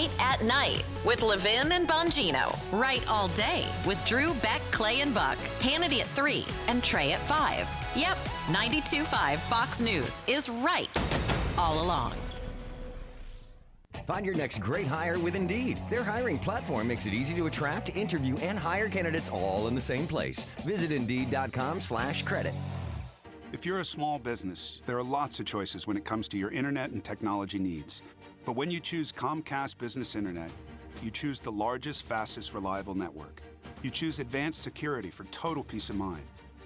Right at Night with Levin and Bongino. Right all day with Drew, Beck, Clay, and Buck. Hannity at 3 and Trey at 5. Yep, 92.5 Fox News is right all along. Find your next great hire with Indeed. Their hiring platform makes it easy to attract, interview, and hire candidates all in the same place. Visit Indeed.com/credit. If you're a small business, there are lots of choices when it comes to your internet and technology needs. But when you choose Comcast Business Internet, you choose the largest, fastest, reliable network. You choose advanced security for total peace of mind.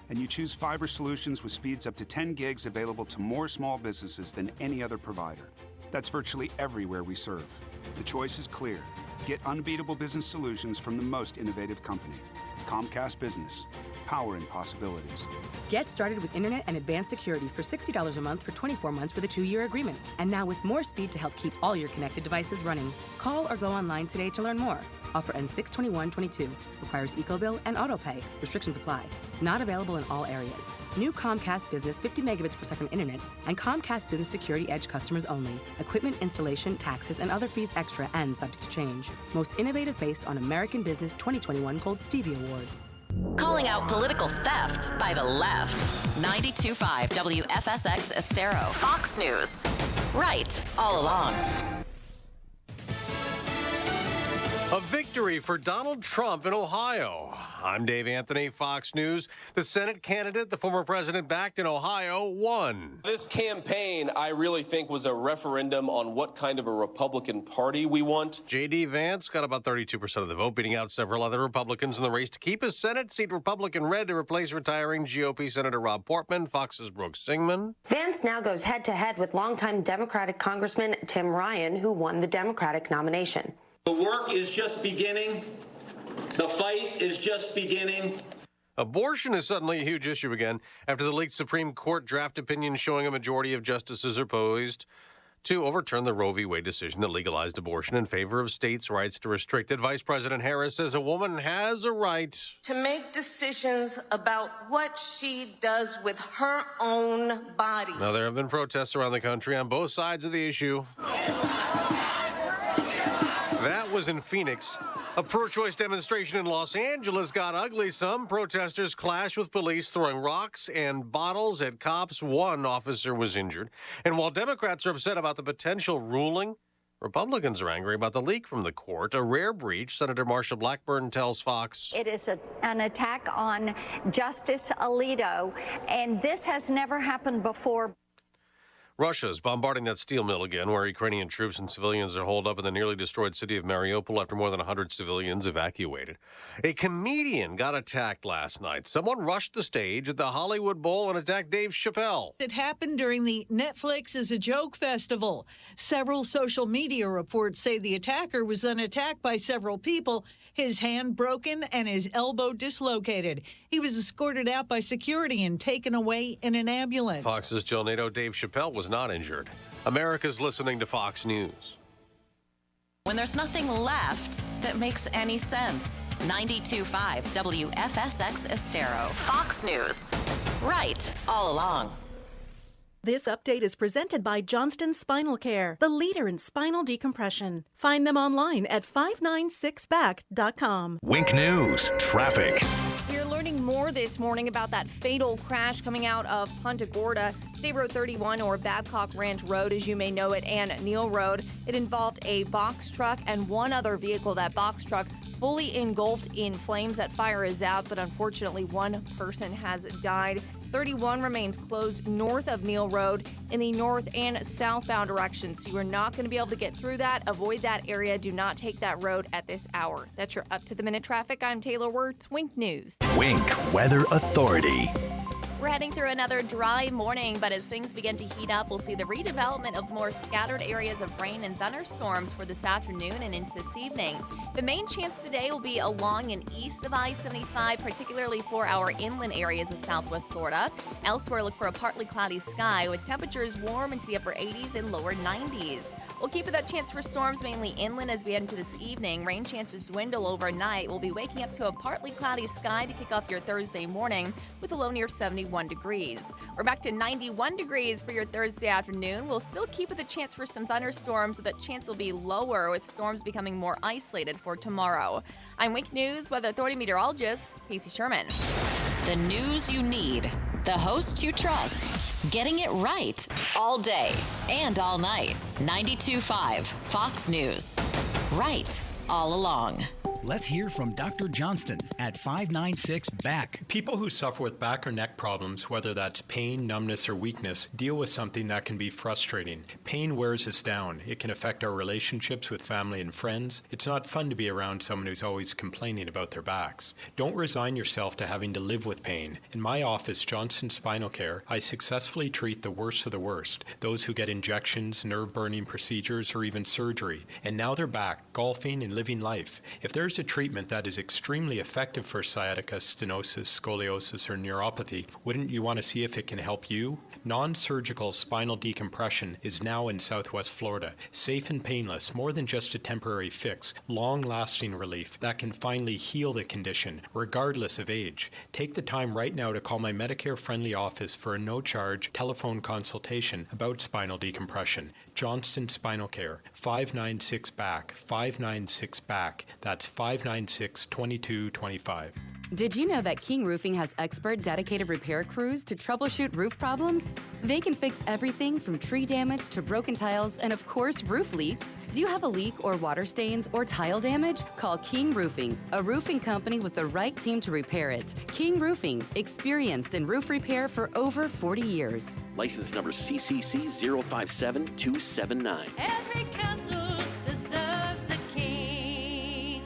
And you choose fiber solutions with speeds up to 10 gigs available to more small businesses than any other provider. That's virtually everywhere we serve. The choice is clear. Get unbeatable business solutions from the most innovative company. Comcast Business. Powering possibilities. Get started with internet and advanced security for $60 a month for 24 months with a 2-year agreement. And now with more speed to help keep all your connected devices running. Call or go online today to learn more. Offer ends 6/21/22. Requires EcoBill and autopay. Restrictions apply. Not available in all areas. New Comcast Business 50 megabits per second internet and Comcast Business Security Edge customers only. Equipment installation, taxes, and other fees extra and subject to change. Most innovative based on American Business 2021 Gold Stevie Award. Calling out political theft by the left. 92.5 WFSX Estero. Fox News. Right all along. A victory for Donald Trump in Ohio. I'm Dave Anthony, Fox News. The Senate candidate the former president backed in Ohio won. This campaign, I really think, was a referendum on what kind of a Republican Party we want. J.D. Vance got about 32% of the vote, beating out several other Republicans in the race to keep his Senate seat Republican red to replace retiring GOP Senator Rob Portman. Fox's Brooke Singman. Vance now goes head-to-head with longtime Democratic Congressman Tim Ryan, who won the Democratic nomination. The work is just beginning. The fight is just beginning. Abortion is suddenly a huge issue again after the leaked Supreme Court draft opinion showing a majority of justices are poised to overturn the Roe v. Wade decision that legalized abortion in favor of states' rights to restrict it. Vice President Harris says a woman has a right to make decisions about what she does with her own body. Now, there have been protests around the country on both sides of the issue. That was in Phoenix. A pro-choice demonstration in Los Angeles got ugly. Some protesters clashed with police, throwing rocks and bottles at cops. One officer was injured. And while Democrats are upset about the potential ruling, Republicans are angry about the leak from the court, a rare breach. Senator Marsha Blackburn tells Fox. It is an attack on Justice Alito, and this has never happened before. Russia's bombarding that steel mill again, where Ukrainian troops and civilians are holed up in the nearly destroyed city of Mariupol after more than 100 civilians evacuated. A comedian got attacked last night. Someone rushed the stage at the Hollywood Bowl and attacked Dave Chappelle. It happened during the Netflix is a Joke festival. Several social media reports say the attacker was then attacked by several people, his hand broken and his elbow dislocated. He was escorted out by security and taken away in an ambulance. Fox's Jill Nato. Dave Chappelle was not injured. America's listening to Fox News. When there's nothing left that makes any sense. 92.5 WFSX Estero. Fox News. Right all along. This update is presented by Johnston Spinal Care, the leader in spinal decompression. Find them online at 596back.com. Wink News, traffic. We're learning more this morning about that fatal crash coming out of Punta Gorda, State Road 31 or Babcock Ranch Road, as you may know it, and Neal Road. It involved a box truck and one other vehicle. That box truck fully engulfed in flames. That fire is out, but unfortunately one person has died. 31 remains closed north of Neal Road in the north and southbound direction, so you are not going to be able to get through that. Avoid that area. Do not take that road at this hour. That's your up-to-the-minute traffic. I'm Taylor Wirtz, Wink News. Wink Weather Authority. We're heading through another dry morning, but as things begin to heat up, we'll see the redevelopment of more scattered areas of rain and thunderstorms for this afternoon and into this evening. The main chance today will be along and east of I-75, particularly for our inland areas of southwest Florida. Elsewhere, look for a partly cloudy sky with temperatures warm into the upper 80s and lower 90s. We'll keep that chance for storms mainly inland as we head into this evening. Rain chances dwindle overnight. We'll be waking up to a partly cloudy sky to kick off your Thursday morning with a low near 71 degrees. We're back to 91 degrees for your Thursday afternoon. We'll still keep with a chance for some thunderstorms, so that chance will be lower with storms becoming more isolated for tomorrow. I'm Wink News Weather Authority meteorologist Casey Sherman. The news you need, the host you trust, getting it right all day and all night. 92.5 Fox News. Right all along. Let's hear from Dr. Johnston at 596 BACK. People who suffer with back or neck problems, whether that's pain, numbness, or weakness, deal with something that can be frustrating. Pain wears us down. It can affect our relationships with family and friends. It's not fun to be around someone who's always complaining about their backs. Don't resign yourself to having to live with pain. In my office, Johnston Spinal Care, I successfully treat the worst of the worst, those who get injections, nerve-burning procedures, or even surgery. And now they're back, golfing and living life. If there's a treatment that is extremely effective for sciatica, stenosis, scoliosis, or neuropathy, wouldn't you want to see if it can help you? Non-surgical spinal decompression is now in Southwest Florida. Safe and painless, more than just a temporary fix, long-lasting relief that can finally heal the condition, regardless of age. Take the time right now to call my Medicare-friendly office for a no-charge telephone consultation about spinal decompression. Johnston Spinal Care, 596-BACK, 596-BACK. That's 596-2225. Did you know that King Roofing has expert dedicated repair crews to troubleshoot roof problems? They can fix everything from tree damage to broken tiles and, of course, roof leaks. Do you have a leak or water stains or tile damage? Call King Roofing, a roofing company with the right team to repair it. King Roofing, experienced in roof repair for over 40 years. License number CCC 057279. Every castle deserves a king.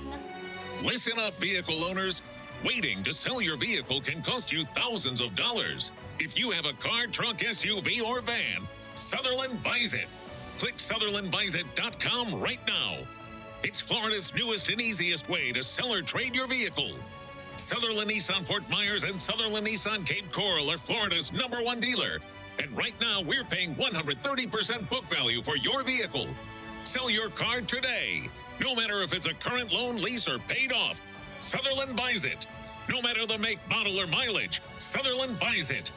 Listen up, vehicle owners. Waiting to sell your vehicle can cost you thousands of dollars. If you have a car, truck, SUV, or van, Sutherland buys it. Click SutherlandBuysIt.com right now. It's Florida's newest and easiest way to sell or trade your vehicle. Sutherland Nissan Fort Myers and Sutherland Nissan Cape Coral are Florida's #1 dealer. And right now, we're paying 130% book value for your vehicle. Sell your car today. No matter if it's a current loan, lease, or paid off, Sutherland buys it. No matter the make, model, or mileage, Sutherland buys it.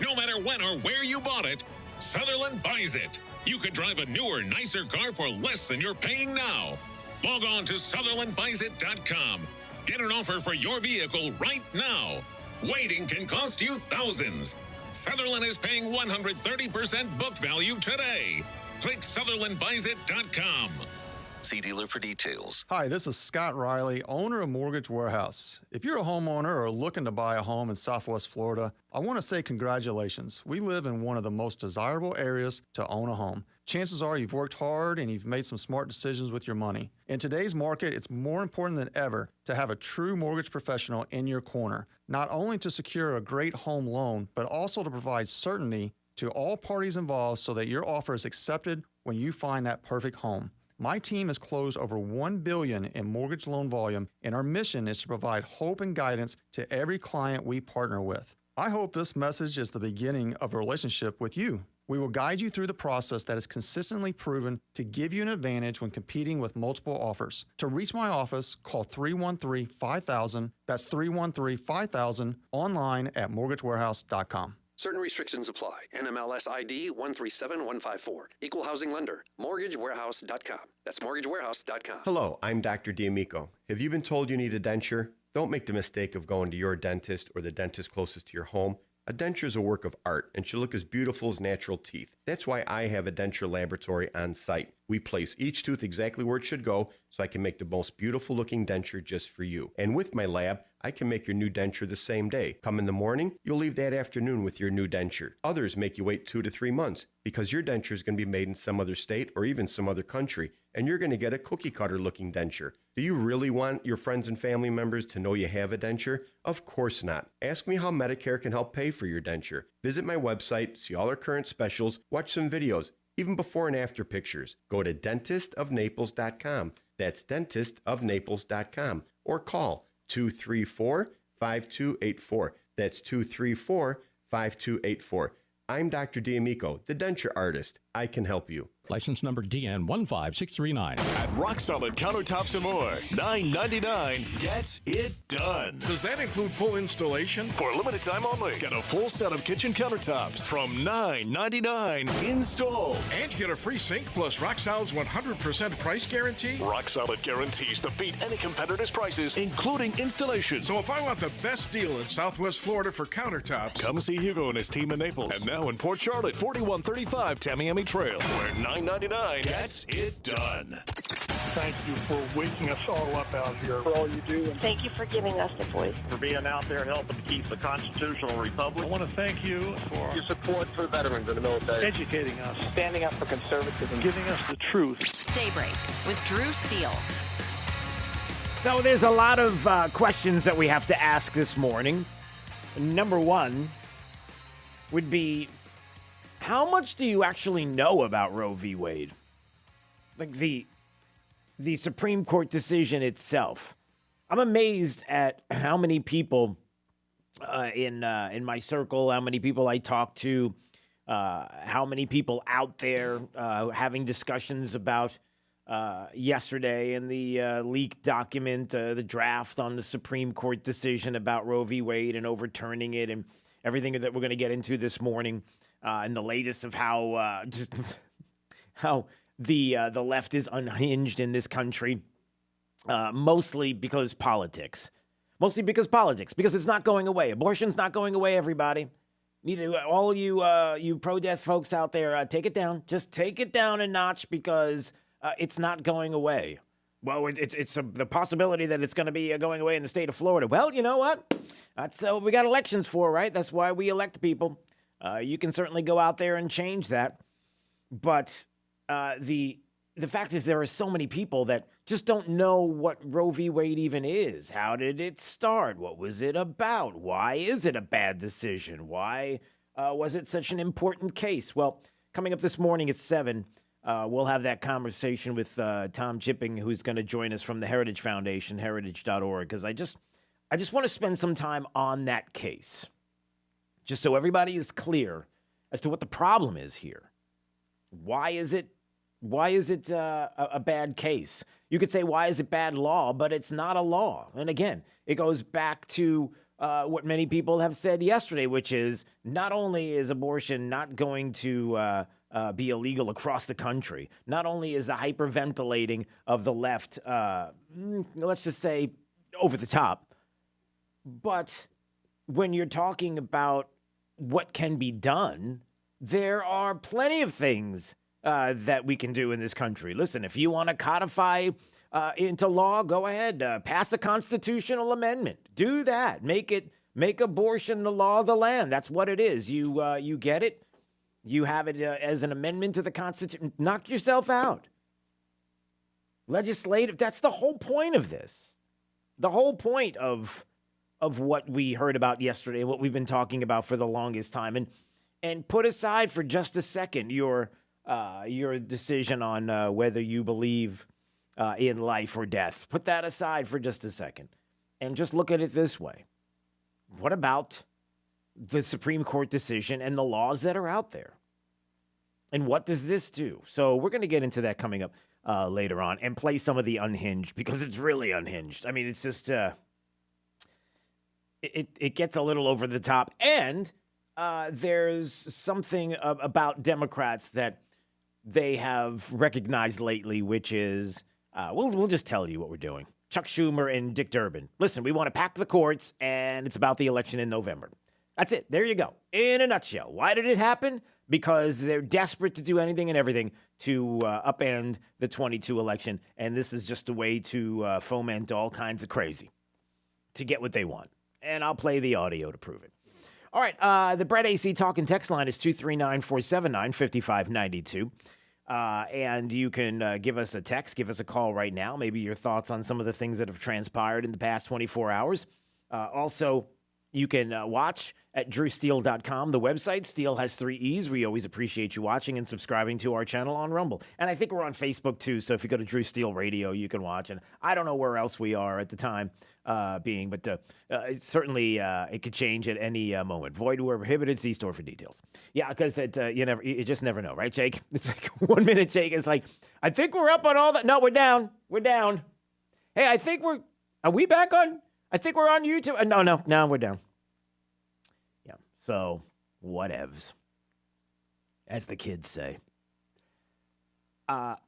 No matter when or where you bought it, Sutherland buys it. You could drive a newer, nicer car for less than you're paying now. Log on to SutherlandBuysIt.com. Get an offer for your vehicle right now. Waiting can cost you thousands. Sutherland is paying 130% book value today. Click SutherlandBuysIt.com. See dealer for details. Hi, this is Scott Riley, owner of Mortgage Warehouse. If you're a homeowner or looking to buy a home in Southwest Florida, I want to say congratulations. We live in one of the most desirable areas to own a home. Chances are you've worked hard and you've made some smart decisions with your money. In today's market, it's more important than ever to have a true mortgage professional in your corner, not only to secure a great home loan, but also to provide certainty to all parties involved so that your offer is accepted when you find that perfect home. My team has closed over $1 billion in mortgage loan volume, and our mission is to provide hope and guidance to every client we partner with. I hope this message is the beginning of a relationship with you. We will guide you through the process that is consistently proven to give you an advantage when competing with multiple offers. To reach my office, call 313-5000. That's 313-5000, online at mortgagewarehouse.com. Certain restrictions apply. NMLS ID 137154. Equal housing lender. MortgageWarehouse.com. That's MortgageWarehouse.com. Hello, I'm Dr. D'Amico. Have you been told you need a denture? Don't make the mistake of going to your dentist or the dentist closest to your home. A denture is a work of art and should look as beautiful as natural teeth. That's why I have a denture laboratory on site. We place each tooth exactly where it should go so I can make the most beautiful looking denture just for you. And with my lab, I can make your new denture the same day. Come in the morning, you'll leave that afternoon with your new denture. Others make you wait 2 to 3 months because your denture is going to be made in some other state or even some other country, and you're going to get a cookie cutter looking denture. Do you really want your friends and family members to know you have a denture? Of course not. Ask me how Medicare can help pay for your denture. Visit my website, see all our current specials, watch some videos, even before and after pictures. Go to dentistofnaples.com. That's dentistofnaples.com. Or call 234-5284. That's 234-5284. I'm Dr. D'Amico, the denture artist. I can help you. License number DN15639. At Rock Solid Countertops and More, $9.99 gets it done. Does that include full installation? For a limited time only, get a full set of kitchen countertops from $9.99 installed. And you get a free sink plus Rock Solid's 100% price guarantee? Rock Solid guarantees to beat any competitor's prices, including installation. So if I want the best deal in Southwest Florida for countertops, come see Hugo and his team in Naples. And now in Port Charlotte, 4135 Tamiami Trail, where $9.99 gets it done. Thank you for waking us all up out here, for all you do. And thank you for giving us a voice. For being out there helping to keep the constitutional republic. I want to thank you for your support for veterans in the military. Educating us. Standing up for conservatism. Giving us the truth. Daybreak with Drew Steele. So there's a lot of questions that we have to ask this morning. Number one would be, how much do you actually know about Roe v. Wade? Like the Supreme Court decision itself. I'm amazed at how many people in my circle, how many people I talk to, how many people out there having discussions about yesterday and the leaked document, the draft on the Supreme Court decision about Roe v. Wade and overturning it, and everything that we're going to get into this morning, and the latest of how the left is unhinged in this country, mostly because politics. Because it's not going away. Abortion's not going away, everybody. All you pro-death folks out there, take it down. Just take it down a notch, because it's not going away. Well, it's the possibility that it's going to be going away in the state of Florida. Well, you know what? That's what we got elections for, right? That's why we elect people. You can certainly go out there and change that. But the fact is, there are so many people that just don't know what Roe v. Wade even is. How did it start? What was it about? Why is it a bad decision? Why was it such an important case? Well, coming up this morning at 7, we'll have that conversation with Tom Chipping, who's going to join us from the Heritage Foundation, heritage.org, because I just want to spend some time on that case, just so everybody is clear as to what the problem is here. Why is it a bad case? You could say, why is it bad law? But it's not a law. And again, it goes back to what many people have said yesterday, which is not only is abortion not going to be illegal across the country, not only is the hyperventilating of the left, let's just say, over the top, but when you're talking about what can be done, there are plenty of things that we can do in this country. Listen, if you want to codify into law, go ahead. Pass a constitutional amendment. Do that. Make abortion the law of the land. That's what it is. You get it. You have it as an amendment to the Constitution. Knock yourself out. Legislative. That's the whole point of this. The whole point of what we heard about yesterday, what we've been talking about for the longest time, and put aside for just a second your decision on whether you believe in life or death. Put that aside for just a second and just look at it this way. What about the Supreme Court decision and the laws that are out there? And what does this do? So we're going to get into that coming up later on and play some of the unhinged, because it's really unhinged. I mean, it's just it gets a little over the top. And there's something about Democrats that they have recognized lately, which is, we'll just tell you what we're doing. Chuck Schumer and Dick Durbin. Listen, we want to pack the courts, and it's about the election in November. That's it. There you go. In a nutshell. Why did it happen? Because they're desperate to do anything and everything to upend the 22 election, and this is just a way to foment all kinds of crazy to get what they want. And I'll play the audio to prove it. All right, the Brett AC talk and text line is 239-479-5592. And you can give us a text, give us a call right now. Maybe your thoughts on some of the things that have transpired in the past 24 hours. Also, You can watch at drewsteele.com, the website. Steele has 3 E's. We always appreciate you watching and subscribing to our channel on Rumble. And I think we're on Facebook, too. So if you go to Drew Steele Radio, you can watch. And I don't know where else we are at the time being, but certainly it could change at any moment. Void where prohibited. See store for details. Yeah, because you just never know, right, Jake? It's like 1 minute, Jake. It's like, I think we're up on all that. No, we're down. We're down. Hey, I think are we back on? I think we're on YouTube. No, we're down. Yeah, so whatevs, as the kids say.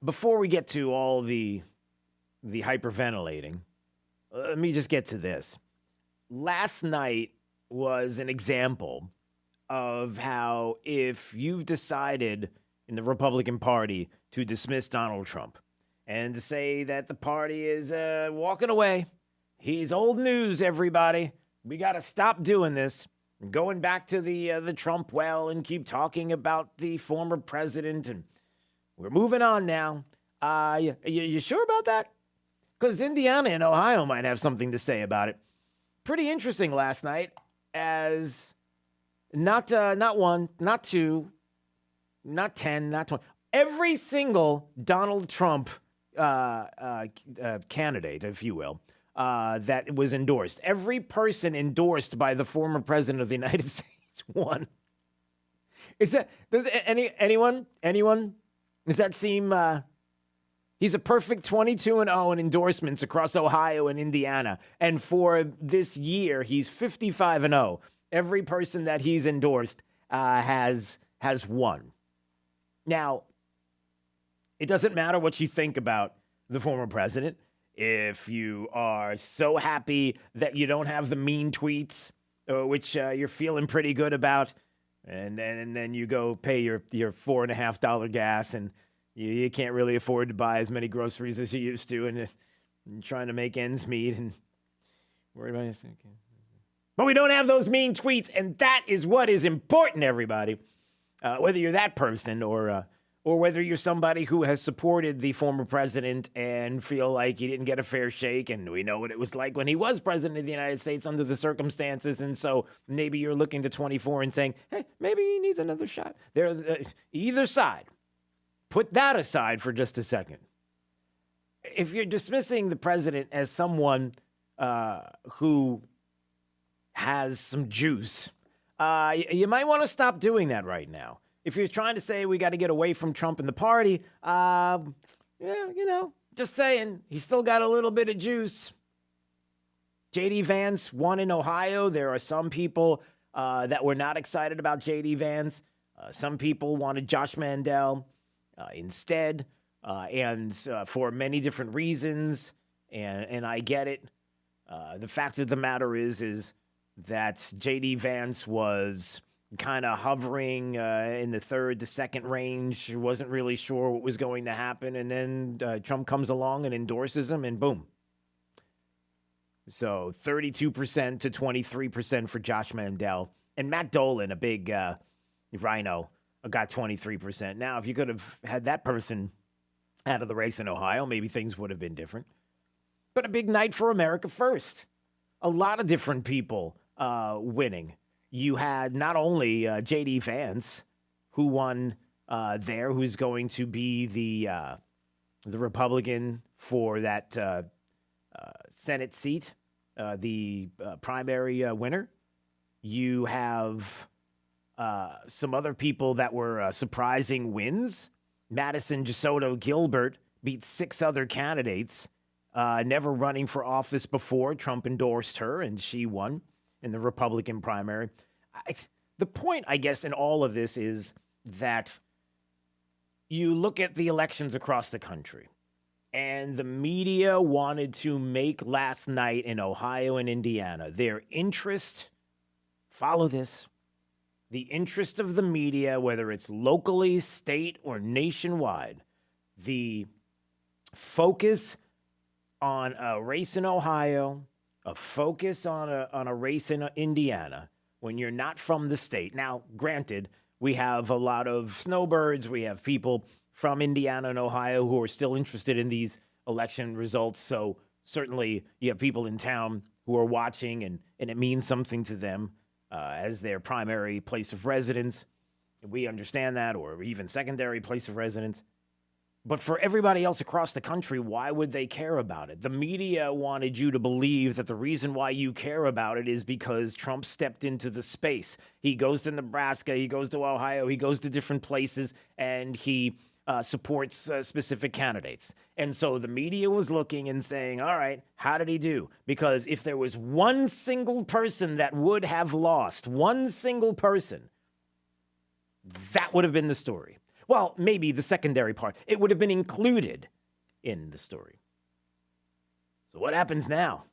Before we get to all the hyperventilating, let me just get to this. Last night was an example of how if you've decided in the Republican Party to dismiss Donald Trump and to say that the party is walking away, he's old news, everybody. We got to stop doing this. Going back to the Trump well and keep talking about the former president. And we're moving on now. You sure about that? Because Indiana and Ohio might have something to say about it. Pretty interesting last night as not 1, not 2, not 10, not 20. Every single Donald Trump candidate, if you will, that was endorsed. Every person endorsed by the former president of the United States won. Does anyone? Does that seem? He's a perfect 22-0 in endorsements across Ohio and Indiana, and for this year, he's 55-0. Every person that he's endorsed has won. Now, it doesn't matter what you think about the former president. If you are so happy that you don't have the mean tweets, which you're feeling pretty good about, and then you go pay your $4.50 gas, and you can't really afford to buy as many groceries as you used to, and trying to make ends meet, and worry about it. But we don't have those mean tweets, and that is what is important, everybody. Whether you're that person or whether you're somebody who has supported the former president and feel like he didn't get a fair shake, and we know what it was like when he was president of the United States under the circumstances, and so maybe you're looking to 24 and saying, hey, maybe he needs another shot. Either side, put that aside for just a second. If you're dismissing the president as someone who has some juice, you might want to stop doing that right now. If you're trying to say we got to get away from Trump and the party, just saying, he's still got a little bit of juice. J.D. Vance won in Ohio. There are some people that were not excited about J.D. Vance. Some people wanted Josh Mandel instead, and for many different reasons, and I get it. The fact of the matter is that J.D. Vance was kind of hovering in the third to second range, wasn't really sure what was going to happen, and then Trump comes along and endorses him, and boom. So 32% to 23% for Josh Mandel. And Matt Dolan, a big rhino, got 23%. Now, if you could have had that person out of the race in Ohio, maybe things would have been different. But a big night for America First. A lot of different people winning. You had not only J.D. Vance, who won there, who's going to be the Republican for that Senate seat, the primary winner. You have some other people that were surprising wins. Madison Gisoto Gilbert beat 6 other candidates, never running for office before. Trump endorsed her, and she won in the Republican primary. The point, I guess, in all of this is that you look at the elections across the country, and the media wanted to make last night in Ohio and Indiana their interest, follow this, the interest of the media, whether it's locally, state, or nationwide, the focus on a race in Ohio, a focus on a race in Indiana, when you're not from the state. Now, granted, we have a lot of snowbirds. We have people from Indiana and Ohio who are still interested in these election results. So certainly you have people in town who are watching and it means something to them as their primary place of residence. We understand that, or even secondary place of residence. But for everybody else across the country, why would they care about it? The media wanted you to believe that the reason why you care about it is because Trump stepped into the space. He goes to Nebraska, he goes to Ohio, he goes to different places, and he supports specific candidates. And so the media was looking and saying, all right, how did he do? Because if there was one single person that would have lost, one single person, that would have been the story. Well, maybe the secondary part. It would have been included in the story. So what happens now?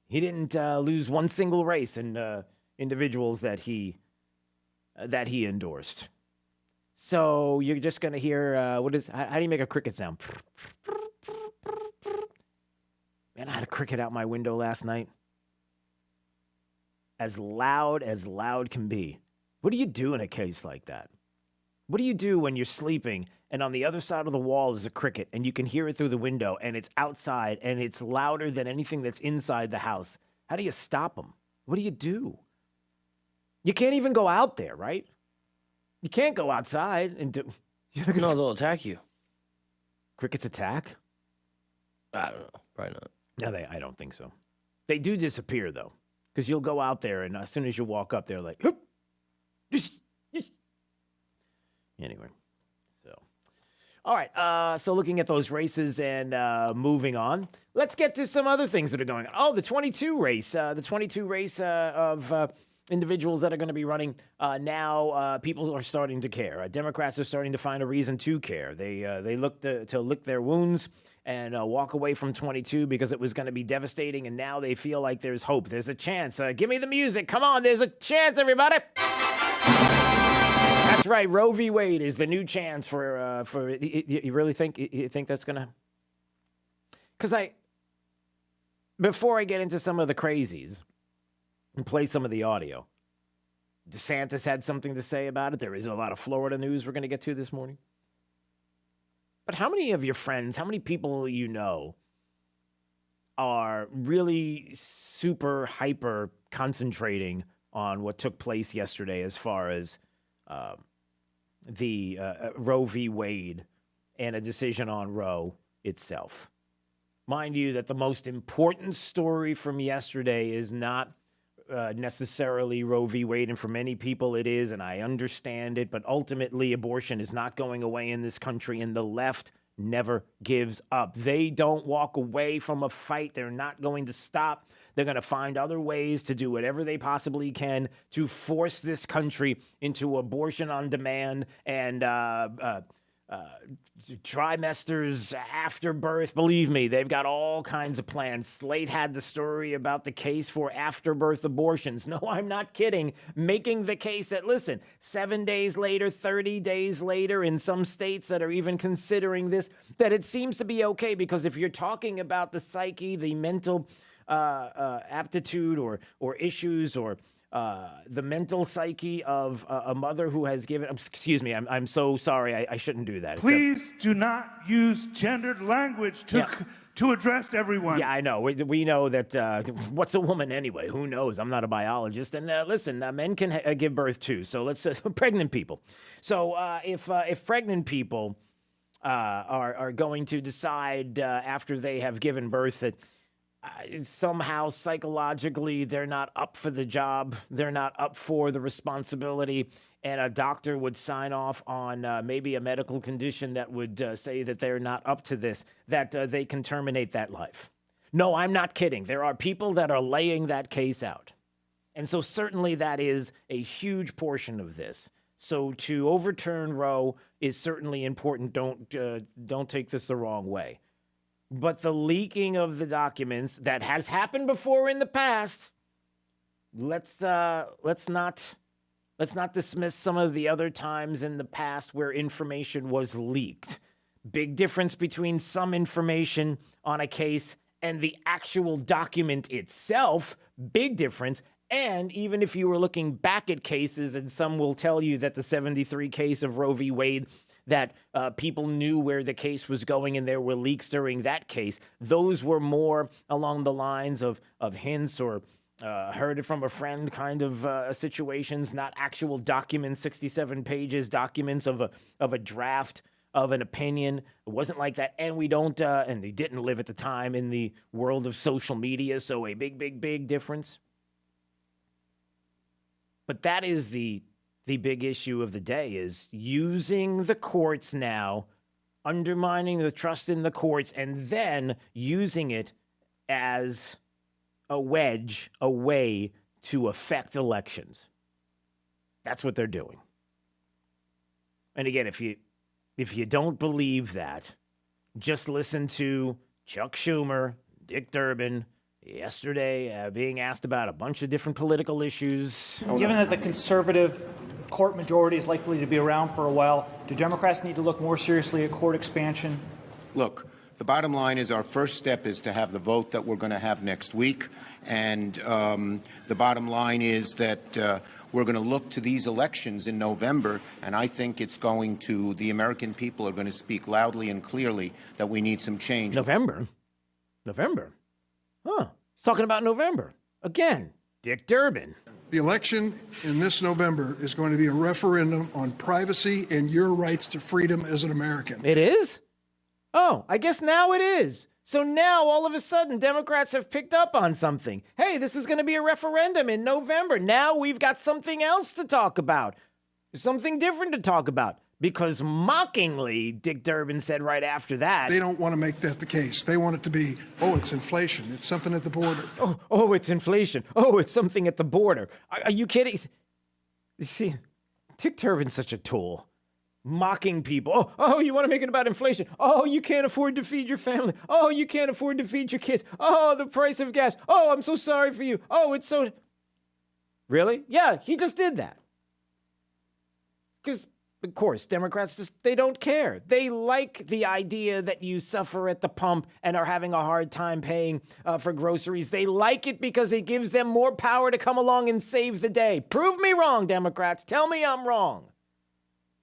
He didn't lose one single race in individuals that he endorsed. So you're just going to hear, how do you make a cricket sound? Man, I had a cricket out my window last night. As loud can be. What do you do in a case like that? What do you do when you're sleeping and on the other side of the wall is a cricket and you can hear it through the window and it's outside and it's louder than anything that's inside the house? How do you stop them? What do you do? You can't even go out there, right? You can't go outside and do... No, they'll attack you. Crickets attack? I don't know. Probably not. No, I don't think so. They do disappear, though, because you'll go out there and as soon as you walk up, they're like, Hoop! Just. Anyway, so. All right, so looking at those races and moving on, let's get to some other things that are going on. Oh, the 22 race. The 22 race of individuals that are going to be running now. People are starting to care. Democrats are starting to find a reason to care. They look to lick their wounds and walk away from 22 because it was going to be devastating, and now they feel like there's hope. There's a chance. Give me the music. Come on, there's a chance, everybody. That's right. Roe v. Wade is the new chance for. You really think that's gonna? Because before I get into some of the crazies and play some of the audio, DeSantis had something to say about it. There is a lot of Florida news we're going to get to this morning. But how many of your friends, how many people you know, are really super hyper concentrating on what took place yesterday as far as the Roe v. Wade and a decision on Roe itself? Mind you that the most important story from yesterday is not necessarily Roe v. Wade, and for many people it is, and I understand it, but ultimately abortion is not going away in this country, and the left never gives up. They don't walk away from a fight. They're not going to stop. They're going to find other ways to do whatever they possibly can to force this country into abortion on demand and trimesters after birth. Believe me, they've got all kinds of plans. Slate had the story about the case for after-birth abortions. No, I'm not kidding. Making the case that, listen, 7 days later, 30 days later, in some states that are even considering this, that it seems to be okay, because if you're talking about the psyche, the mental aptitude or issues or the mental psyche of a mother who has given... Excuse me, I'm so sorry. I shouldn't do that. Please do not use gendered language to address everyone. Yeah, I know. We know that... what's a woman anyway? Who knows? I'm not a biologist. And listen, men can give birth too. So let's... pregnant people. So if pregnant people are going to decide after they have given birth that... somehow psychologically they're not up for the job, they're not up for the responsibility, and a doctor would sign off on maybe a medical condition that would say that they're not up to this, that they can terminate that life. No, I'm not kidding. There are people that are laying that case out. And so certainly that is a huge portion of this. So to overturn Roe is certainly important. Don't take this the wrong way. But the leaking of the documents that has happened before in the past, let's not dismiss some of the other times in the past where information was leaked. Big difference between some information on a case and the actual document itself. Big difference. And even if you were looking back at cases, and some will tell you that the 73 case of Roe v. Wade, that people knew where the case was going and there were leaks during that case. Those were more along the lines of hints or heard it from a friend kind of situations, not actual documents, 67 pages, documents of a draft of an opinion. It wasn't like that. And we don't, and they didn't live at the time in the world of social media. So a big, big, big difference. But that is the big issue of the day, is using the courts now, undermining the trust in the courts, and then using it as a wedge, a way to affect elections. That's what they're doing. And again, if you don't believe that, just listen to Chuck Schumer, Dick Durbin, yesterday being asked about a bunch of different political issues. Given that the conservative court majority is likely to be around for a while, do Democrats need to look more seriously at court expansion? Look, the bottom line is our first step is to have the vote that we're going to have next week. And the bottom line is that we're going to look to these elections in November, and I think the American people are going to speak loudly and clearly that we need some change. November? Huh. He's talking about November. Again, Dick Durbin. The election in this November is going to be a referendum on privacy and your rights to freedom as an American. It is? Oh, I guess now it is. So now, all of a sudden, Democrats have picked up on something. Hey, this is going to be a referendum in November. Now we've got something else to talk about. Something different to talk about. Because mockingly, Dick Durbin said right after that, they don't want to make that the case. They want it to be, it's inflation. It's something at the border. Oh, it's inflation. Oh, it's something at the border. Are you kidding? You see, Dick Durbin's such a tool. Mocking people. Oh, you want to make it about inflation. Oh, you can't afford to feed your family. Oh, you can't afford to feed your kids. Oh, the price of gas. Oh, I'm so sorry for you. Oh, it's so... Really? Yeah, he just did that. Because... Of course, Democrats they don't care. They like the idea that you suffer at the pump and are having a hard time paying for groceries. They like it because it gives them more power to come along and save the day. Prove me wrong, Democrats. Tell me I'm wrong.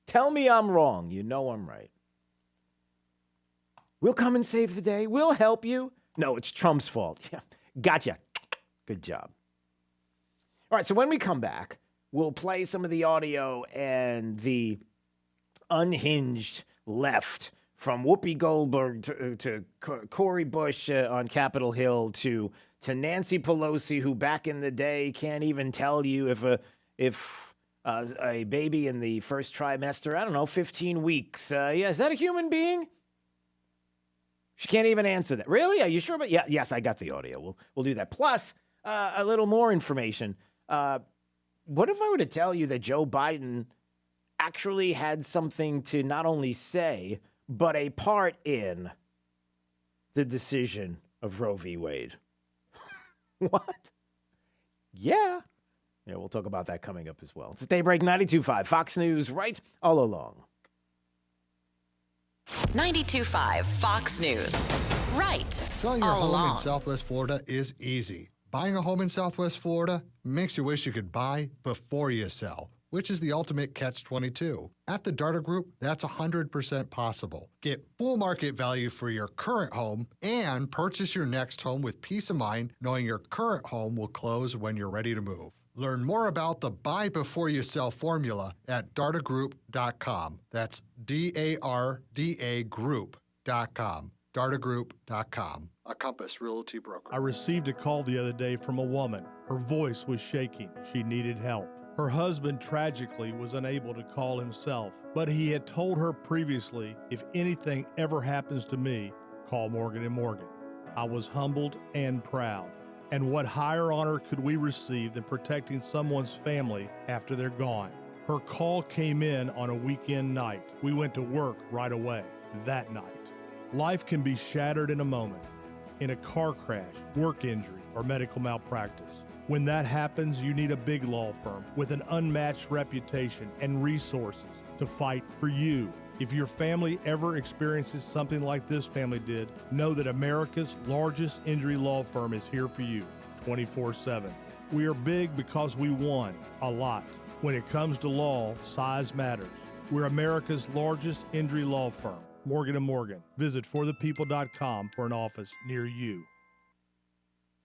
Tell me I'm wrong. You know I'm right. We'll come and save the day. We'll help you. No, it's Trump's fault. Yeah, gotcha. Good job. All right, so when we come back, we'll play some of the audio and the unhinged left, from Whoopi Goldberg to Cori Bush on Capitol Hill to Nancy Pelosi, who back in the day can't even tell you if a baby in the first trimester, 15 weeks. Is that a human being? She can't even answer that. Really? Are you sure? But yes, I got the audio. We'll do that. Plus, a little more information. What if I were to tell you that Joe Biden actually had something to not only say, but a part in the decision of Roe v. Wade? What? Yeah, we'll talk about that coming up as well. It's Daybreak 92.5, Fox News, right all along. 92.5 Fox News. Right. Selling your all home along. in Southwest Florida is easy. Buying a home in Southwest Florida makes you wish you could buy before you sell, which is the ultimate catch-22. At the Darter Group, that's 100% possible. Get full market value for your current home and purchase your next home with peace of mind knowing your current home will close when you're ready to move. Learn more about the Buy Before You Sell formula at dartergroup.com. That's DARDA Group.com. dartergroup.com. A Compass Realty broker. I received a call the other day from a woman. Her voice was shaking. She needed help. Her husband tragically was unable to call himself, but he had told her previously, if anything ever happens to me, call Morgan & Morgan. I was humbled and proud. And what higher honor could we receive than protecting someone's family after they're gone? Her call came in on a weekend night. We went to work right away that night. Life can be shattered in a moment, in a car crash, work injury, or medical malpractice. When that happens, you need a big law firm with an unmatched reputation and resources to fight for you. If your family ever experiences something like this family did, know that America's largest injury law firm is here for you 24/7. We are big because we won a lot. When it comes to law, size matters. We're America's largest injury law firm, Morgan & Morgan. Visit forthepeople.com for an office near you.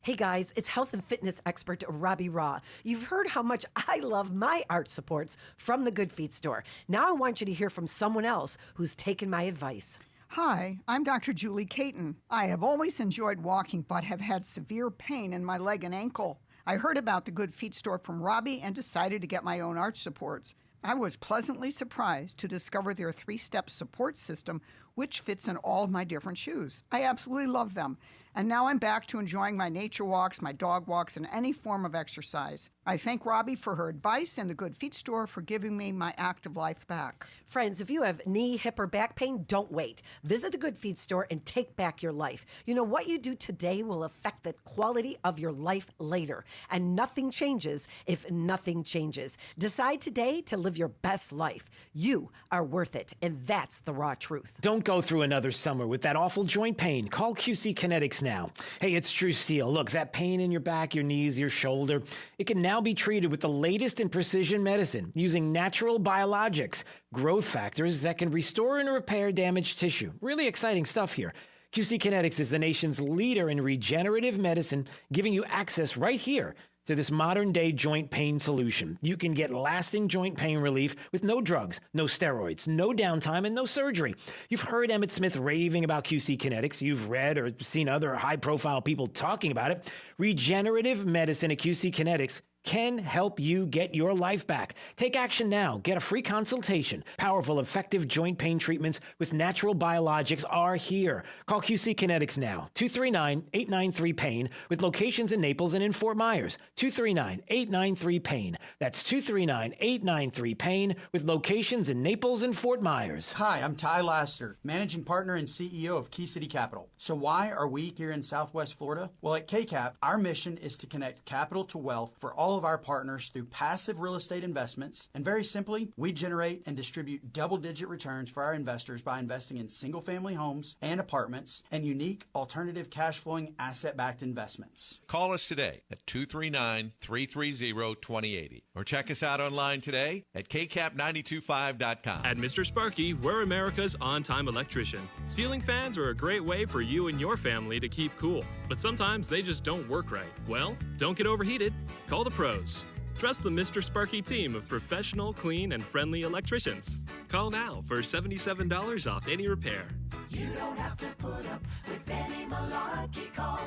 Hey guys, it's health and fitness expert Robbie Raw. You've heard how much I love my arch supports from the Good Feet store. Now I want you to hear from someone else who's taken my advice. Hi, I'm Dr. Julie Caton. I have always enjoyed walking, but have had severe pain in my leg and ankle. I heard about the Good Feet store from Robbie and decided to get my own arch supports. I was pleasantly surprised to discover their 3-step support system, which fits in all of my different shoes. I absolutely love them. And now I'm back to enjoying my nature walks, my dog walks, and any form of exercise. I thank Robbie for her advice and the Good Feet store for giving me my active life back. Friends, if you have knee, hip, or back pain, don't wait. Visit the Good Feet store and take back your life. You know, what you do today will affect the quality of your life later. And nothing changes if nothing changes. Decide today to live your best life. You are worth it, and that's the raw truth. Don't go through another summer with that awful joint pain. Call QC Kinetics now. Hey, it's True Steel. Look, that pain in your back, your knees, your shoulder, it can now be treated with the latest in precision medicine using natural biologics, growth factors that can restore and repair damaged tissue. Really exciting stuff here. QC Kinetics is the nation's leader in regenerative medicine, giving you access right here to this modern-day joint pain solution. You can get lasting joint pain relief with no drugs, no steroids, no downtime, and no surgery. You've heard Emmett Smith raving about QC Kinetics. You've read or seen other high-profile people talking about it. Regenerative medicine at QC Kinetics can help you get your life back. Take action now. Get a free consultation. Powerful, effective joint pain treatments with natural biologics are here. Call QC Kinetics now. 239-893-PAIN with locations in Naples and in Fort Myers. 239-893-PAIN. That's 239-893-PAIN with locations in Naples and Fort Myers. Hi, I'm Ty Laster, Managing Partner and CEO of Key City Capital. So why are we here in Southwest Florida? Well, at KCAP, our mission is to connect capital to wealth for all of our partners through passive real estate investments. And very simply, we generate and distribute double-digit returns for our investors by investing in single-family homes and apartments and unique alternative cash-flowing asset-backed investments. Call us today at 239-330-2080 or check us out online today at kcap925.com. At Mr. Sparky, we're America's on-time electrician. Ceiling fans are a great way for you and your family to keep cool, but sometimes they just don't work right. Well, don't get overheated. Call the pros. Trust the Mr. Sparky team of professional, clean, and friendly electricians. Call now for $77 off any repair. You don't have to put up with any malarkey. Call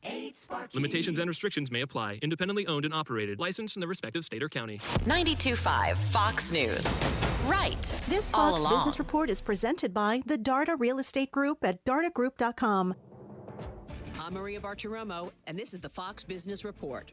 888-8-SPARKY. Limitations and restrictions may apply. Independently owned and operated. Licensed in the respective state or county. 92.5 Fox News. Right. This all Fox along. Business Report is presented by the Darda Real Estate Group at dardagroup.com. I'm Maria Bartiromo, and this is the Fox Business Report.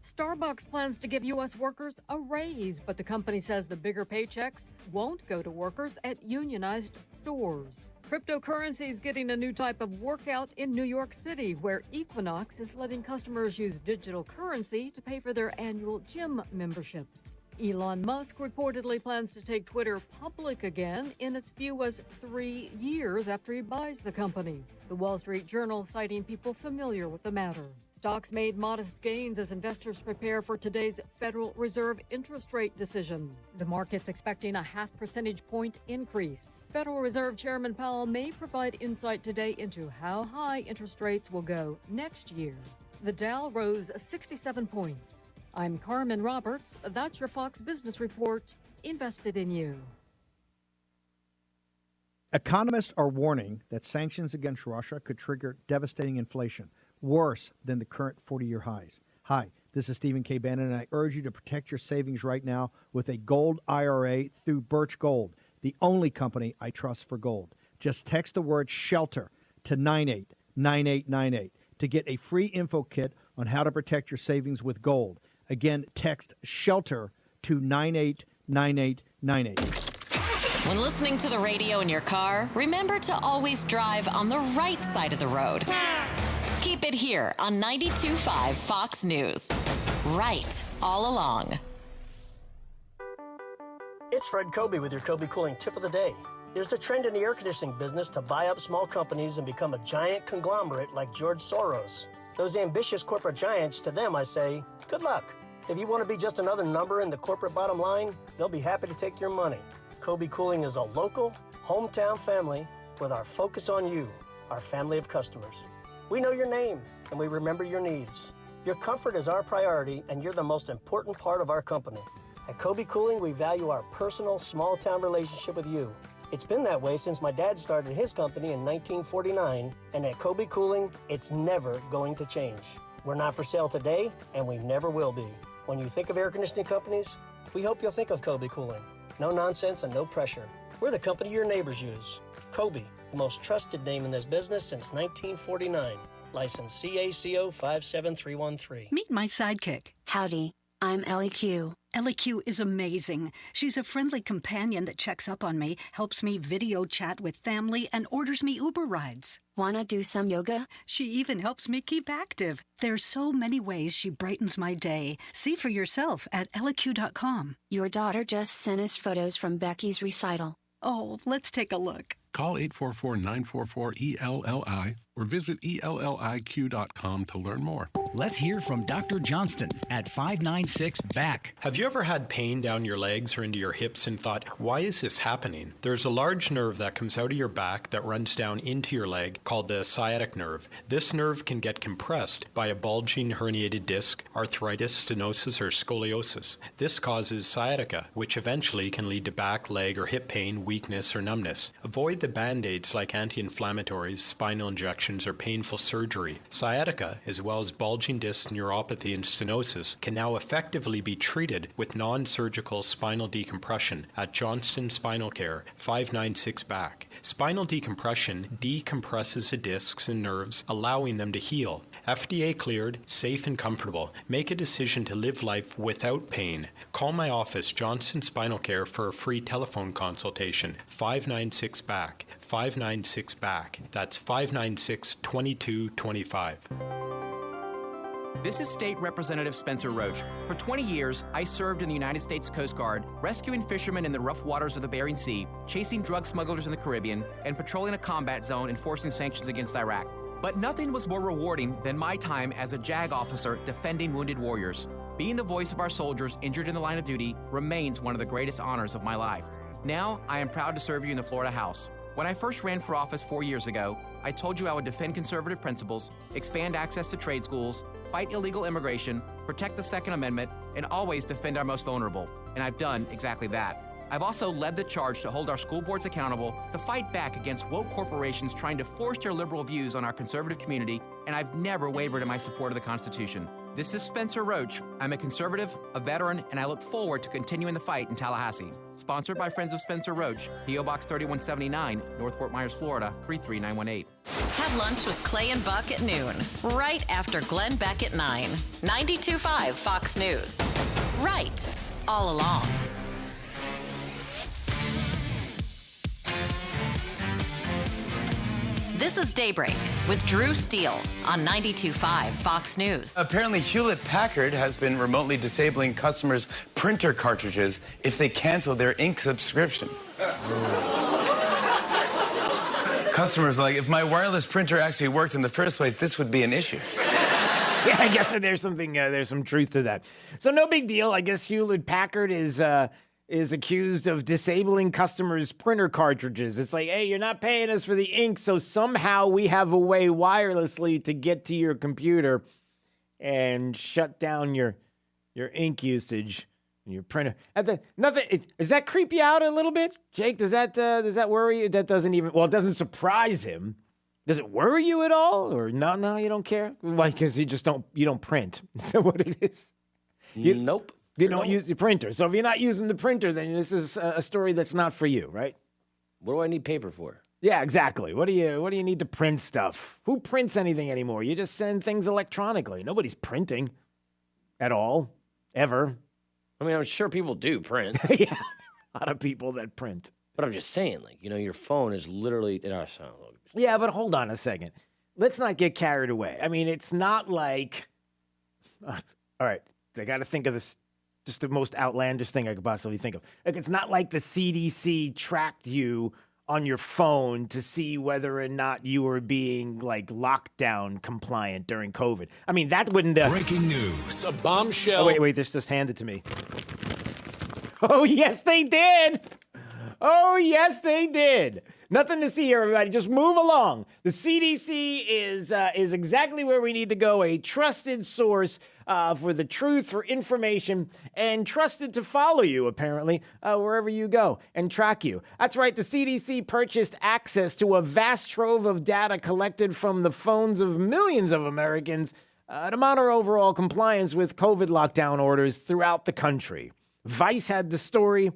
Starbucks plans to give U.S. workers a raise, but the company says the bigger paychecks won't go to workers at unionized stores. Cryptocurrency is getting a new type of workout in New York City, where Equinox is letting customers use digital currency to pay for their annual gym memberships. Elon Musk reportedly plans to take Twitter public again in as few as 3 years after he buys the company. The Wall Street Journal citing people familiar with the matter. Stocks made modest gains as investors prepare for today's Federal Reserve interest rate decision. The market's expecting a 0.5 percentage point increase. Federal Reserve Chairman Powell may provide insight today into how high interest rates will go next year. The Dow rose 67 points. I'm Carmen Roberts. That's your Fox Business Report. Invested in you. Economists are warning that sanctions against Russia could trigger devastating inflation, worse than the current 40-year highs. Hi, this is Stephen K. Bannon, and I urge you to protect your savings right now with a gold IRA through Birch Gold, the only company I trust for gold. Just text the word SHELTER to 989898 to get a free info kit on how to protect your savings with gold. Again, text SHELTER to 989898. When listening to the radio in your car, remember to always drive on the right side of the road. Keep it here on 92.5 Fox News. Right all along. It's Fred Kobe with your Kobe Cooling Tip of the Day. There's a trend in the air conditioning business to buy up small companies and become a giant conglomerate like George Soros. Those ambitious corporate giants, to them I say, good luck. If you want to be just another number in the corporate bottom line, they'll be happy to take your money. Kobe Cooling is a local, hometown family with our focus on you, our family of customers. We know your name, and we remember your needs. Your comfort is our priority, and you're the most important part of our company. At Kobe Cooling, we value our personal, small-town relationship with you. It's been that way since my dad started his company in 1949, and at Kobe Cooling, it's never going to change. We're not for sale today, and we never will be. When you think of air conditioning companies, we hope you'll think of Kobe Cooling. No nonsense and no pressure. We're the company your neighbors use. Kobe, the most trusted name in this business since 1949. License CACO 57313. Meet my sidekick. Howdy, I'm Ellie Q. Ellie Q is amazing. She's a friendly companion that checks up on me, helps me video chat with family, and orders me Uber rides. Wanna do some yoga? She even helps me keep active. There's so many ways she brightens my day. See for yourself at elleq.com. Your daughter just sent us photos from Becky's recital. Oh, let's take a look. Call 844-944-ELLI or visit ELLIQ.com to learn more. Let's hear from Dr. Johnston at 596-BACK. Have you ever had pain down your legs or into your hips and thought, why is this happening? There's a large nerve that comes out of your back that runs down into your leg called the sciatic nerve. This nerve can get compressed by a bulging herniated disc, arthritis, stenosis, or scoliosis. This causes sciatica, which eventually can lead to back, leg, or hip pain, weakness, or numbness. Avoid the Band-Aids like anti-inflammatories, spinal injections, or painful surgery. Sciatica, as well as bulging disc neuropathy and stenosis, can now effectively be treated with non-surgical spinal decompression at Johnston Spinal Care, 596-BACK. Spinal decompression decompresses the discs and nerves, allowing them to heal. FDA cleared, safe and comfortable. Make a decision to live life without pain. Call my office, Johnston Spinal Care, for a free telephone consultation. 596-BACK. 596-BACK. That's 596-2225. This is State Representative Spencer Roach. For 20 years, I served in the United States Coast Guard, rescuing fishermen in the rough waters of the Bering Sea, chasing drug smugglers in the Caribbean, and patrolling a combat zone enforcing sanctions against Iraq. But nothing was more rewarding than my time as a JAG officer defending wounded warriors. Being the voice of our soldiers injured in the line of duty remains one of the greatest honors of my life. Now, I am proud to serve you in the Florida House. When I first ran for office 4 years ago, I told you I would defend conservative principles, expand access to trade schools, fight illegal immigration, protect the Second Amendment, and always defend our most vulnerable. And I've done exactly that. I've also led the charge to hold our school boards accountable, to fight back against woke corporations trying to force their liberal views on our conservative community, and I've never wavered in my support of the Constitution. This is Spencer Roach. I'm a conservative, a veteran, and I look forward to continuing the fight in Tallahassee. Sponsored by Friends of Spencer Roach, P.O. Box 3179, North Fort Myers, Florida, 33918. Have lunch with Clay and Buck at noon, right after Glenn Beck at 9. 92.5 Fox News. Right all along. This is Daybreak with Drew Steele on 92.5 Fox News. Apparently, Hewlett-Packard has been remotely disabling customers' printer cartridges if they cancel their ink subscription. Customers are like, if my wireless printer actually worked in the first place, this would be an issue. Yeah, I guess there's some truth to that. So no big deal. I guess Hewlett-Packard is accused of disabling customers' printer cartridges. It's like, hey, you're not paying us for the ink, so somehow we have a way wirelessly to get to your computer and shut down your ink usage and your printer. Does that creep you out a little bit, Jake? Does that worry you? That doesn't even, well, it doesn't surprise him. Does it worry you at all? Or no, you don't care? Why? Because you don't print. Is that what it is? Nope. You don't use the printer. So if you're not using the printer, then this is a story that's not for you, right? What do I need paper for? Yeah, exactly. What do you need to print stuff? Who prints anything anymore? You just send things electronically. Nobody's printing at all, ever. I mean, I'm sure people do print. Yeah, a lot of people that print. But I'm just saying, your phone is literally... Yeah, but hold on a second. Let's not get carried away. I mean, it's not like... all right, I got to think of this... Just the most outlandish thing I could possibly think of. Like, it's not like the CDC tracked you on your phone to see whether or not you were being like lockdown compliant during COVID. I mean, that wouldn't. Breaking news. A bombshell. Oh, wait, this just handed to me. Oh, yes, they did. Oh, yes, they did. Nothing to see here, everybody. Just move along. The CDC is exactly where we need to go. A trusted source for the truth, for information, and trusted to follow you, apparently, wherever you go and track you. That's right. The CDC purchased access to a vast trove of data collected from the phones of millions of Americans to monitor overall compliance with COVID lockdown orders throughout the country. Vice had the story.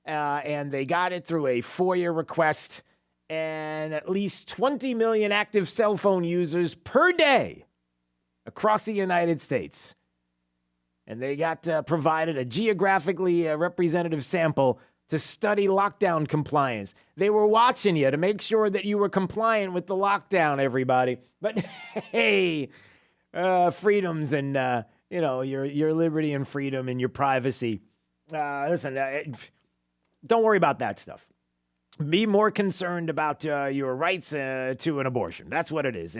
And they got it through a FOIA request, and at least 20 million active cell phone users per day across the United States. And they got provided a geographically representative sample to study lockdown compliance. They were watching you to make sure that you were compliant with the lockdown, everybody. But hey, freedoms and, your liberty and freedom and your privacy. Listen, don't worry about that stuff. Be more concerned about your rights to an abortion. That's what it is.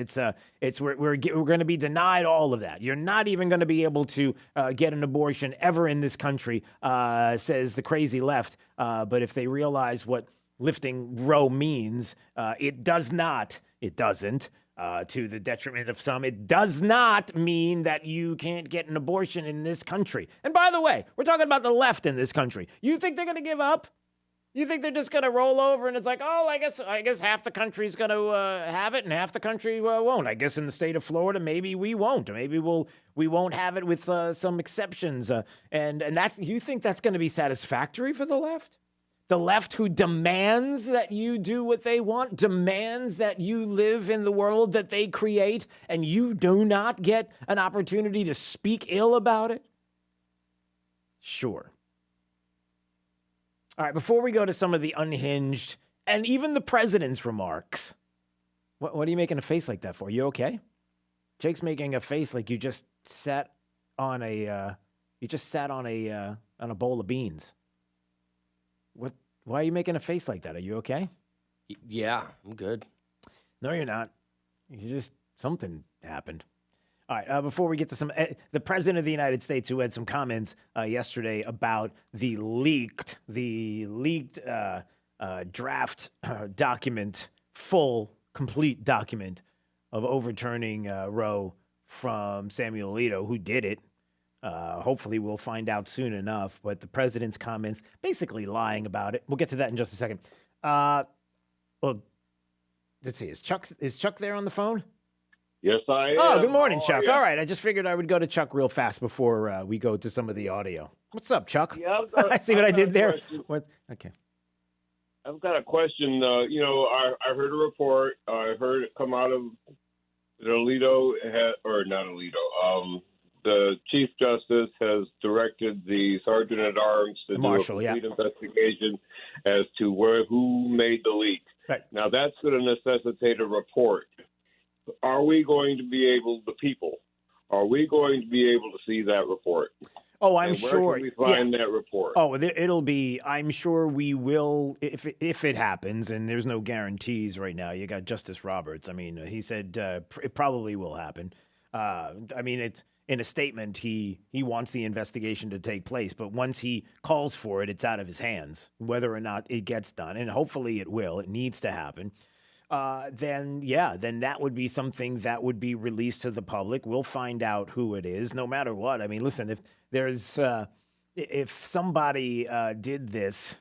We're going to be denied all of that. You're not even going to be able to get an abortion ever in this country, says the crazy left. But if they realize what lifting Roe means, it doesn't, to the detriment of some, it does not mean that you can't get an abortion in this country. And by the way, we're talking about the left in this country. You think they're going to give up? You think they're just going to roll over and it's like, oh, I guess half the country's going to have it and half the country won't. I guess in the state of Florida, maybe we won't. Maybe we won't have it with some exceptions. And that's, you think that's going to be satisfactory for the left? The left who demands that you do what they want, demands that you live in the world that they create, and you do not get an opportunity to speak ill about it? Sure. All right, before we go to some of the unhinged and even the president's remarks, what are you making a face like that for? You okay? Jake's making a face like you just sat on a bowl of beans. What? Why are you making a face like that? Are you okay? Yeah, I'm good. No, you're not. Something happened. All right, before we get to some, the president of the United States, who had some comments yesterday about the leaked draft document, complete document of overturning Roe from Samuel Alito, who did it. Hopefully we'll find out soon enough, but the president's comments basically lying about it. We'll get to that in just a second. Well, let's see. Is Chuck there on the phone? Yes, I am. Oh, good morning, Chuck. All right. I just figured I would go to Chuck real fast before we go to some of the audio. What's up, Chuck? Yeah, I see what I did there. Okay. I've got a question. I heard a report. I heard it come out of the the Chief Justice has directed the Sergeant at Arms to do a complete investigation as to who made the leak. Right. Now, that's going to necessitate a report. Are we going to be able to see that report? Oh, I'm and sure. Where can we find that report? Oh, it'll be, I'm sure we will, if it happens, and there's no guarantees right now. You got Justice Roberts. I mean, he said it probably will happen. It's in a statement, he wants the investigation to take place, but once he calls for it, it's out of his hands, whether or not it gets done. And hopefully it will. It needs to happen. Then that would be something that would be released to the public. We'll find out who it is, no matter what. I mean, listen, if somebody did this,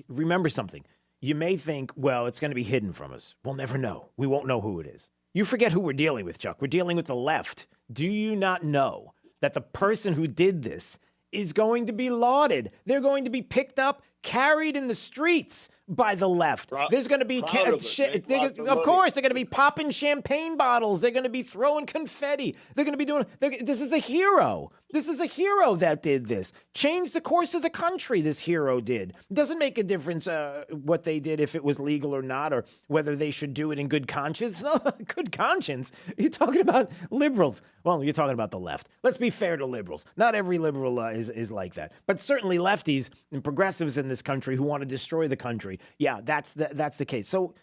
remember something. You may think, well, it's going to be hidden from us. We'll never know. We won't know who it is. You forget who we're dealing with, Chuck. We're dealing with the left. Do you not know that the person who did this is going to be lauded? They're going to be picked up, carried in the streets by the left. There's going to be, of course, they're going to be popping champagne bottles. They're going to be throwing confetti. They're going to be this is a hero. This is a hero that did this. Changed the course of the country, this hero did. It doesn't make a difference what they did, if it was legal or not, or whether they should do it in good conscience. No, good conscience? You're talking about liberals. Well, you're talking about the left. Let's be fair to liberals. Not every liberal is like that. But certainly lefties and progressives in in this country who want to destroy the country. Yeah, that's the case. So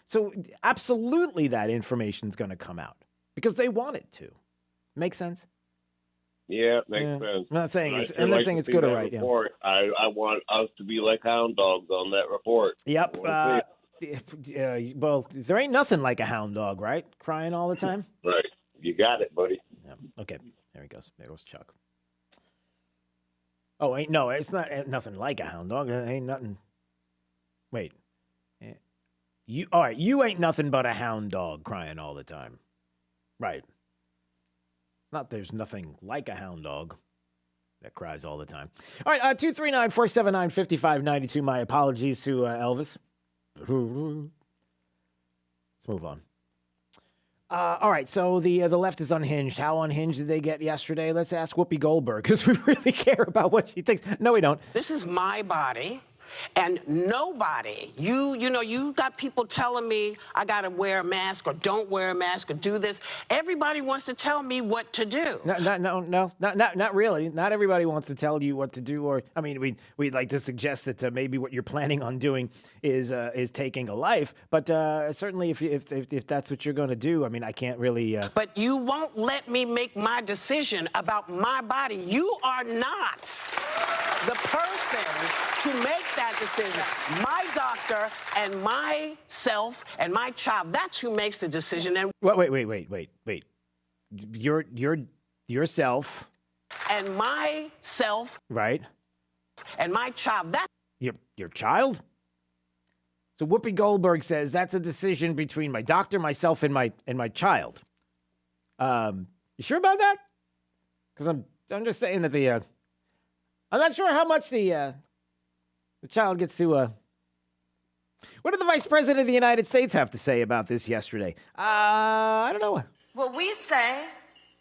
absolutely that information's going to come out because they want it to. Make sense? Yeah, it makes sense. I'm not saying I'm not saying it's good or right. Report. Yeah. I want us to be like hound dogs on that report. Yep. Well, there ain't nothing like a hound dog, right? Crying all the time. Right. You got it, buddy. Yeah. Okay. There he goes. There goes Chuck. Oh, it's not nothing like a hound dog. It ain't nothing. Wait. All right. You ain't nothing but a hound dog crying all the time. Right. Not there's nothing like a hound dog that cries all the time. All right. 239-479-5592. My apologies to Elvis. Let's move on. All right, so the left is unhinged. How unhinged did they get yesterday? Let's ask Whoopi Goldberg, because we really care about what she thinks. No, we don't. This is my body, and nobody, you got people telling me I got to wear a mask or don't wear a mask or do this. Everybody wants to tell me what to do. No, not really. Not everybody wants to tell you what to do. Or, I mean, we'd like to suggest that maybe what you're planning on doing is taking a life. But certainly, if that's what you're going to do, I mean, I can't really. But you won't let me make my decision about my body. You are not the person to make that decision. My doctor and myself and my child, that's who makes the decision. And wait. Yourself. And myself. Right. And my child, that. Your child? So Whoopi Goldberg says that's a decision between my doctor, myself, and my child. You sure about that? Because I'm just saying that I'm not sure how much the child gets to. What did the Vice President of the United States have to say about this yesterday? I don't know. Well, we say,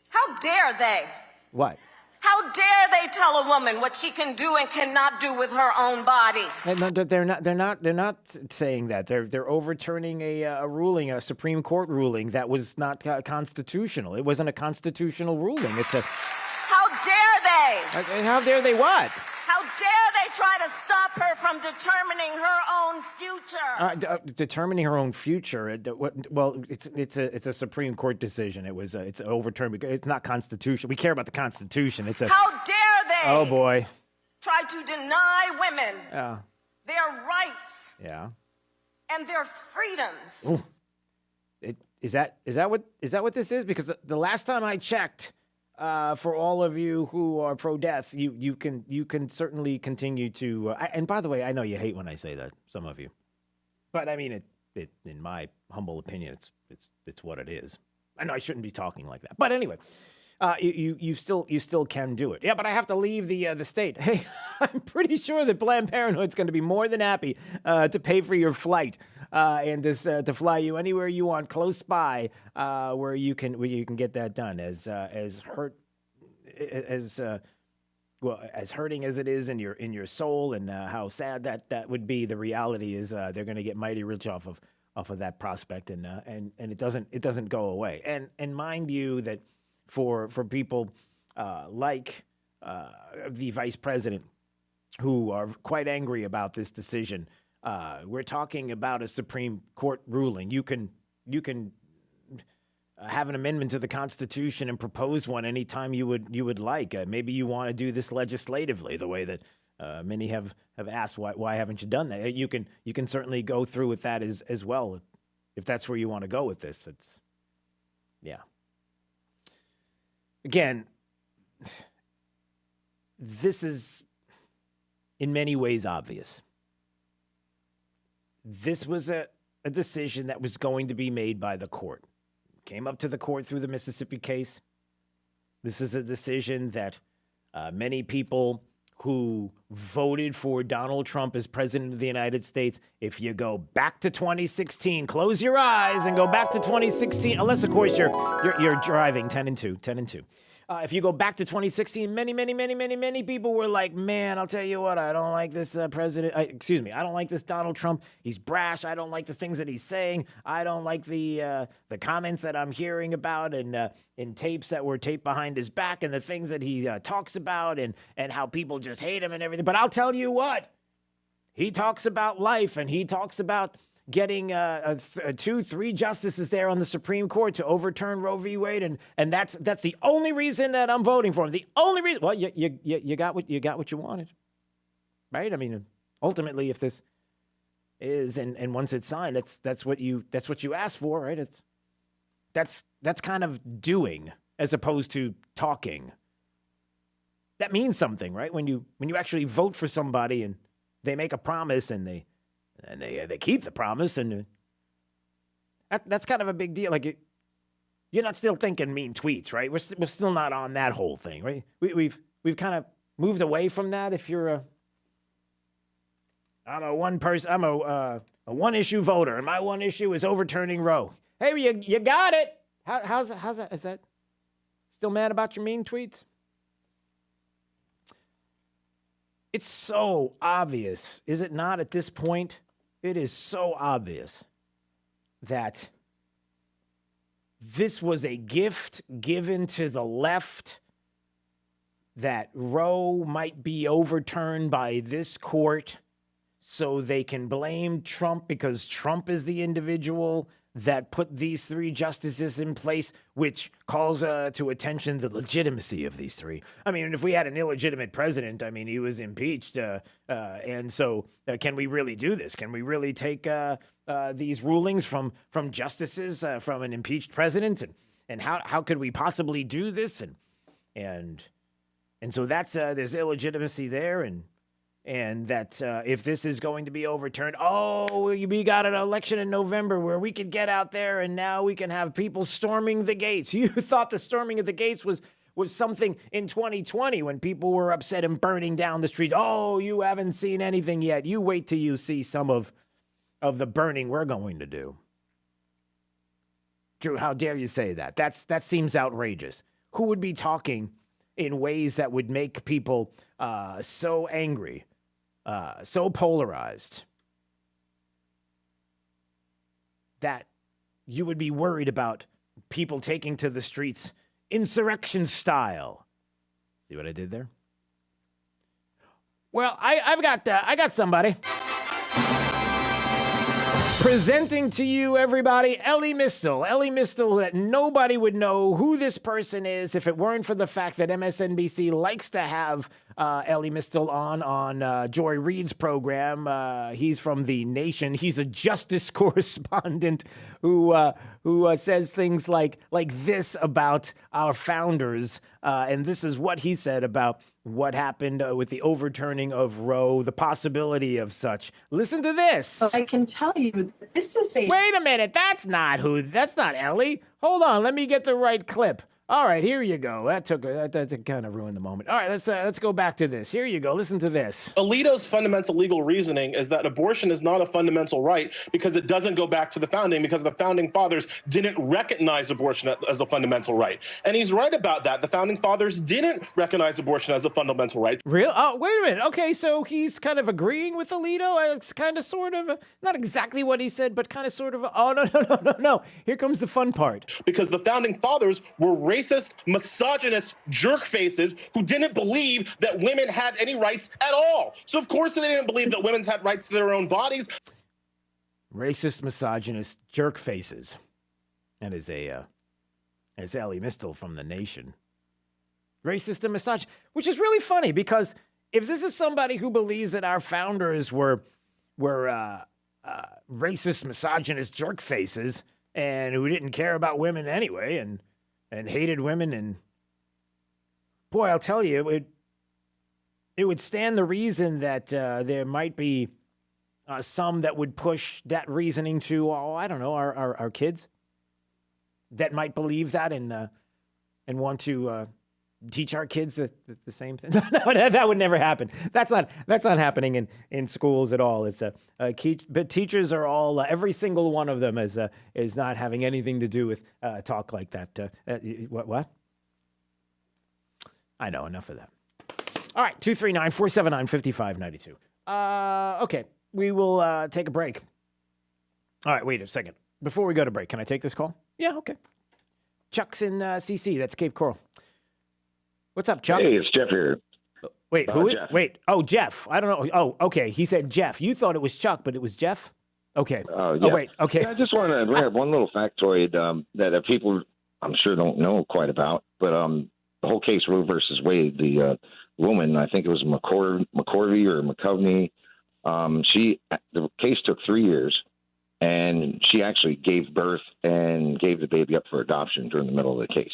how dare they? What? How dare they tell a woman what she can do and cannot do with her own body? No, they're not saying that. They're overturning a ruling, a Supreme Court ruling that was not constitutional. It wasn't a constitutional ruling. How dare they? How dare they what? How dare they try to stop her from determining her own future? Determining her own future. Well, it's a Supreme Court decision. It's overturned because it's not constitutional. We care about the Constitution. How dare they? Oh boy. Try to deny women their rights. Yeah. And their freedoms. Ooh. Is that what this is? Because the last time I checked. For all of you who are pro-death, you can certainly continue to. And by the way, I know you hate when I say that, some of you, but I mean it. In my humble opinion, it's what it is. I know I shouldn't be talking like that, but anyway, you still can do it. Yeah, but I have to leave the state. Hey, I'm pretty sure that Planned Parenthood's going to be more than happy to pay for your flight and to fly you anywhere you want close by where you can get that done. As hurting as it is in your soul and how sad that would be, the reality is they're going to get mighty rich off of that prospect, and it doesn't go away. And mind you that for people like the vice president who are quite angry about this decision. We're talking about a Supreme Court ruling. You can have an amendment to the Constitution and propose one anytime you would like. Maybe you want to do this legislatively, the way that many have asked. Why haven't you done that? You can certainly go through with that as well, if that's where you want to go with this. Yeah. Again, this is in many ways obvious. This was a decision that was going to be made by the court. Came up to the court through the Mississippi case. This is a decision that many people who voted for Donald Trump as president of the United States, if you go back to 2016, close your eyes and go back to 2016, unless, of course, you're driving 10 and 2. If you go back to 2016, many people were like, man, I'll tell you what, I don't like this president. I don't like this Donald Trump. He's brash. I don't like the things that he's saying. I don't like the comments that I'm hearing about and in tapes that were taped behind his back and the things that he talks about and how people just hate him and everything. But I'll tell you what, he talks about life, and he talks about getting 3 justices there on the Supreme Court to overturn Roe v. Wade, and that's the only reason that I'm voting for him. The only reason. Well, you got what you wanted, right? I mean, ultimately, if this is and once it's signed, that's what you asked for, right? That's kind of doing as opposed to talking. That means something, right? When you actually vote for somebody and they make a promise and they keep the promise, and that's kind of a big deal. Like you're not still thinking mean tweets, right? We're still not on that whole thing, right? We've kind of moved away from that. If you're I'm a one issue voter, and my one issue is overturning Roe. Hey, you got it. How's that? Is that still mad about your mean tweets? It's so obvious, is it not, at this point? It is so obvious that this was a gift given to the left, that Roe might be overturned by this court so they can blame Trump because Trump is the individual that put these 3 justices in place, which calls to attention the legitimacy of these 3. I mean, if we had an illegitimate president, I mean, he was impeached. And so can we really do this? Can we really take these rulings from justices, from an impeached president? And how could we possibly do this? And so that's there's illegitimacy there. And that if this is going to be overturned, we got an election in November where we could get out there and now we can have people storming the gates. You thought the storming of the gates was something in 2020 when people were upset and burning down the street. Oh, you haven't seen anything yet. You wait till you see some of the burning we're going to do. Drew, how dare you say that? That seems outrageous. Who would be talking in ways that would make people so angry? So polarized that you would be worried about people taking to the streets insurrection style. See what I did there? Well, I got somebody. Presenting to you, everybody, Ellie Mistel. Ellie Mistel, that nobody would know who this person is if it weren't for the fact that MSNBC likes to have Ellie Mistel on Joy Reid's program. He's from The Nation. He's a justice correspondent who says things like this about our founders. And this is what he said about what happened with the overturning of Roe, the possibility of such. Listen to this. I can tell you, this is a... Wait a minute, that's not Ellie. Hold on, let me get the right clip. All right, here you go. That kind of ruined the moment. All right, let's go back to this. Here you go. Listen to this. Alito's fundamental legal reasoning is that abortion is not a fundamental right because it doesn't go back to the founding, because the founding fathers didn't recognize abortion as a fundamental right. And he's right about that. The founding fathers didn't recognize abortion as a fundamental right. Real? Oh, wait a minute. Okay, so he's kind of agreeing with Alito. It's kind of sort of, not exactly what he said, but kind of sort of, no. Here comes the fun part. Because the founding fathers were racist, misogynist jerk faces who didn't believe that women had any rights at all. So of course they didn't believe that women had rights to their own bodies. Racist, misogynist jerk faces. That is there's Ellie Mistel from The Nation. Racist and misogynist, which is really funny because if this is somebody who believes that our founders were racist, misogynist jerk faces and who didn't care about women anyway and hated women, and boy, I'll tell you, it would stand the reason that there might be some that would push that reasoning to, our kids that might believe that and want to teach our kids the same thing. No, that would never happen. That's not happening in schools at all. It's but teachers are all every single one of them is not having anything to do with talk like that. What? I know, enough of that. All right, 239-479-5592. Okay, we will take a break. All right, wait a second. Before we go to break, can I take this call? Yeah, okay. Chuck's in CC. That's Cape Coral. What's up, Chuck? Hey, it's Jeff here. Wait, who? Jeff. Wait, oh, Jeff. I don't know. Oh, okay. He said Jeff. You thought it was Chuck, but it was Jeff? Okay. Yeah. Oh, wait. Okay. Yeah, I just want to add one little factoid that people, I'm sure, don't know quite about. But the whole case, Roe versus Wade, the woman, I think it was McCorvey or McCovney, the case took 3 years, and she actually gave birth and gave the baby up for adoption during the middle of the case.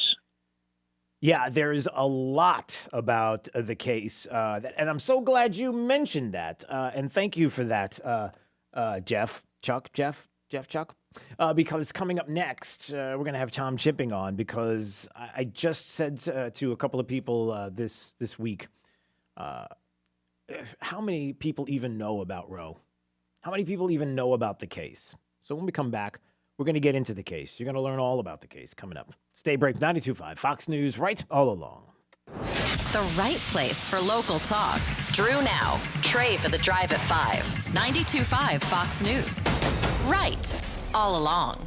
Yeah, there's a lot about the case, and I'm so glad you mentioned that. And thank you for that, Jeff, Chuck, because coming up next, we're going to have Tom Chipping on, because I just said to a couple of people this week, how many people even know about Roe? How many people even know about the case? So when we come back, we're going to get into the case. You're going to learn all about the case coming up. Stay break 92.5 Fox News, right all along. The right place for local talk. Drew now. Trey for the drive at 5. 92.5 Fox News. Right all along.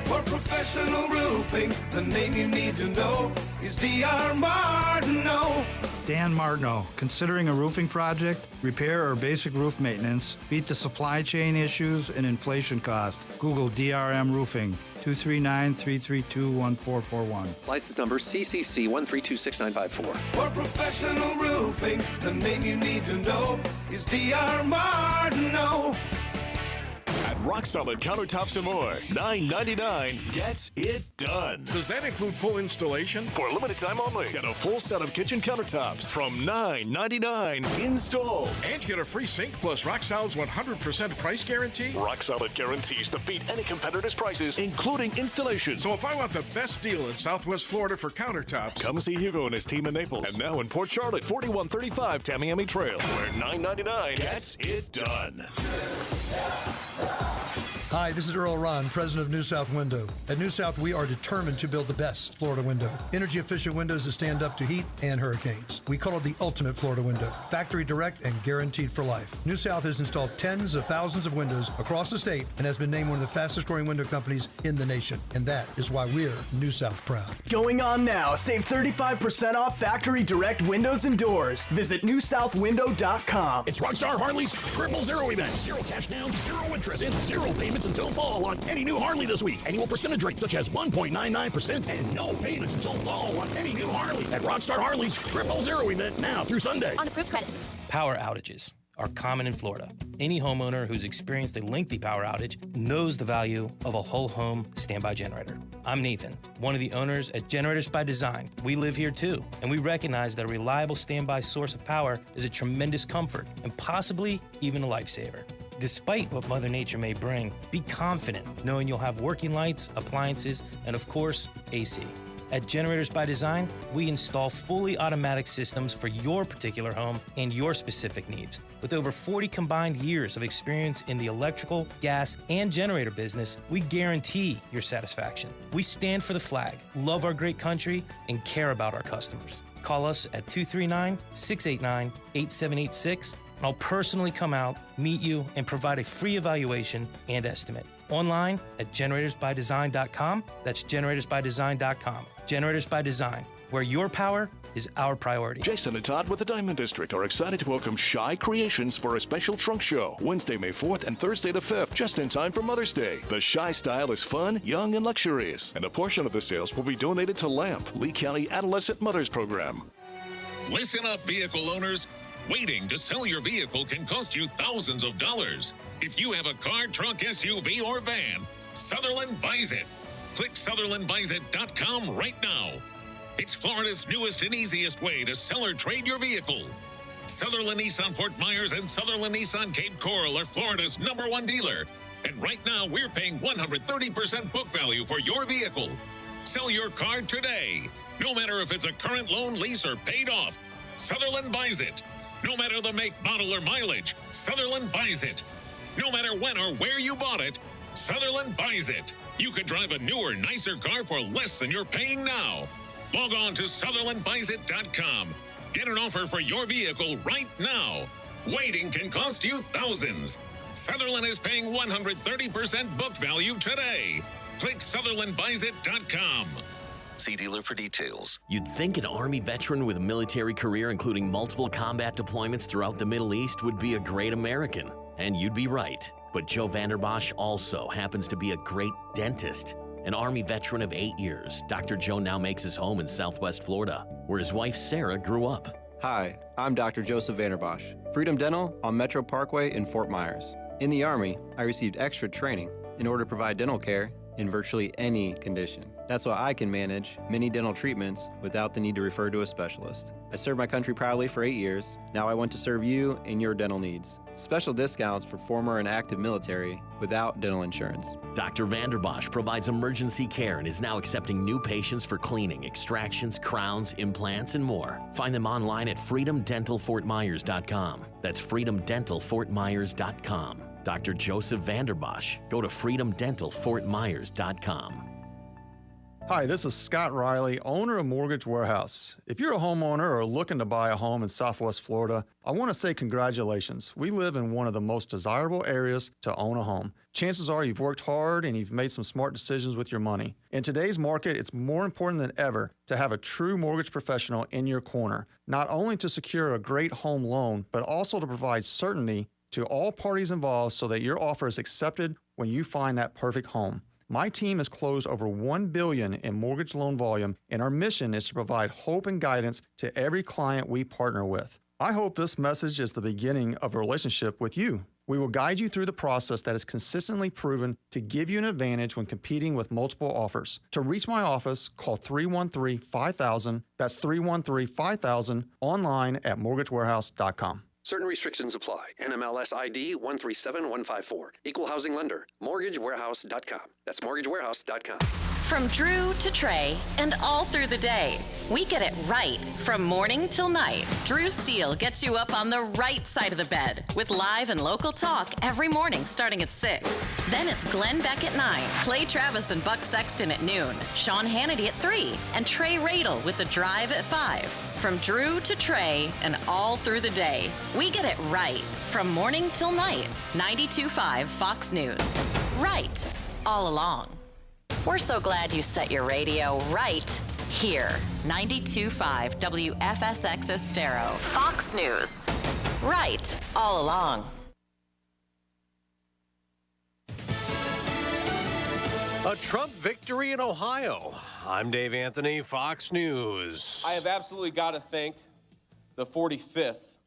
For professional roofing, the name you need to know is D.R. Martineau. Dan Martineau. Considering a roofing project, repair, or basic roof maintenance, beat the supply chain issues and inflation costs. Google DRM Roofing. 239-332-1441. License number CCC 1326954. For professional roofing, the name you need to know is D.R. Martineau. At Rock Solid Countertops and More, $9.99 gets it done. Does that include full installation? For a limited time only, get a full set of kitchen countertops from $9.99 installed. And you get a free sink plus Rock Solid's 100% price guarantee? Rock Solid guarantees to beat any competitor's prices, including installation. So if I want the best deal in Southwest Florida for countertops, come see Hugo and his team in Naples. And now in Port Charlotte, 4135 Tamiami Trail, where $9.99 gets it done. Hi, this is Earl Ron, president of New South Window. At New South, we are determined to build the best Florida window. Energy-efficient windows that stand up to heat and hurricanes. We call it the ultimate Florida window. Factory direct and guaranteed for life. New South has installed tens of thousands of windows across the state and has been named one of the fastest-growing window companies in the nation. And that is why we're New South proud. Going on now. Save 35% off factory direct windows and doors. Visit newsouthwindow.com. It's Rockstar Harley's 000 event. 0 cash down, 0 interest, and 0 payments until fall on any new Harley this week. Annual percentage rates such as 1.99% and no payments until fall on any new Harley at Rockstar Harley's 000 event now through Sunday. On approved credit. Power outages are common in Florida. Any homeowner who's experienced a lengthy power outage knows the value of a whole home standby generator. I'm Nathan, one of the owners at Generators by Design. We live here too, and we recognize that a reliable standby source of power is a tremendous comfort and possibly even a lifesaver. Despite what Mother Nature may bring, be confident knowing you'll have working lights, appliances, and of course, AC. At Generators by Design, we install fully automatic systems for your particular home and your specific needs. With over 40 combined years of experience in the electrical, gas, and generator business, we guarantee your satisfaction. We stand for the flag, love our great country, and care about our customers. Call us at 239-689-8786. I'll personally come out, meet you, and provide a free evaluation and estimate. Online at generatorsbydesign.com. That's generatorsbydesign.com. Generators by Design, where your power is our priority. Jason and Todd with the Diamond District are excited to welcome Shy Creations for a special trunk show Wednesday, May 4th and Thursday the 5th, just in time for Mother's Day. The Shy style is fun, young, and luxurious, and a portion of the sales will be donated to LAMP, Lee County Adolescent Mothers Program. Listen up, vehicle owners. Waiting to sell your vehicle can cost you thousands of dollars. If you have a car, truck, SUV, or van, Sutherland buys it. Click SutherlandBuysIt.com right now. It's Florida's newest and easiest way to sell or trade your vehicle. Sutherland Nissan Fort Myers and Sutherland Nissan Cape Coral are Florida's #1 dealer. And right now, we're paying 130% book value for your vehicle. Sell your car today. No matter if it's a current loan, lease, or paid off, Sutherland buys it. No matter the make, model, or mileage, Sutherland buys it. No matter when or where you bought it, Sutherland buys it. You could drive a newer, nicer car for less than you're paying now. Log on to SutherlandBuysIt.com. Get an offer for your vehicle right now. Waiting can cost you thousands. Sutherland is paying 130% book value today. Click SutherlandBuysIt.com. See dealer for details. You'd think an Army veteran with a military career including multiple combat deployments throughout the Middle East would be a great American. And you'd be right. But Joe Vanderbosch also happens to be a great dentist. An Army veteran of 8 years, Dr. Joe now makes his home in Southwest Florida, where his wife Sarah grew up. Hi, I'm Dr. Joseph Vanderbosch, Freedom Dental on Metro Parkway in Fort Myers. In the Army, I received extra training in order to provide dental care in virtually any condition. That's why I can manage many dental treatments without the need to refer to a specialist. I served my country proudly for 8 years. Now I want to serve you in your dental needs. Special discounts for former and active military without dental insurance. Dr. Vanderbosch provides emergency care and is now accepting new patients for cleaning, extractions, crowns, implants, and more. Find them online at freedomdentalfortmyers.com. That's freedomdentalfortmyers.com. Dr. Joseph Vanderbosch. Go to freedomdentalfortmyers.com. Hi, this is Scott Riley, owner of Mortgage Warehouse. If you're a homeowner or looking to buy a home in Southwest Florida, I want to say congratulations. We live in one of the most desirable areas to own a home. Chances are you've worked hard and you've made some smart decisions with your money. In today's market, it's more important than ever to have a true mortgage professional in your corner, not only to secure a great home loan, but also to provide certainty to all parties involved so that your offer is accepted when you find that perfect home. My team has closed over $1 billion in mortgage loan volume, and our mission is to provide hope and guidance to every client we partner with. I hope this message is the beginning of a relationship with you. We will guide you through the process that is consistently proven to give you an advantage when competing with multiple offers. To reach my office, call 313-5000. That's 313-5000, online at mortgagewarehouse.com. Certain restrictions apply. NMLS ID 137154. Equal housing lender. MortgageWarehouse.com. That's MortgageWarehouse.com. From Drew to Trey and all through the day, we get it right from morning till night. Drew Steele gets you up on the right side of the bed with live and local talk every morning starting at 6. Then it's Glenn Beck at 9, Clay Travis and Buck Sexton at noon, Sean Hannity at 3, and Trey Radel with The Drive at 5. From Drew to Trey and all through the day, we get it right from morning till night. 92.5 Fox News. Right all along. We're so glad you set your radio right here. 92.5 WFSX Estero. Fox News. Right all along. A Trump victory in Ohio. I'm Dave Anthony, Fox News. I have absolutely got to thank the 45th,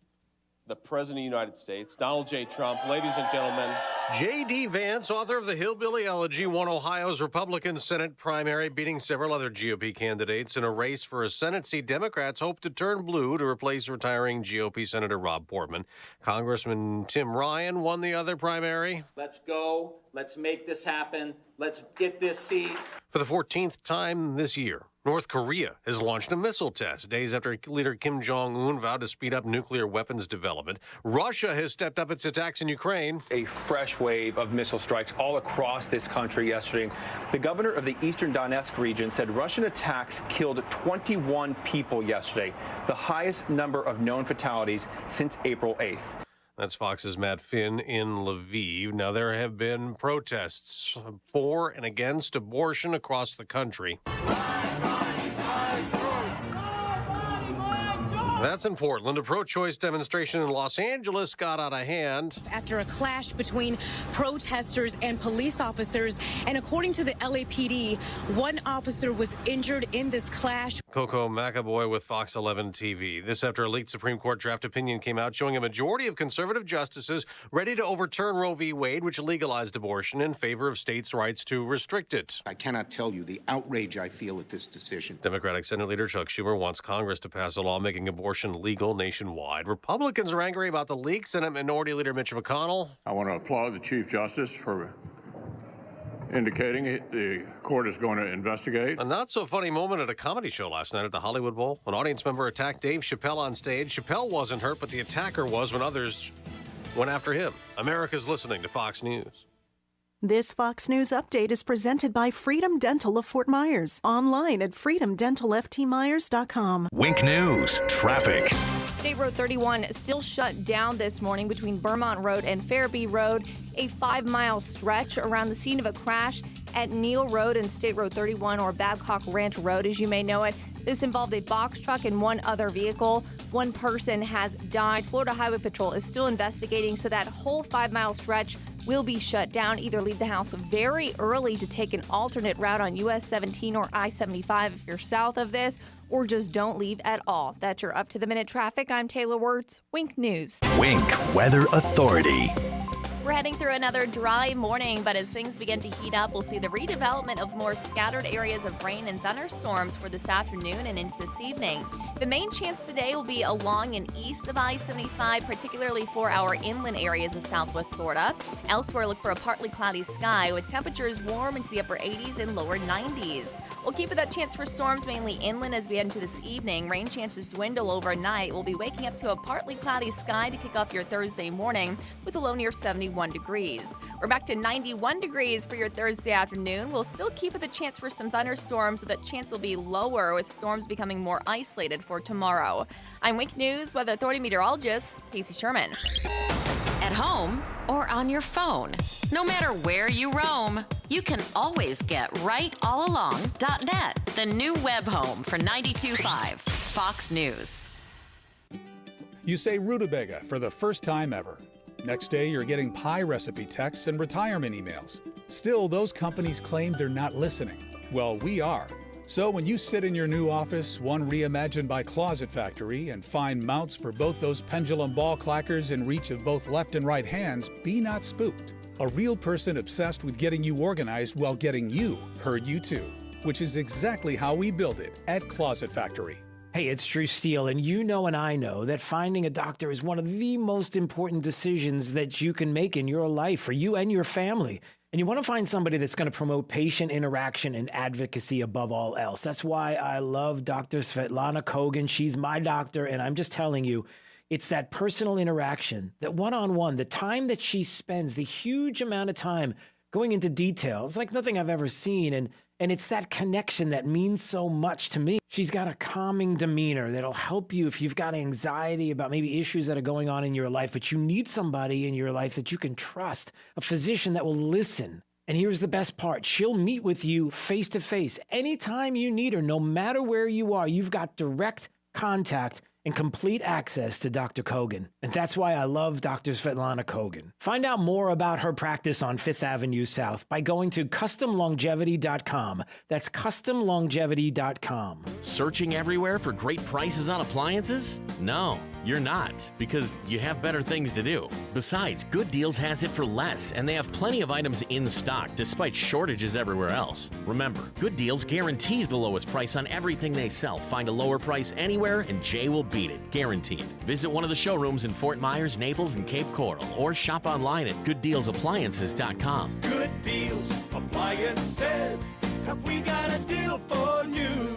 the President of the United States, Donald J. Trump. Ladies and gentlemen. J.D. Vance, author of the Hillbilly Elegy, won Ohio's Republican Senate primary, beating several other GOP candidates in a race for a Senate seat Democrats hope to turn blue to replace retiring GOP Senator Rob Portman. Congressman Tim Ryan won the other primary. Let's go. Let's make this happen. Let's get this seat. For the 14th time this year, North Korea has launched a missile test days after leader Kim Jong-un vowed to speed up nuclear weapons development. Russia has stepped up its attacks in Ukraine. A fresh wave of missile strikes all across this country yesterday. The governor of the eastern Donetsk region said Russian attacks killed 21 people yesterday, the highest number of known fatalities since April 8th. That's Fox's Matt Finn in Lviv. Now, there have been protests for and against abortion across the country. That's in Portland. A pro-choice demonstration in Los Angeles got out of hand after a clash between protesters and police officers. And according to the LAPD, one officer was injured in this clash. Coco McAvoy with Fox 11 TV. This after a leaked Supreme Court draft opinion came out showing a majority of conservative justices ready to overturn Roe v. Wade, which legalized abortion, in favor of states' rights to restrict it. I cannot tell you the outrage I feel at this decision. Democratic Senate Leader Chuck Schumer wants Congress to pass a law making abortion legal nationwide. Republicans are angry about the leak. Senate Minority Leader Mitch McConnell. I want to applaud the Chief Justice for indicating the court is going to investigate. A not-so-funny moment at a comedy show last night at the Hollywood Bowl. An audience member attacked Dave Chappelle on stage. Chappelle wasn't hurt, but the attacker was when others went after him. America's listening to Fox News. This Fox News update is presented by Freedom Dental of Fort Myers. Online at freedomdentalftmyers.com. Wink News. Traffic. State Road 31 still shut down this morning between Vermont Road and Fairview Road, a 5-mile stretch around the scene of a crash at Neal Road and State Road 31, or Babcock Ranch Road as you may know it. This involved a box truck and one other vehicle. One person has died. Florida Highway Patrol is still investigating, so that whole 5-mile stretch will be shut down. Either leave the house very early to take an alternate route on US 17 or I-75 if you're south of this, or just don't leave at all. That's your up-to-the-minute traffic. I'm Taylor Wirtz, Wink News. Wink Weather Authority. We're heading through another dry morning, but as things begin to heat up, we'll see the redevelopment of more scattered areas of rain and thunderstorms for this afternoon and into this evening. The main chance today will be along and east of I-75, particularly for our inland areas of southwest Florida. Elsewhere, look for a partly cloudy sky with temperatures warm into the upper 80s and lower 90s. We'll keep that chance for storms mainly inland as we head into this evening. Rain chances dwindle overnight. We'll be waking up to a partly cloudy sky to kick off your Thursday morning with a low near 71 degrees. We're back to 91 degrees for your Thursday afternoon. We'll still keep with a chance for some thunderstorms, so that chance will be lower with storms becoming more isolated for tomorrow. I'm Wink News Weather Authority meteorologist Casey Sherman. At home or on your phone, no matter where you roam, you can always get rightallalong.net, the new web home for 92.5 Fox News. You say rutabaga for the first time ever. Next day, you're getting pie recipe texts and retirement emails. Still, those companies claim they're not listening. Well, we are. So when you sit in your new office, one reimagined by Closet Factory, and find mounts for both those pendulum ball clackers in reach of both left and right hands, be not spooked. A real person obsessed with getting you organized while getting you heard you too, which is exactly how we build it at Closet Factory. Hey, it's Drew Steele, and you know and I know that finding a doctor is one of the most important decisions that you can make in your life for you and your family. And you want to find somebody that's going to promote patient interaction and advocacy above all else. That's why I love Dr. Svetlana Kogan. She's my doctor, and I'm just telling you, it's that personal interaction, that one-on-one, the time that she spends, the huge amount of time going into detail. It's like nothing I've ever seen, and it's that connection that means so much to me. She's got a calming demeanor that'll help you if you've got anxiety about maybe issues that are going on in your life, but you need somebody in your life that you can trust, a physician that will listen. And here's the best part. She'll meet with you face to face anytime you need her, no matter where you are. You've got direct contact and complete access to Dr. Kogan. And that's why I love Dr. Svetlana Kogan. Find out more about her practice on 5th Avenue South by going to customlongevity.com. That's customlongevity.com. Searching everywhere for great prices on appliances? No, you're not, because you have better things to do. Besides, Good Deals has it for less, and they have plenty of items in stock despite shortages everywhere else. Remember, Good Deals guarantees the lowest price on everything they sell. Find a lower price anywhere, and Jay will beat it, guaranteed. Visit one of the showrooms in Fort Myers, Naples, and Cape Coral, or shop online at gooddealsappliances.com. Good Deals Appliances. Have we got a deal for you?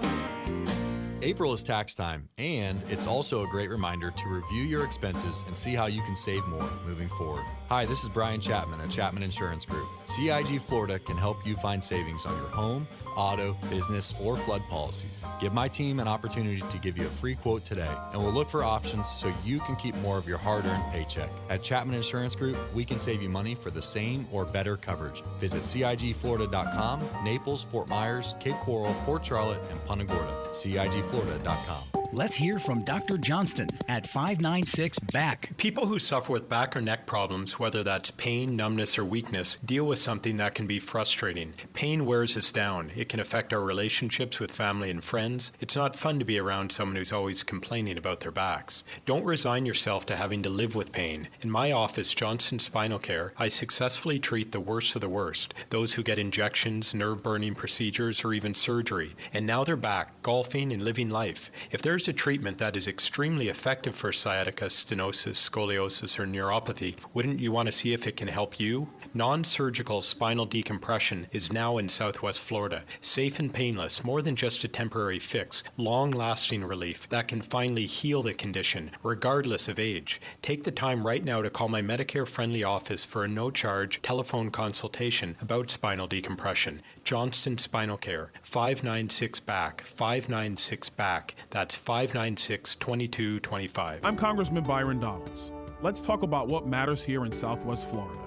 April is tax time, and it's also a great reminder to review your expenses and see how you can save more moving forward. Hi, this is Brian Chapman at Chapman Insurance Group. CIG Florida can help you find savings on your home, auto, business, or flood policies. Give my team an opportunity to give you a free quote today, and we'll look for options so you can keep more of your hard-earned paycheck. At Chapman Insurance Group, we can save you money for the same or better coverage. Visit CIGFlorida.com, Naples, Fort Myers, Cape Coral, Port Charlotte, and Punta Gorda. CIGFlorida.com. Let's hear from Dr. Johnston at 596-BACK. People who suffer with back or neck problems, whether that's pain, numbness, or weakness, deal with something that can be frustrating. Pain wears us down. It can affect our relationships with family and friends. It's not fun to be around someone who's always complaining about their backs. Don't resign yourself to having to live with pain. In my office, Johnston Spinal Care, I successfully treat the worst of the worst, those who get injections, nerve-burning procedures, or even surgery. And now they're back, golfing and living life. If there's a treatment that is extremely effective for sciatica, stenosis, scoliosis, or neuropathy, wouldn't you want to see if it can help you? Non-surgical spinal decompression is now in Southwest Florida. Safe and painless, more than just a temporary fix. Long-lasting relief that can finally heal the condition, regardless of age. Take the time right now to call my Medicare-friendly office for a no-charge telephone consultation about spinal decompression. Johnston Spinal Care, 596-BACK, 596-BACK. That's 596-2225. I'm Congressman Byron Donalds. Let's talk about what matters here in Southwest Florida.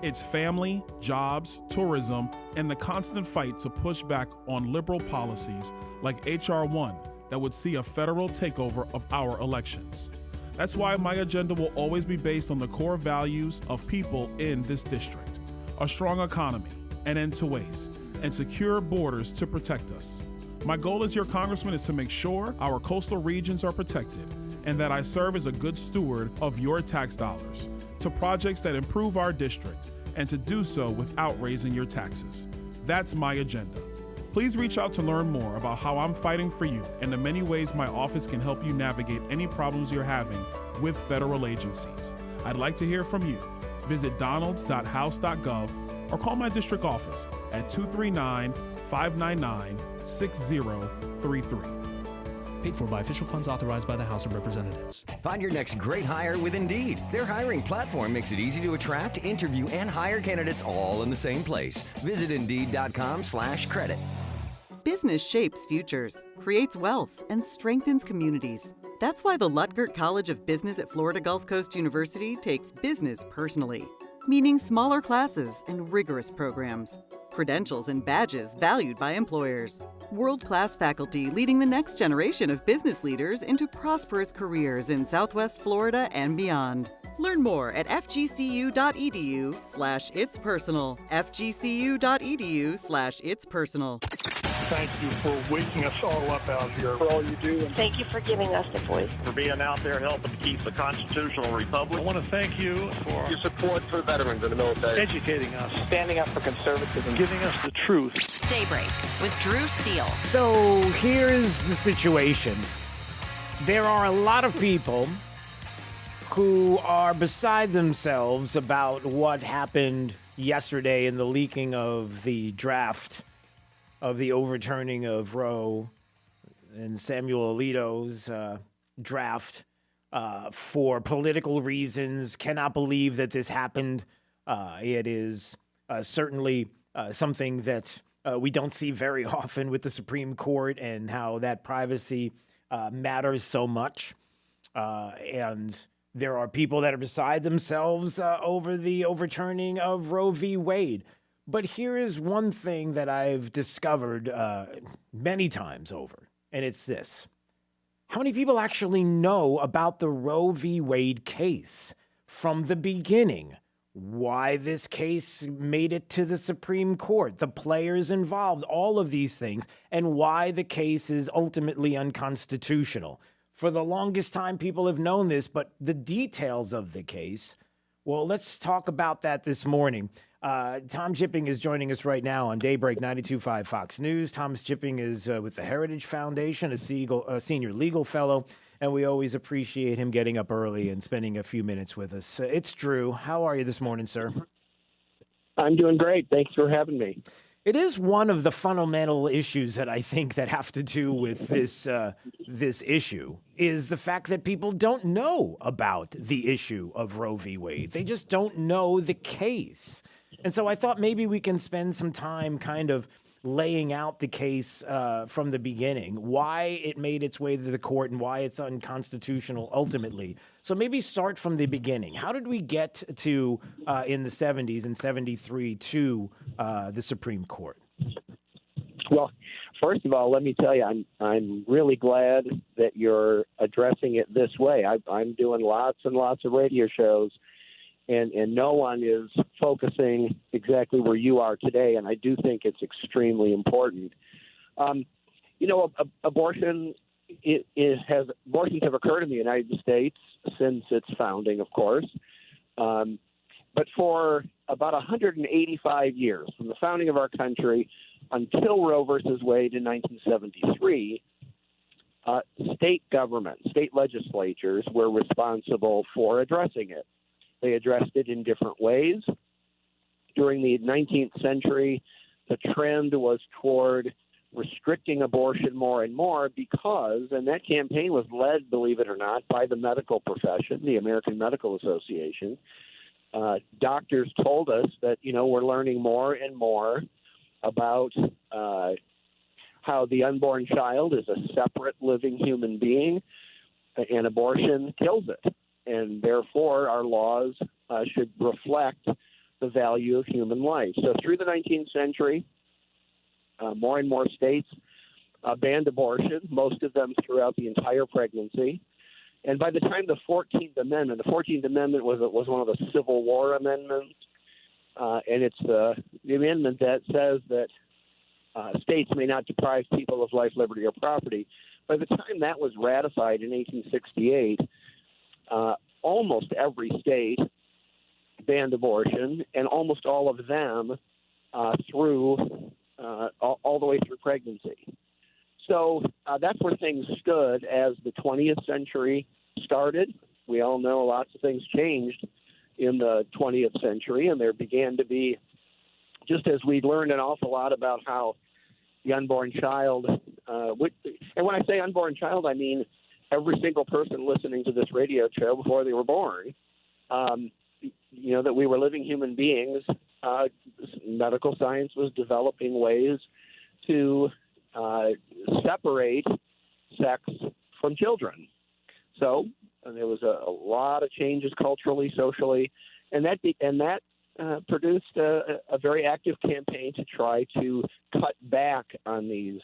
It's family, jobs, tourism, and the constant fight to push back on liberal policies like H.R. 1 that would see a federal takeover of our elections. That's why my agenda will always be based on the core values of people in this district: a strong economy, an end to waste, and secure borders to protect us. My goal as your congressman is to make sure our coastal regions are protected and that I serve as a good steward of your tax dollars to projects that improve our district, and to do so without raising your taxes. That's my agenda. Please reach out to learn more about how I'm fighting for you and the many ways my office can help you navigate any problems you're having with federal agencies. I'd like to hear from you. Visit donalds.house.gov or call my district office at 239-599-6033. Paid for by official funds authorized by the House of Representatives. Find your next great hire with Indeed. Their hiring platform makes it easy to attract, interview, and hire candidates all in the same place. Visit Indeed.com/credit. Business shapes futures, creates wealth, and strengthens communities. That's why the Lutgert College of Business at Florida Gulf Coast University takes business personally, meaning smaller classes and rigorous programs. Credentials and badges valued by employers. World-class faculty leading the next generation of business leaders into prosperous careers in Southwest Florida and beyond. Learn more at fgcu.edu/itspersonal. fgcu.edu/itspersonal. Thank you for waking us all up out here. For all you do. Thank you for giving us a voice. For being out there helping to keep the constitutional republic. I want to thank you for your support for veterans in the military. Educating us. Standing up for conservatism. Giving us the truth. Daybreak with Drew Steele. So here's the situation. There are a lot of people who are beside themselves about what happened yesterday in the leaking of the draft of the overturning of Roe and Samuel Alito's draft for political reasons. Cannot believe that this happened. It is certainly something that we don't see very often with the Supreme Court, and how that privacy matters so much. And there are people that are beside themselves over the overturning of Roe v. Wade. But here is one thing that I've discovered many times over, and it's this. How many people actually know about the Roe v. Wade case from the beginning? Why this case made it to the Supreme Court, the players involved, all of these things, and why the case is ultimately unconstitutional. For the longest time, people have known this, but the details of the case, well, let's talk about that this morning. Tom Chipping is joining us right now on Daybreak 92.5 Fox News. Thomas Chipping is with the Heritage Foundation, a senior legal fellow, and we always appreciate him getting up early and spending a few minutes with us. It's Drew. How are you this morning, sir? I'm doing great. Thanks for having me. It is one of the fundamental issues that I think that have to do with this issue is the fact that people don't know about the issue of Roe v. Wade. They just don't know the case. And so I thought maybe we can spend some time kind of laying out the case from the beginning, why it made its way to the court and why it's unconstitutional ultimately. So maybe start from the beginning. How did we get to, in the 70s and 73, to the Supreme Court? Well, first of all, let me tell you, I'm really glad that you're addressing it this way. I'm doing lots and lots of radio shows, and no one is focusing exactly where you are today, and I do think it's extremely important. Abortions have occurred in the United States since its founding, of course, but for about 185 years, from the founding of our country until Roe versus Wade in 1973, state government, state legislatures were responsible for addressing it. They addressed it in different ways. During the 19th century, the trend was toward restricting abortion more and more because, and that campaign was led, believe it or not, by the medical profession, the American Medical Association. Doctors told us that, we're learning more and more about how the unborn child is a separate living human being, and abortion kills it. And therefore, our laws should reflect the value of human life. So through the 19th century, more and more states banned abortion, most of them throughout the entire pregnancy. And by the time the 14th Amendment was one of the Civil War amendments, and it's the amendment that says that states may not deprive people of life, liberty, or property. By the time that was ratified in 1868, almost every state banned abortion, and almost all of them through all the way through pregnancy. So that's where things stood as the 20th century started. We all know lots of things changed in the 20th century, and there began to be, just as we learned an awful lot about how the unborn child, and when I say unborn child, I mean every single person listening to this radio show before they were born, that we were living human beings. Medical science was developing ways to separate sex from children. So there was a lot of changes culturally, socially, and that produced a very active campaign to try to cut back on these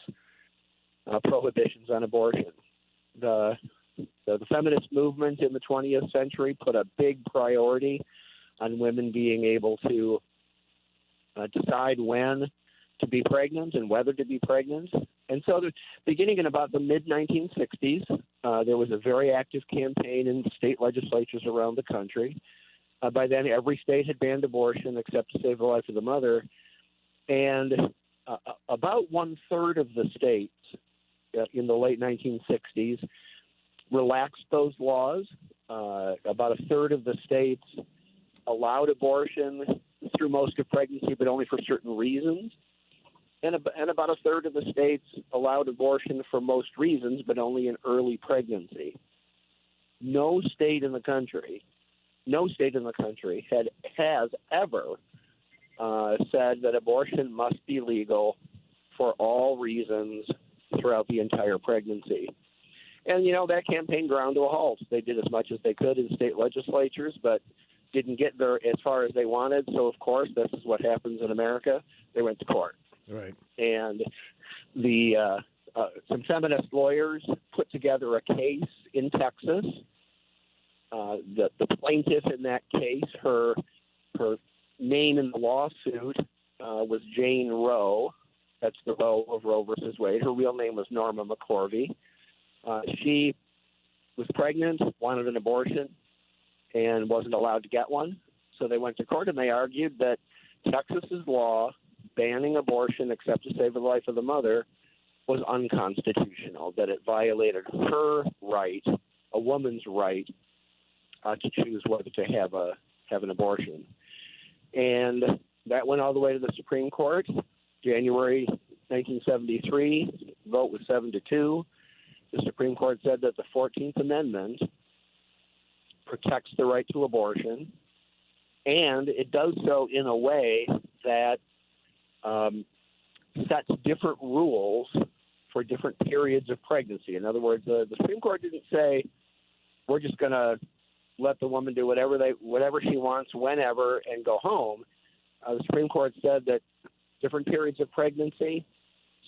prohibitions on abortion. The feminist movement in the 20th century put a big priority on women being able to decide when to be pregnant and whether to be pregnant. And so beginning in about the mid-1960s, there was a very active campaign in state legislatures around the country. By then, every state had banned abortion except to save the life of the mother. And about one-third of the states in the late 1960s relaxed those laws. About a third of the states allowed abortion through most of pregnancy, but only for certain reasons. And about a third of the states allowed abortion for most reasons, but only in early pregnancy. No state in the country has ever said that abortion must be legal for all reasons throughout the entire pregnancy. And, that campaign ground to a halt. They did as much as they could in state legislatures, but didn't get there as far as they wanted. So, of course, this is what happens in America. They went to court. Right. And some feminist lawyers put together a case in Texas. The plaintiff in that case, her name in the lawsuit was Jane Roe. That's the Roe of Roe versus Wade. Her real name was Norma McCorvey. She was pregnant, wanted an abortion, and wasn't allowed to get one. So they went to court and they argued that Texas's law banning abortion except to save the life of the mother was unconstitutional, that it violated her right, a woman's right, to choose whether to have an abortion. And that went all the way to the Supreme Court. January 1973, vote was 7-2. The Supreme Court said that the 14th Amendment protects the right to abortion, and it does so in a way that sets different rules for different periods of pregnancy. In other words, the Supreme Court didn't say, we're just going to let the woman do whatever she wants, whenever, and go home. The Supreme Court said that different periods of pregnancy,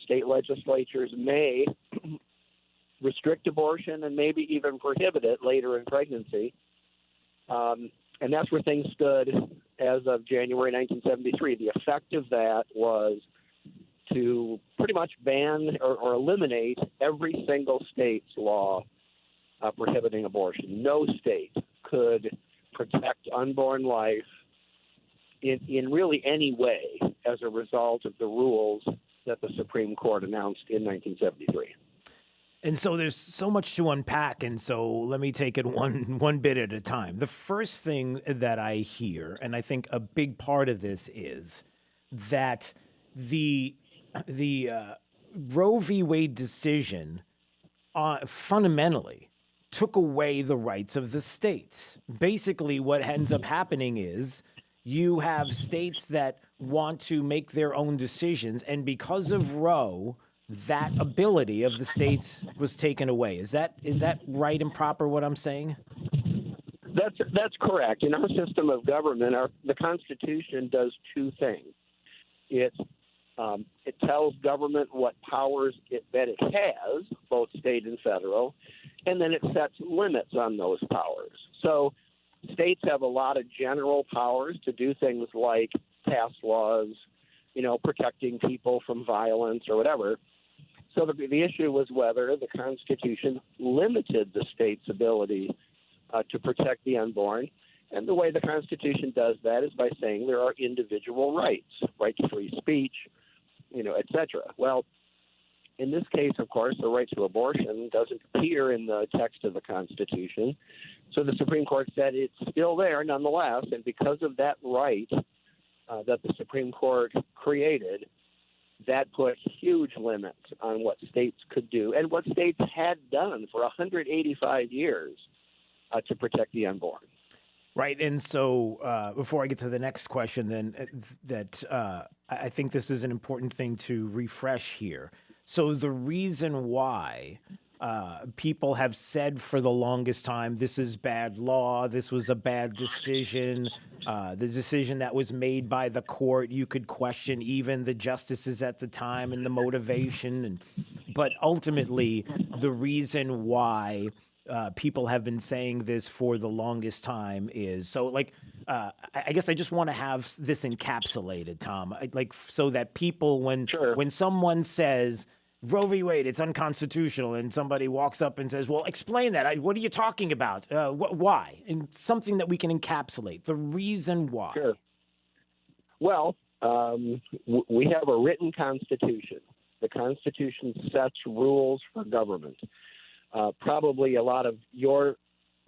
state legislatures may restrict abortion and maybe even prohibit it later in pregnancy. And that's where things stood as of January 1973. The effect of that was to pretty much ban or eliminate every single state's law prohibiting abortion. No state could protect unborn life in really any way as a result of the rules that the Supreme Court announced in 1973. And so there's so much to unpack, and so let me take it one bit at a time. The first thing that I hear, and I think a big part of this is that the Roe v. Wade decision fundamentally took away the rights of the states. Basically, what ends up happening is you have states that want to make their own decisions, and because of Roe, that ability of the states was taken away. Is that right and proper what I'm saying? That's correct. In our system of government, the Constitution does two things. It tells government what powers that it has, both state and federal, and then it sets limits on those powers. So states have a lot of general powers to do things like pass laws, protecting people from violence or whatever. So the issue was whether the Constitution limited the state's ability to protect the unborn. And the way the Constitution does that is by saying there are individual rights, right to free speech, et cetera. Well, in this case, of course, the right to abortion doesn't appear in the text of the Constitution. So the Supreme Court said it's still there nonetheless. And because of that right that the Supreme Court created, that put huge limits on what states could do and what states had done for 185 years to protect the unborn. Right. And so before I get to the next question, then I think this is an important thing to refresh here. So the reason why people have said for the longest time, this is bad law, this was a bad decision, the decision that was made by the court, you could question even the justices at the time and the motivation. But ultimately, the reason why people have been saying this for the longest time is I guess I just want to have this encapsulated, Tom, so that people, when someone says Roe v. Wade, it's unconstitutional, and somebody walks up and says, well, explain that. What are you talking about? Why? And something that we can encapsulate, the reason why. Sure. Well, we have a written Constitution. The Constitution sets rules for government. Probably a lot of your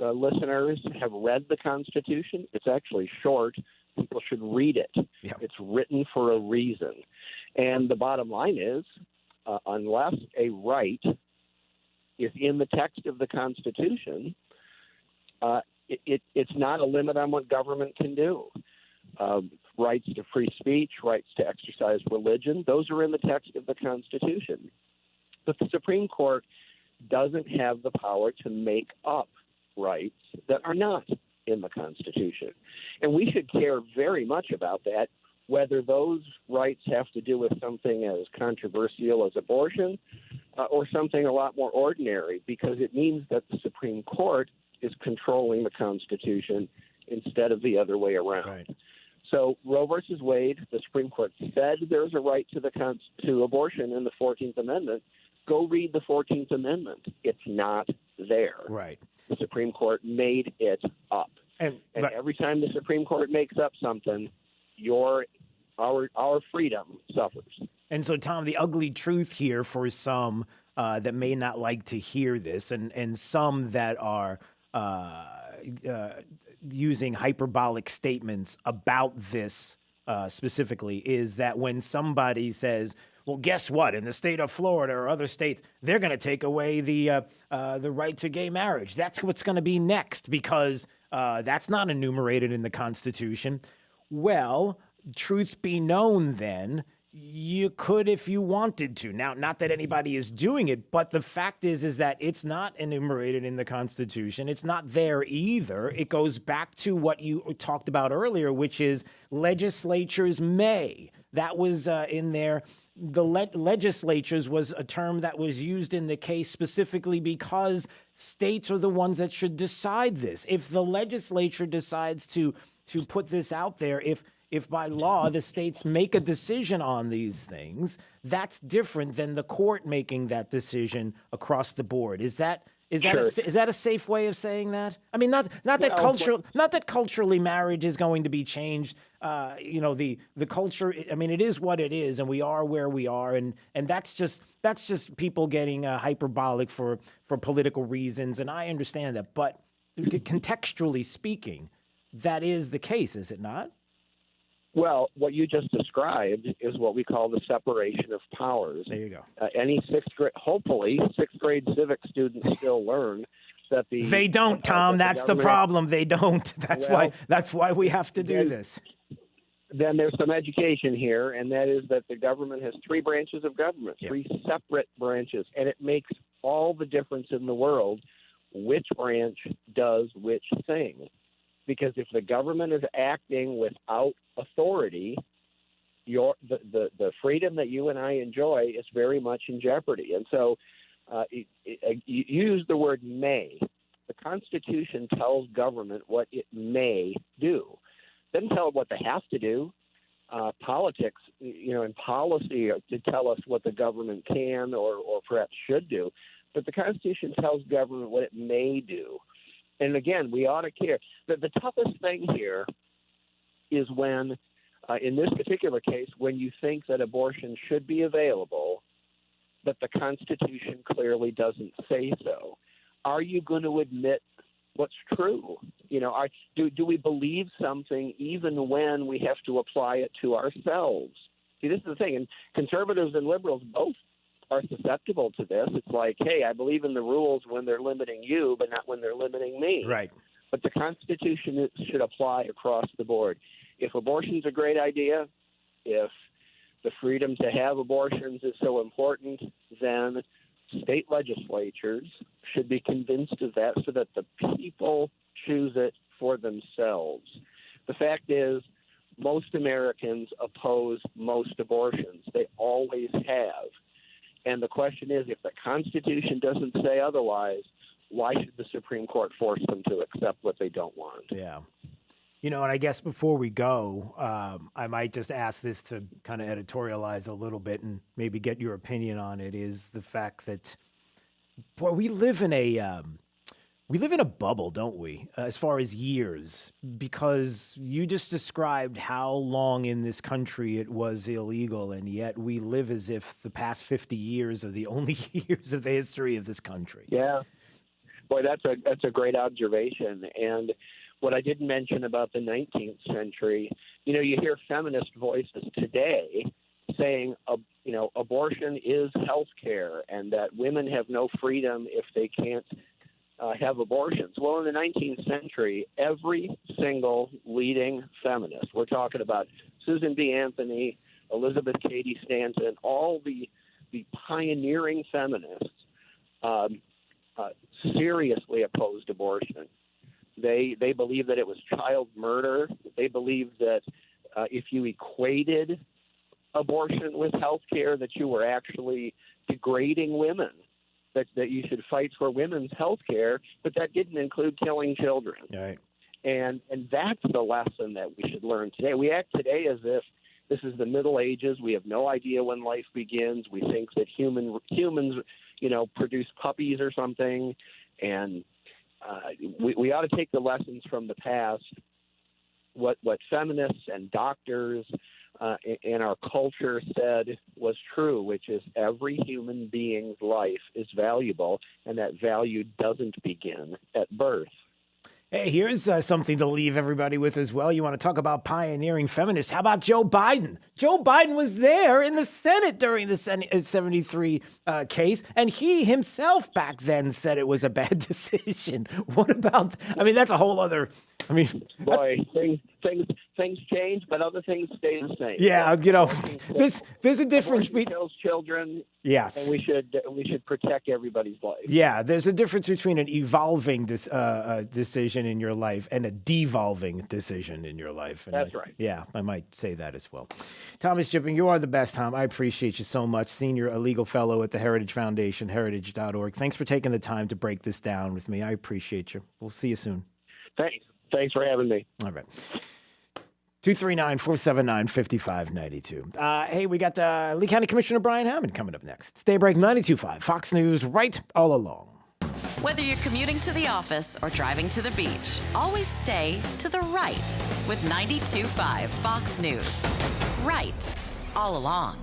listeners have read the Constitution. It's actually short. People should read it. Yep. It's written for a reason. And the bottom line is, unless a right is in the text of the Constitution, it's not a limit on what government can do. Rights to free speech, rights to exercise religion, those are in the text of the Constitution. But the Supreme Court doesn't have the power to make up rights that are not in the Constitution. And we should care very much about that, whether those rights have to do with something as controversial as abortion or something a lot more ordinary, because it means that the Supreme Court is controlling the Constitution instead of the other way around. Right. So Roe versus Wade, the Supreme Court said there's a right to abortion in the 14th Amendment. Go read the 14th Amendment. It's not there. Right. The Supreme Court made it up. And every time the Supreme Court makes up something, our freedom suffers. And so, Tom, the ugly truth here for some that may not like to hear this, and some that are using hyperbolic statements about this specifically, is that when somebody says, well, guess what? In the state of Florida or other states, they're going to take away the right to gay marriage. That's what's going to be next, because that's not enumerated in the Constitution. Well, truth be known, then, you could if you wanted to. Now, not that anybody is doing it, but the fact is that it's not enumerated in the Constitution. It's not there either. It goes back to what you talked about earlier, which is legislatures may. That was in there. The legislatures was a term that was used in the case specifically because states are the ones that should decide this. If the legislature decides to put this out there, if by law the states make a decision on these things, that's different than the court making that decision across the board. Is that a safe way of saying that? I mean, not that culturally marriage is going to be changed. The culture. I mean, it is what it is, and we are where we are, and that's just people getting hyperbolic for political reasons, and I understand that. But contextually speaking, that is the case, is it not? Well, what you just described is what we call the separation of powers. There you go. Hopefully, sixth grade civic students still learn that They don't, Tom. That's the problem. They don't. That's why we have to do this. then there's some education here, and that is that the government has three branches of government, three separate branches, and it makes all the difference in the world which branch does which thing. Because if the government is acting without authority, the freedom that you and I enjoy is very much in jeopardy. And so you use the word may. The Constitution tells government what it may do. It doesn't tell it what they have to do. Politics, and policy to tell us what the government can or perhaps should do. But the Constitution tells government what it may do. And again, we ought to care. The toughest thing here is when, in this particular case, when you think that abortion should be available, but the Constitution clearly doesn't say so. Are you going to admit what's true? Do we believe something even when we have to apply it to ourselves? See, this is the thing, and conservatives and liberals both are susceptible to this. It's like, hey, I believe in the rules when they're limiting you, but not when they're limiting me. Right. But the Constitution should apply across the board. If abortion's a great idea, if the freedom to have abortions is so important, then state legislatures should be convinced of that so that the people choose it for themselves. The fact is, most Americans oppose most abortions. They always have. And the question is, if the Constitution doesn't say otherwise, why should the Supreme Court force them to accept what they don't want? Yeah. And I guess before we go, I might just ask this to kind of editorialize a little bit and maybe get your opinion on it, is the fact that, boy, we live in a bubble, don't we, as far as years, because you just described how long in this country it was illegal, and yet we live as if the past 50 years are the only years of the history of this country. Yeah. Boy, that's a great observation. And what I didn't mention about the 19th century, you hear feminist voices today saying, abortion is health care and that women have no freedom if they can't have abortions. Well, in the 19th century, every single leading feminist, we're talking about Susan B. Anthony, Elizabeth Cady Stanton, all the pioneering feminists seriously opposed abortion. They believed that it was child murder. They believed that if you equated abortion with health care, that you were actually degrading women, that you should fight for women's health care, but that didn't include killing children. Right. And that's the lesson that we should learn today. We act today as if this is the Middle Ages. We have no idea when life begins. We think that humans, produce puppies or something, and we ought to take the lessons from the past. What feminists and doctors in our culture said was true, which is every human being's life is valuable, and that value doesn't begin at birth. Hey, here's something to leave everybody with as well. You want to talk about pioneering feminists? How about Joe Biden? Joe Biden was there in the Senate during the 73 case, and he himself back then said it was a bad decision. What about, that's a whole other, Boy, things change, but other things stay the same. Yeah, there's a difference between kills children. Yes, and we should protect everybody's life. Yeah, there's a difference between an evolving decision in your life and a devolving decision in your life. And That's right. Yeah, I might say that as well. Thomas Jipping, you are the best, Tom. I appreciate you so much. Senior legal fellow at the Heritage Foundation, heritage.org. Thanks for taking the time to break this down with me. I appreciate you. We'll see you soon. Thanks for having me. All right. 239-479-5592. Hey, we got Lee County Commissioner Brian Hammond coming up next. Stay break 92.5, Fox News, right all along. Whether you're commuting to the office or driving to the beach, always stay to the right with 92.5 Fox News. Right all along.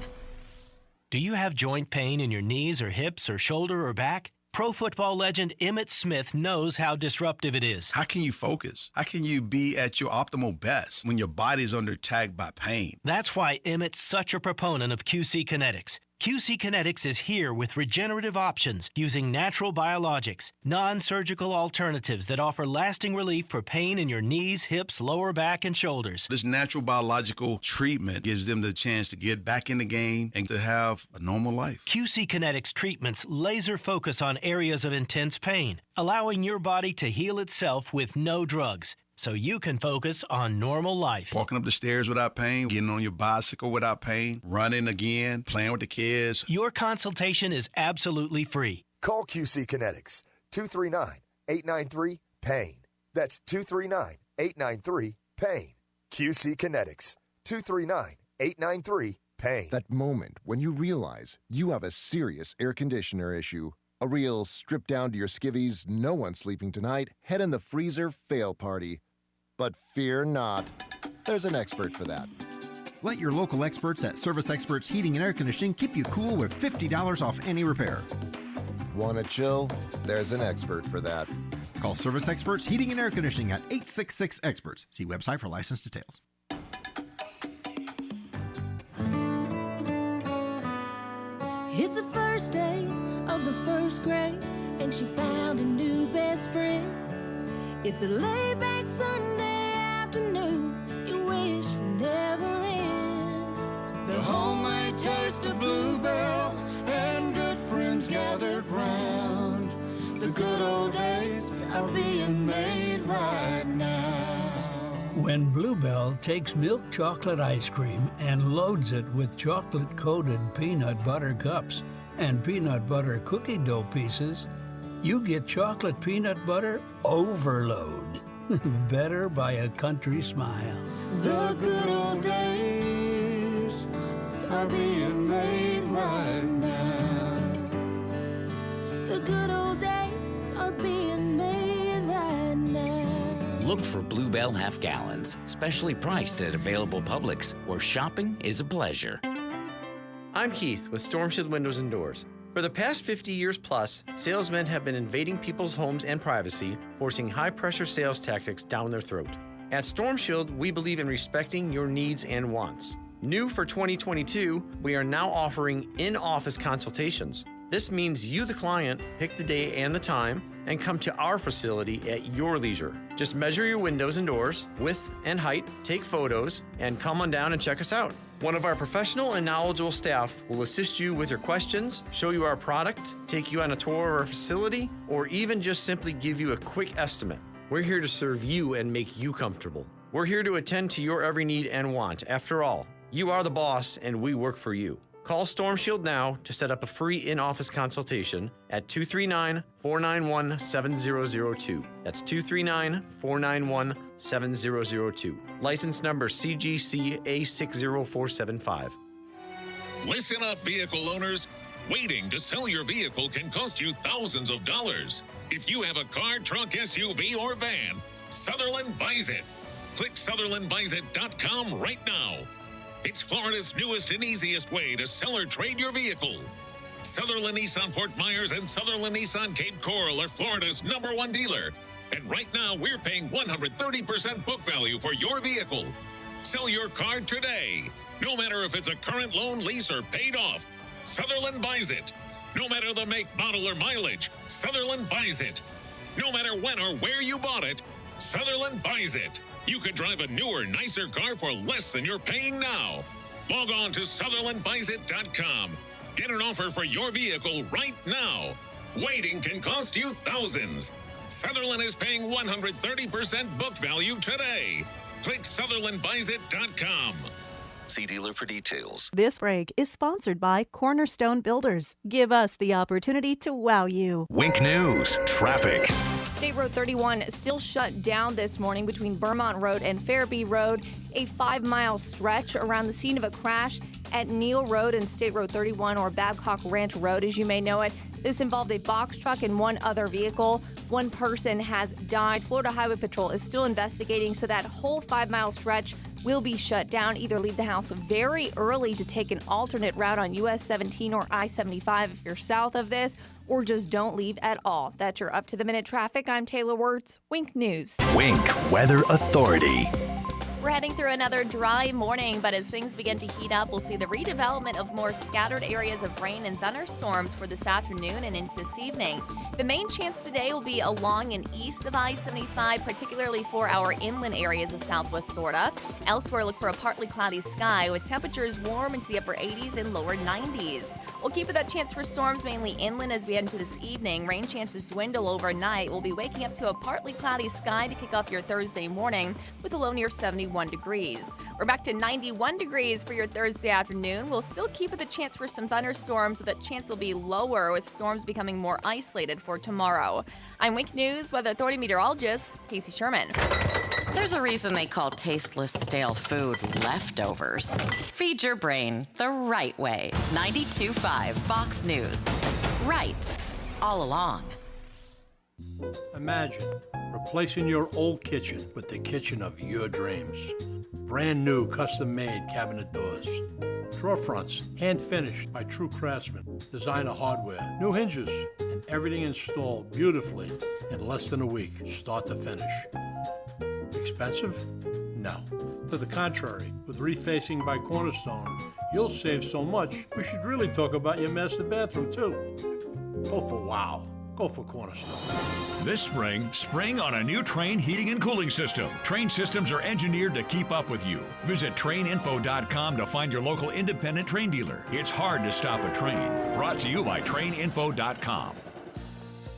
Do you have joint pain in your knees or hips or shoulder or back? Pro football legend Emmitt Smith knows how disruptive it is. How can you focus? How can you be at your optimal best when your body's under attack by pain? That's why Emmitt's such a proponent of QC Kinetics. QC Kinetics is here with regenerative options using natural biologics, non-surgical alternatives that offer lasting relief for pain in your knees, hips, lower back, and shoulders. This natural biological treatment gives them the chance to get back in the game and to have a normal life. QC Kinetics treatments laser focus on areas of intense pain, allowing your body to heal itself with no drugs, so you can focus on normal life. Walking up the stairs without pain, getting on your bicycle without pain, running again, playing with the kids. Your consultation is absolutely free. Call QC Kinetics, 239-893-PAIN. That's 239-893-PAIN. QC Kinetics, 239-893-PAIN. That moment when you realize you have a serious air conditioner issue. A real strip down to your skivvies, no one's sleeping tonight, head in the freezer fail party. But fear not, there's an expert for that. Let your local experts at Service Experts Heating and Air Conditioning keep you cool with $50 off any repair. Want to chill? There's an expert for that. Call Service Experts Heating and Air Conditioning at 866-EXPERTS. See website for license details. It's the first day of the first grade, and she found a new best friend. It's a laid-back Sunday afternoon you wish would never end. The homemade taste of Bluebell and good friends gathered round. The good old days are being made right now. When Bluebell takes milk chocolate ice cream and loads it with chocolate-coated peanut butter cups and peanut butter cookie dough pieces, you get chocolate peanut butter overload. Better by a country smile. The good old days are being made right now. The good old days are being made right now. Look for Bluebell half gallons, specially priced at available Publix, where shopping is a pleasure. I'm Keith with Storm Shield Windows and Doors. For the past 50 years plus, salesmen have been invading people's homes and privacy, forcing high-pressure sales tactics down their throat. At Storm Shield, we believe in respecting your needs and wants. New for 2022, we are now offering in-office consultations. This means you, the client, pick the day and the time and come to our facility at your leisure. Just measure your windows and doors, width and height, take photos, and come on down and check us out. One of our professional and knowledgeable staff will assist you with your questions, show you our product, take you on a tour of our facility, or even just simply give you a quick estimate. We're here to serve you and make you comfortable. We're here to attend to your every need and want. After all, you are the boss and we work for you. Call Storm Shield now to set up a free in-office consultation at 239-491-7002. That's 239-491-7002. License number CGC A60475. Listen up, vehicle owners. Waiting to sell your vehicle can cost you thousands of dollars. If you have a car, truck, SUV, or van, Sutherland buys it. Click SutherlandBuysIt.com right now. It's Florida's newest and easiest way to sell or trade your vehicle. Sutherland Nissan Fort Myers and Sutherland Nissan Cape Coral are Florida's #1 dealer. And right now, we're paying 130% book value for your vehicle. Sell your car today. No matter if it's a current loan, lease, or paid off, Sutherland buys it. No matter the make, model, or mileage, Sutherland buys it. No matter when or where you bought it, Sutherland buys it. You could drive a newer, nicer car for less than you're paying now. Log on to SutherlandBuysIt.com. Get an offer for your vehicle right now. Waiting can cost you thousands. Sutherland is paying 130% book value today. Click SutherlandBuysIt.com. See dealer for details. This break is sponsored by Cornerstone Builders. Give us the opportunity to wow you. Wink News, traffic. State Road 31 still shut down this morning between Vermont Road and Fairview Road. A 5-mile stretch around the scene of a crash at Neal Road and State Road 31, or Babcock Ranch Road as you may know it. This involved a box truck and one other vehicle. One person has died. Florida Highway Patrol is still investigating, so that whole 5-mile stretch will be shut down. Either leave the house very early to take an alternate route on US 17 or I-75 if you're south of this, or just don't leave at all. That's your up-to-the-minute traffic. I'm Taylor Wirtz, Wink News. Wink Weather Authority. We're heading through another dry morning, but as things begin to heat up, we'll see the redevelopment of more scattered areas of rain and thunderstorms for this afternoon and into this evening. The main chance today will be along and east of I-75, particularly for our inland areas of southwest Florida. Elsewhere, look for a partly cloudy sky with temperatures warm into the upper 80s and lower 90s. We'll keep that chance for storms mainly inland as we head into this evening. Rain chances dwindle overnight. We'll be waking up to a partly cloudy sky to kick off your Thursday morning with a low near 71 degrees. We're back to 91 degrees for your Thursday afternoon. We'll still keep with a chance for some thunderstorms, so that chance will be lower with storms becoming more isolated for tomorrow. I'm Wink News Weather Authority meteorologist Casey Sherman. There's a reason they call tasteless, stale food leftovers. Feed your brain the right way. 92.5 Fox News. Right all along. Imagine replacing your old kitchen with the kitchen of your dreams. Brand new custom-made cabinet doors. Drawer fronts, hand-finished by true craftsmen. Designer hardware, new hinges, and everything installed beautifully in less than a week, start to finish. Expensive? No. To the contrary, with refacing by Cornerstone, you'll save so much, we should really talk about your master bathroom too. Go for wow. Go for Cornerstone. This spring on a new Train heating and cooling system. Train systems are engineered to keep up with you. Visit traininfo.com to find your local independent Train dealer. It's hard to stop a train. Brought to you by traininfo.com.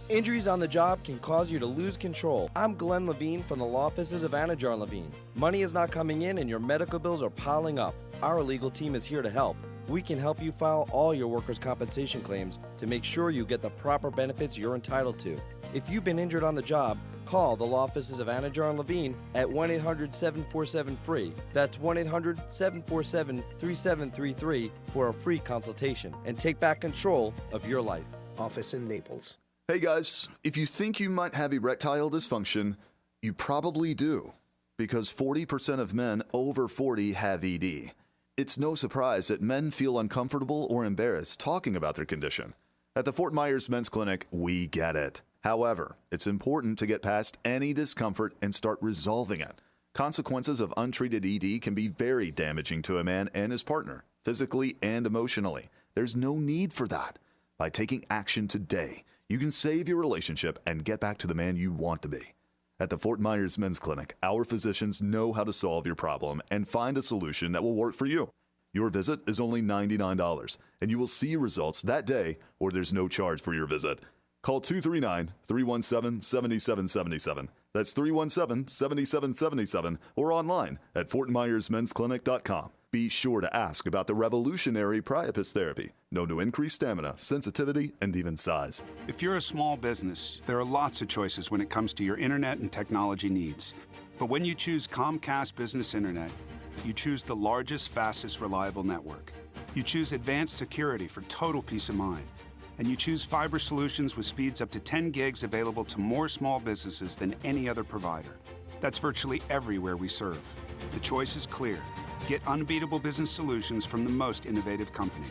Injuries on the job can cause you to lose control. I'm Glenn Levine from the law offices of Anajar Levine. Money is not coming in and your medical bills are piling up. Our legal team is here to help. We can help you file all your workers' compensation claims to make sure you get the proper benefits you're entitled to. If you've been injured on the job, call the law offices of Anajar and Levine at 1-800-747-FREE. That's 1-800-747-3733 for a free consultation and take back control of your life. Office in Naples. Hey guys, if you think you might have erectile dysfunction, you probably do, because 40% of men over 40 have ED. It's no surprise that men feel uncomfortable or embarrassed talking about their condition. At the Fort Myers Men's Clinic, we get it. However, it's important to get past any discomfort and start resolving it. Consequences of untreated ED can be very damaging to a man and his partner, physically and emotionally. There's no need for that. By taking action today, you can save your relationship and get back to the man you want to be. At the Fort Myers Men's Clinic, our physicians know how to solve your problem and find a solution that will work for you. Your visit is only $99, and you will see results that day, or there's no charge for your visit. Call 239-317-7777. That's 317-7777, or online at fortmyersmensclinic.com. Be sure to ask about the revolutionary priapus therapy, known to increase stamina, sensitivity, and even size. If you're a small business, there are lots of choices when it comes to your internet and technology needs. But when you choose Comcast Business Internet, you choose the largest, fastest, reliable network. You choose advanced security for total peace of mind. And you choose fiber solutions with speeds up to 10 gigs available to more small businesses than any other provider. That's virtually everywhere we serve. The choice is clear. Get unbeatable business solutions from the most innovative company.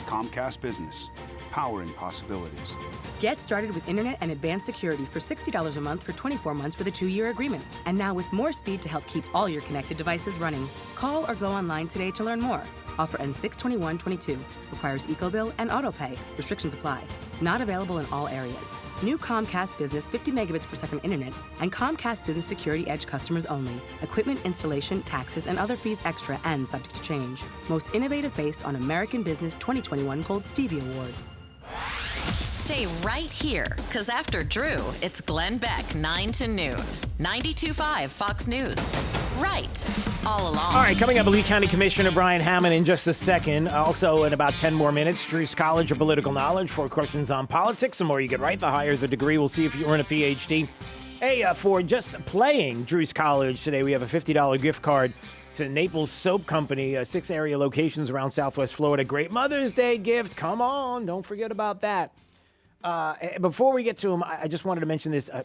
Comcast Business, powering possibilities. Get started with internet and advanced security for $60 a month for 24 months with a 2-year agreement. And now with more speed to help keep all your connected devices running. Call or go online today to learn more. Offer ends 6/21/22. Requires EcoBill and AutoPay. Restrictions apply. Not available in all areas. New Comcast Business 50 megabits per second internet and Comcast Business Security Edge customers only. Equipment installation, taxes, and other fees extra and subject to change. Most innovative based on American Business 2021 Gold Stevie Award. Stay right here, because after Drew, it's Glenn Beck, 9 to noon. 92.5 Fox News. Right all along. All right, coming up, Lee County Commissioner Brian Hammond in just a second. Also, in about 10 more minutes, Drew's College of Political Knowledge, 4 questions on politics. The more you get right, the higher the degree. We'll see if you earn a PhD. Hey, for just playing Drew's College today, we have a $50 gift card to Naples Soap Company, 6 area locations around Southwest Florida. Great Mother's Day gift. Come on, don't forget about that. Before we get to him, I just wanted to mention this. I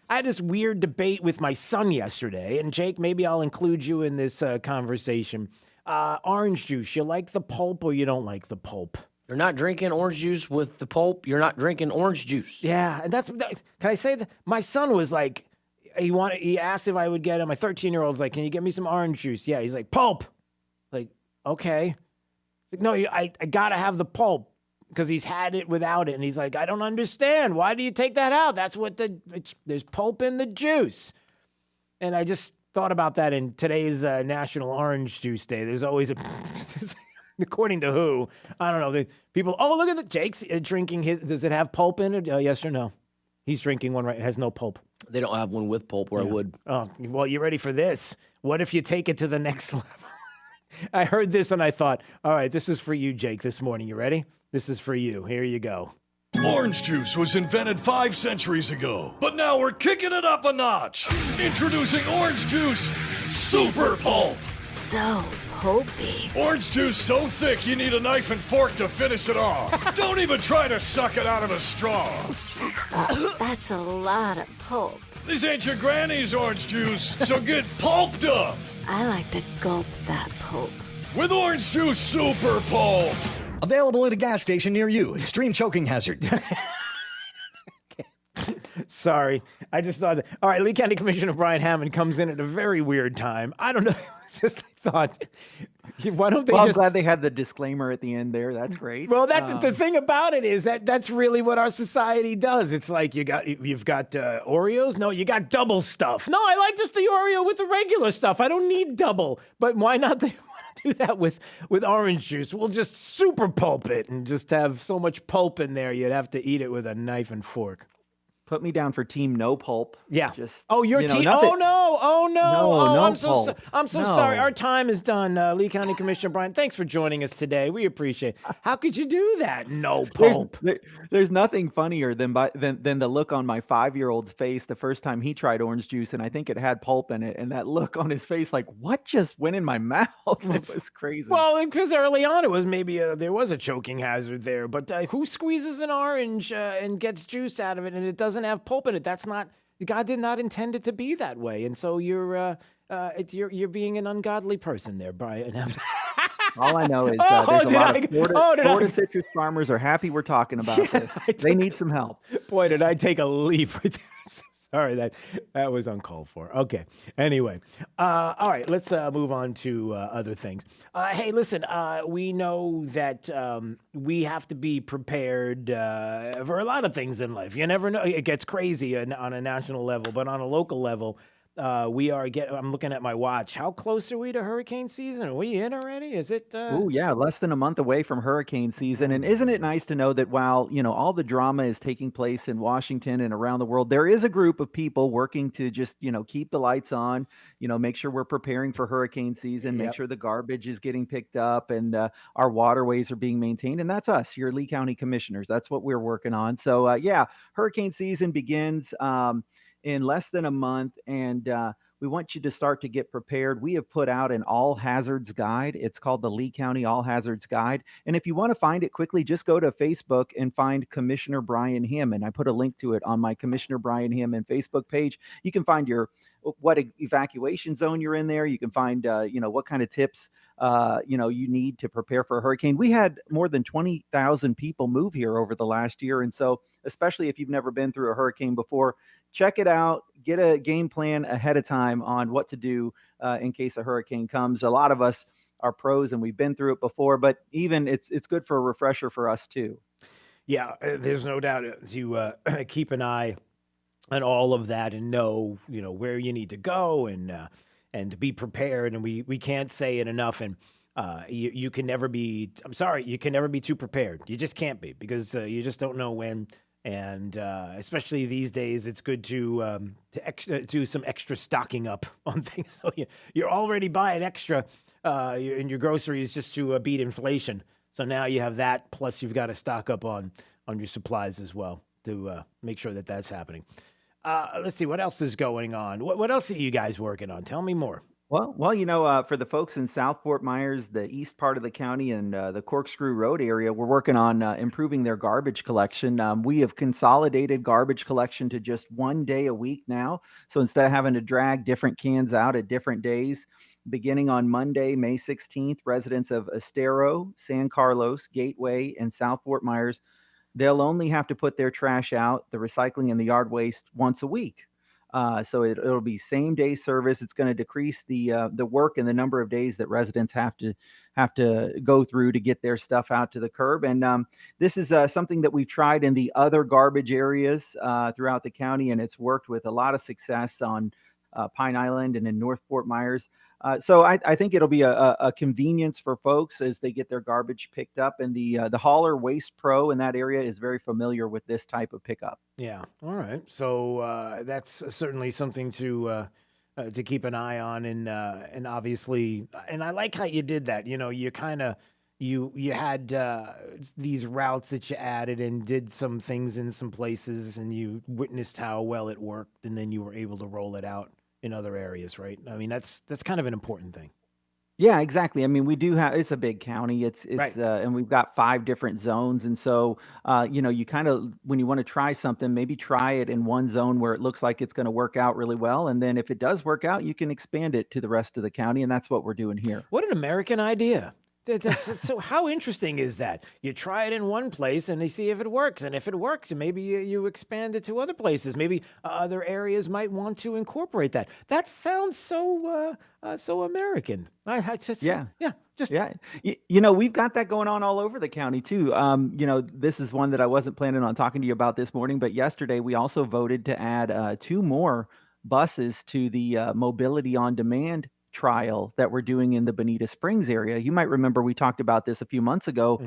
had this weird debate with my son yesterday, and Jake, maybe I'll include you in this conversation. Orange juice, you like the pulp or you don't like the pulp? You're not drinking orange juice with the pulp. You're not drinking orange juice. Yeah, and can I say that? My son was like, he asked if I would get him. My 13-year-old's like, can you get me some orange juice? Yeah. He's like, pulp. Like, okay. Like, no, I got to have the pulp because he's had it without it. And he's like, I don't understand. Why do you take that out? That's what there's pulp in the juice. And I just thought about that in today's National Orange Juice Day. There's always according to who, I don't know. People, look at Jake's drinking his. Does it have pulp in it? Yes or no? He's drinking one, right? It has no pulp. They don't have one with pulp where I would. Oh, well, you ready for this? What if you take it to the next level? I heard this and I thought, all right, this is for you, Jake, this morning. You ready? This is for you. Here you go. Orange juice was invented 5 centuries ago, but now we're kicking it up a notch. Introducing Orange Juice Super Pulp. So pulpy. Orange juice so thick you need a knife and fork to finish it off. Don't even try to suck it out of a straw. That's a lot of pulp. This ain't your granny's orange juice, so get pulped up. I like to gulp that pulp. With Orange Juice Super Pulp. Available at a gas station near you. Extreme choking hazard. Sorry. I just thought, all right, Lee County Commissioner Brian Hammond comes in at a very weird time. I don't know. It's just, I thought, why don't they I'm glad they had the disclaimer at the end there. That's great. Well, that's the thing about it is that's really what our society does. It's like you've got Oreos. No, you got double stuff. No, I like just the Oreo with the regular stuff. I don't need double. But why not? They want to do that with orange juice. We'll just super pulp it and just have so much pulp in there. You'd have to eat it with a knife and fork. Put me down for team no pulp. Yeah. Just your team. Oh no. No I'm pulp. I'm so sorry. Our time is done. Lee County Commissioner Brian, thanks for joining us today. We appreciate it. How could you do that? No pulp. There's nothing funnier than the look on my 5-year-old's face the first time he tried orange juice, and I think it had pulp in it, and that look on his face, like, what just went in my mouth? It was crazy. Well, because early on it was maybe there was a choking hazard there, but who squeezes an orange and gets juice out of it and it doesn't have pulp in it? That's not, God did not intend it to be that way. And so you're being an ungodly person there, Brian. All I know is there's a lot of Florida citrus farmers are happy we're talking about this. They need some help. Boy, did I take a leap right there. Sorry, that was uncalled for. Okay. Anyway, all right, let's move on to other things. Hey, listen, we know that we have to be prepared for a lot of things in life. You never know. It gets crazy on a national level, but on a local level, I'm looking at my watch. How close are we to hurricane season? Are we in already? Is it? Oh, yeah, less than a month away from hurricane season. And isn't it nice to know that while, all the drama is taking place in Washington and around the world, there is a group of people working to just, keep the lights on, make sure we're preparing for hurricane season, make sure the garbage is getting picked up and our waterways are being maintained. And that's us, your Lee County commissioners. That's what we're working on. So, hurricane season begins in less than a month, and we want you to start to get prepared. We have put out an all hazards guide. It's called the Lee County All Hazards Guide. And if you want to find it quickly, just go to Facebook and find Commissioner Brian Hammond. I put a link to it on my Commissioner Brian Hammond Facebook page. You can find what evacuation zone you're in there. You can find, what kind of tips, you need to prepare for a hurricane. We had more than 20,000 people move here over the last year. And so, especially if you've never been through a hurricane before, check it out, get a game plan ahead of time on what to do in case a hurricane comes. A lot of us are pros and we've been through it before, but even it's good for a refresher for us too. Yeah, there's no doubt to keep an eye on all of that and know, where you need to go and to be prepared. And we can't say it enough. And you can never be, you can never be too prepared. You just can't be because you just don't know when. And especially these days, it's good to do some extra stocking up on things. So you're already buying extra in your groceries just to beat inflation. So now you have that, plus you've got to stock up on your supplies as well to make sure that that's happening. Let's see, what else is going on? What else are you guys working on? Tell me more. Well, for the folks in South Fort Myers, the east part of the county and the Corkscrew Road area, we're working on improving their garbage collection. We have consolidated garbage collection to just 1 day a week now. So instead of having to drag different cans out at different days, beginning on Monday, May 16th, residents of Estero, San Carlos, Gateway, and South Fort Myers, they'll only have to put their trash out, the recycling and the yard waste once a week. So it'll be same day service. It's going to decrease the work and the number of days that residents have to go through to get their stuff out to the curb. And this is something that we've tried in the other garbage areas throughout the county, and it's worked with a lot of success on Pine Island and in North Fort Myers. So I think it'll be a convenience for folks as they get their garbage picked up. And the hauler Waste Pro in that area is very familiar with this type of pickup. Yeah. All right. So that's certainly something to keep an eye on, and obviously, and I like how you did that. You know, you kind of you had these routes that you added and did some things in some places, and you witnessed how well it worked, and then you were able to roll it out in other areas, right? I mean, that's kind of an important thing. Yeah, exactly. I mean, we do have, it's a big county. It's Right. and we've got 5 different zones. And so, you kind of, when you want to try something, maybe try it in one zone where it looks like it's going to work out really well. And then if it does work out, you can expand it to the rest of the county. And that's what we're doing here. What an American idea. So how interesting is that? You try it in one place and they see if it works. And if it works, maybe you expand it to other places. Maybe other areas might want to incorporate that. That sounds so American. Yeah. Yeah. We've got that going on all over the county too. This is one that I wasn't planning on talking to you about this morning, but yesterday we also voted to add 2 more buses to the mobility on demand trial that we're doing in the Bonita Springs area. You might remember we talked about this a few months ago.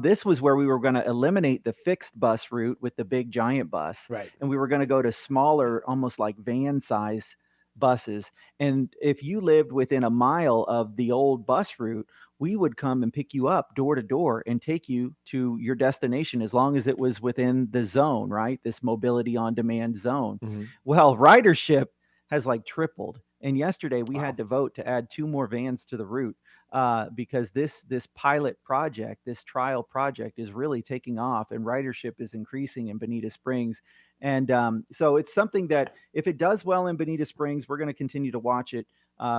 This was where we were going to eliminate the fixed bus route with the big giant bus. Right. And we were going to go to smaller, almost like van size buses. And if you lived within a mile of the old bus route, we would come and pick you up door to door and take you to your destination as long as it was within the zone, right? This mobility on demand zone. Well, ridership has like tripled. And yesterday we had to vote to add 2 more vans to the route because this pilot project, this trial project is really taking off and ridership is increasing in Bonita Springs. And so it's something that if it does well in Bonita Springs, we're going to continue to watch it.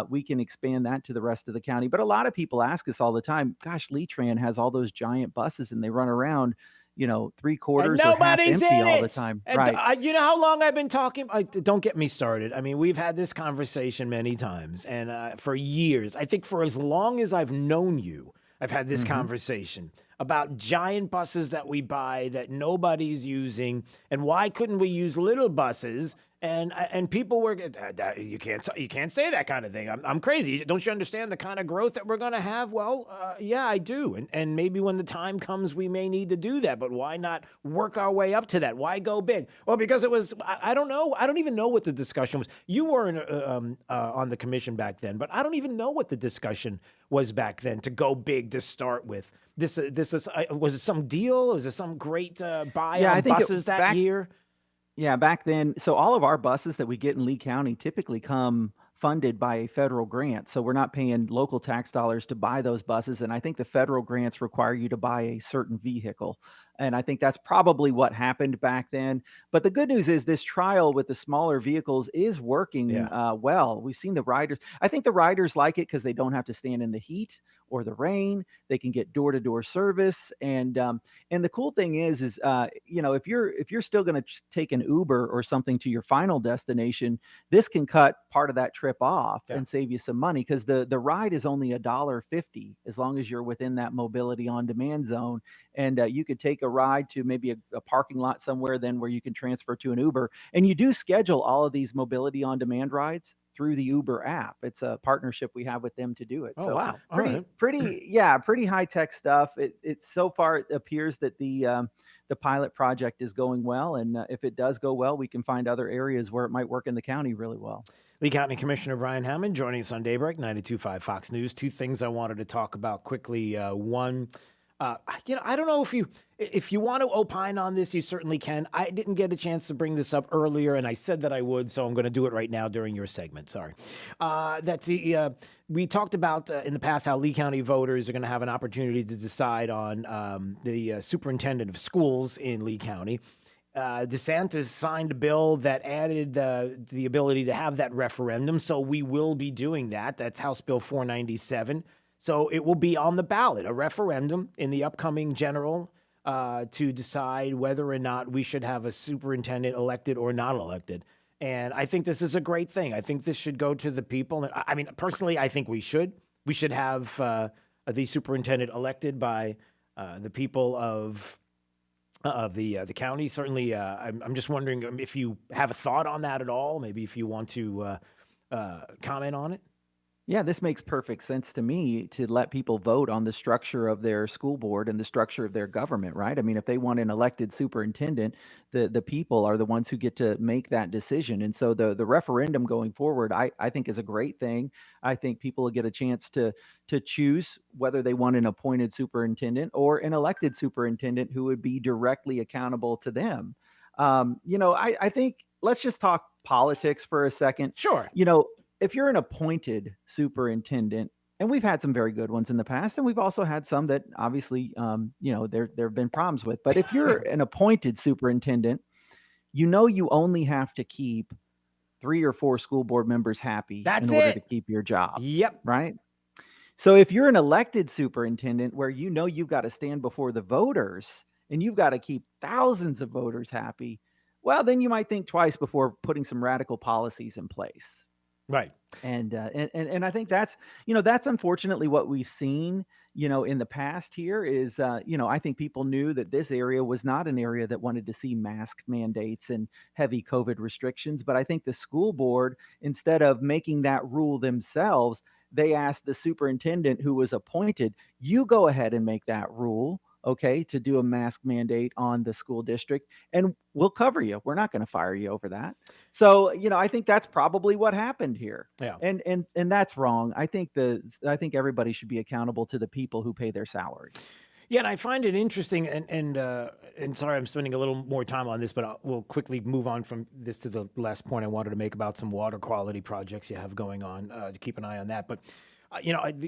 We can expand that to the rest of the county. But a lot of people ask us all the time, gosh, Lee-Tran has all those giant buses and they run around, 3/4 or half Nobody's empty in all it. the time. And Right. you know how long I've been talking? Don't get me started. I mean, we've had this conversation many times, and for years, I think for as long as I've known you, I've had this conversation about giant buses that we buy that nobody's using, and why couldn't we use little buses? And people were, you can't say that kind of thing. I'm crazy. Don't you understand the kind of growth that we're going to have? Well, yeah, I do. And maybe when the time comes, we may need to do that. But why not work our way up to that? Why go big? Well, because it was, I don't know. I don't even know what the discussion was. You weren't on the commission back then, but I don't even know what the discussion was back then to go big to start with. This is, was it some deal? Was it some great buy on buses that year? Yeah, back then. So all of our buses that we get in Lee County typically come funded by a federal grant. So we're not paying local tax dollars to buy those buses. And I think the federal grants require you to buy a certain vehicle. And I think that's probably what happened back then. But the good news is this trial with the smaller vehicles is working well. We've seen the riders. I think the riders like it because they don't have to stand in the heat or the rain. They can get door-to-door service. And the cool thing is if you're still going to take an Uber or something to your final destination, this can cut part of that trip off and save you some money because the ride is only $1.50 as long as you're within that mobility on demand zone. And you could take a ride to maybe a parking lot somewhere then where you can transfer to an Uber. And you do schedule all of these mobility on demand rides through the Uber app. It's a partnership we have with them to do it. Oh, so wow. pretty high tech stuff. It so far it appears that the pilot project is going well. And if it does go well, we can find other areas where it might work in the county really well. Lee County Commissioner Brian Hammond joining us on Daybreak 92.5 Fox News. 2 things I wanted to talk about quickly. One, I don't know if you want to opine on this, you certainly can. I didn't get a chance to bring this up earlier, and I said that I would, so I'm going to do it right now during your segment. Sorry. We talked about in the past how Lee County voters are going to have an opportunity to decide on the superintendent of schools in Lee County. DeSantis signed a bill that added the ability to have that referendum, so we will be doing that. That's House Bill 497. So it will be on the ballot, a referendum in the upcoming general to decide whether or not we should have a superintendent elected or not elected. And I think this is a great thing. I think this should go to the people. I mean, personally, I think we should. We should have the superintendent elected by the people of the county. Certainly, I'm just wondering if you have a thought on that at all. Maybe if you want to comment on it. Yeah, this makes perfect sense to me to let people vote on the structure of their school board and the structure of their government, right? I mean, if they want an elected superintendent, the people are the ones who get to make that decision. And so the referendum going forward, I think is a great thing. I think people will get a chance to choose whether they want an appointed superintendent or an elected superintendent who would be directly accountable to them. I think let's just talk politics for a second. Sure. If you're an appointed superintendent, and we've had some very good ones in the past, and we've also had some that obviously, there have been problems with. But if you're an appointed superintendent, you only have to keep 3 or 4 school board members happy That's in order it. to keep your job. Yep. Right. So if you're an elected superintendent where you've got to stand before the voters and you've got to keep thousands of voters happy, well, then you might think twice before putting some radical policies in place. Right. And I think that's unfortunately what we've seen, in the past here is, I think people knew that this area was not an area that wanted to see mask mandates and heavy COVID restrictions. But I think the school board, instead of making that rule themselves, they asked the superintendent who was appointed, you go ahead and make that rule. Okay, to do a mask mandate on the school district, and we'll cover you. We're not going to fire you over that. So, I think that's probably what happened here. Yeah. And that's wrong. I think everybody should be accountable to the people who pay their salary. Yeah, and I find it interesting, and sorry, I'm spending a little more time on this, but we'll quickly move on from this to the last point I wanted to make about some water quality projects you have going on. To keep an eye on that, but.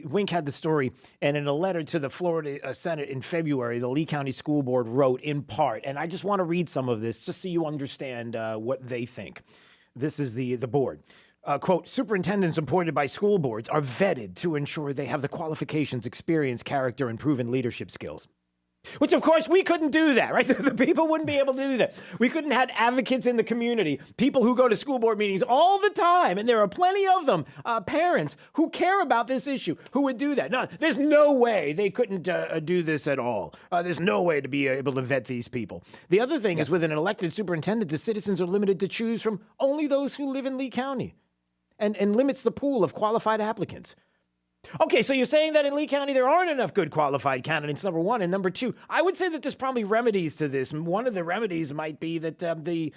Wink had the story, and in a letter to the Florida Senate in February, the Lee County School Board wrote in part, and I just want to read some of this just so you understand what they think. This is the board. Quote, superintendents appointed by school boards are vetted to ensure they have the qualifications, experience, character, and proven leadership skills. Which, of course, we couldn't do that, right? The people wouldn't be able to do that. We couldn't have advocates in the community, people who go to school board meetings all the time, and there are plenty of them, parents who care about this issue, who would do that. No, there's no way they couldn't do this at all. There's no way to be able to vet these people. The other thing is with an elected superintendent, the citizens are limited to choose from only those who live in Lee County and limits the pool of qualified applicants. Okay, so you're saying that in Lee County there aren't enough good qualified candidates, number one. And number two, I would say that there's probably remedies to this. One of the remedies might be that the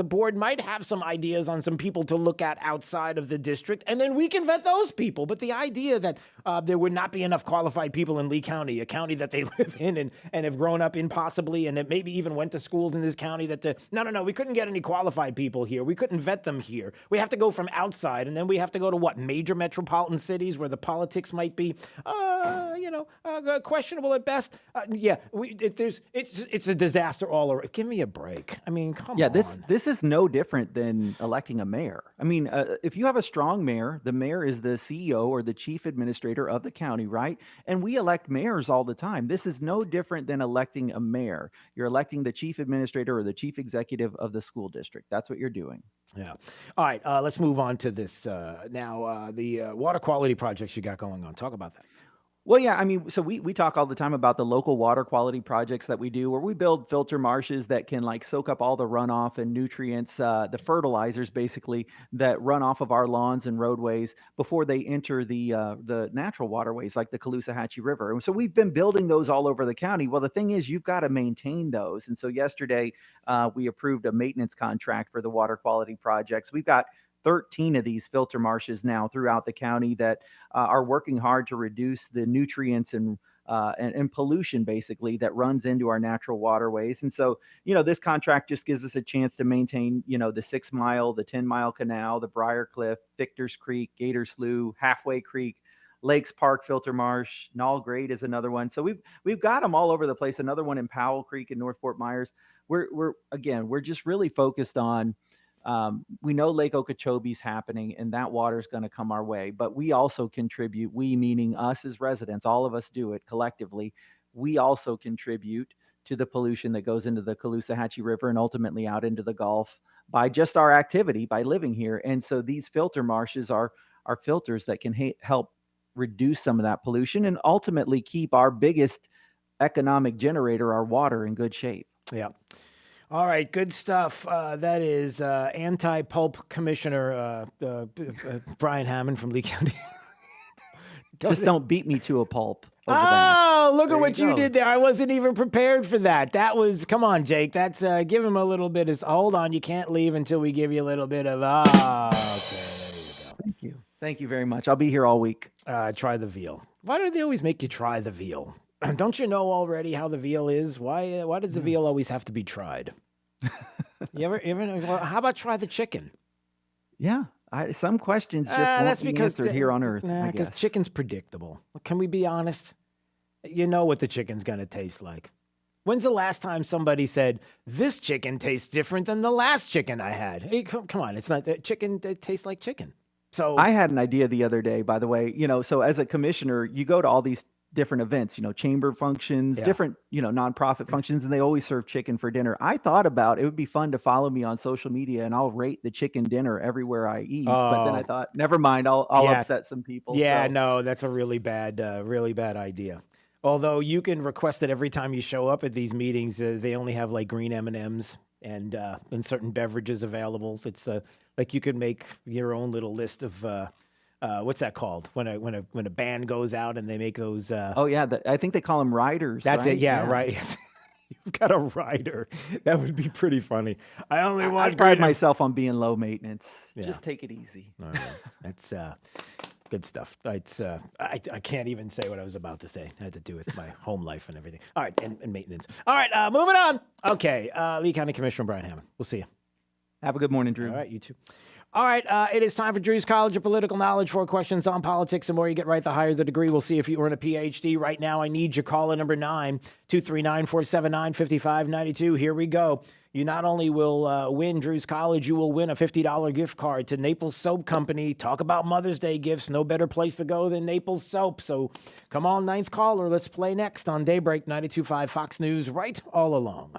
board might have some ideas on some people to look at outside of the district, and then we can vet those people. But the idea that there would not be enough qualified people in Lee County, a county that they live in and have grown up in possibly, and that maybe even went to schools in this county, no, we couldn't get any qualified people here. We couldn't vet them here. We have to go from outside, and then we have to go to what, major metropolitan cities where the politics might be, questionable at best. It's a disaster all around. Give me a break. I mean, come on. Yeah, this is no different than electing a mayor. I mean, if you have a strong mayor, the mayor is the CEO or the chief administrator of the county, right? And we elect mayors all the time. This is no different than electing a mayor. You're electing the chief administrator or the chief executive of the school district. That's what you're doing. Yeah. All right. Let's move on to this now. The water quality projects you got going on. Talk about that. Well, yeah, I mean, so we talk all the time about the local water quality projects that we do, where we build filter marshes that can like soak up all the runoff and nutrients, the fertilizers basically that run off of our lawns and roadways before they enter the natural waterways like the Caloosahatchee River. And so we've been building those all over the county. Well, the thing is, you've got to maintain those. And so yesterday we approved a maintenance contract for the water quality projects. We've got 13 of these filter marshes now throughout the county that are working hard to reduce the nutrients and pollution basically that runs into our natural waterways. And so, this contract just gives us a chance to maintain, the 6 mile, the 10-mile canal, the Briarcliff, Victor's Creek, Gator Slough, Halfway Creek, Lakes Park filter marsh, Knoll Grade is another one. So we've got them all over the place. Another one in Powell Creek in North Fort Myers. We're just really focused on, we know Lake Okeechobee's happening and that water is going to come our way, but we also contribute, we meaning us as residents, all of us do it collectively. We also contribute to the pollution that goes into the Caloosahatchee River and ultimately out into the Gulf by just our activity, by living here. And so these filter marshes are filters that can help reduce some of that pollution and ultimately keep our biggest economic generator, our water, in good shape. Yeah. All right, good stuff. That is anti-pulp Commissioner Brian Hammond from Lee County. Just don't beat me to a pulp. Oh, look at what you did there. I wasn't even prepared for that. That was, come on, Jake. That's, give him a little bit of, hold on, you can't leave until we give you a little bit of, okay, there you go. Thank you. Thank you very much. I'll be here all week. Try the veal. Why do they always make you try the veal? Don't you know already how the veal is? Why does the veal always have to be tried? You ever well, how about try the chicken? Yeah. Some questions just won't be answered here on Earth. Because chicken's predictable. Can we be honest? You know what the chicken's going to taste like. When's the last time somebody said, this chicken tastes different than the last chicken I had? Hey, come on. It's not that chicken that tastes like chicken. So I had an idea the other day, by the way, so as a commissioner, you go to all these different events, chamber functions, different, nonprofit functions, and they always serve chicken for dinner. I thought about it would be fun to follow me on social media and I'll rate the chicken dinner everywhere I eat. But then I thought, never mind, I'll upset some people. Yeah, so. No, that's a really bad idea. Although you can request it every time you show up at these meetings. They only have like green M&Ms and certain beverages available. It's like you could make your own little list of what's that called when a band goes out and they make those I think they call them riders. That's right? it. Yeah. Right. You've got a rider. That would be pretty funny. I pride myself on being low maintenance. Just take it easy. All right. That's good stuff. It's I can't even say what I was about to say. It had to do with my home life and everything. All right, and maintenance. All right, moving on. Okay, Lee County Commissioner Brian Hammond. We'll see you. Have a good morning, Drew. All right, you too. All right, it is time for Drew's College of Political Knowledge. 4 questions on politics. The more you get right, the higher the degree. We'll see if you earn a PhD. Right now, I need your caller number 9-239-479-5592. Here we go. You not only will win Drew's College, you will win a $50 gift card to Naples Soap Company. Talk about Mother's Day gifts. No better place to go than Naples Soap. So come on, 9th caller. Let's play next on Daybreak 92.5 Fox News, right all along.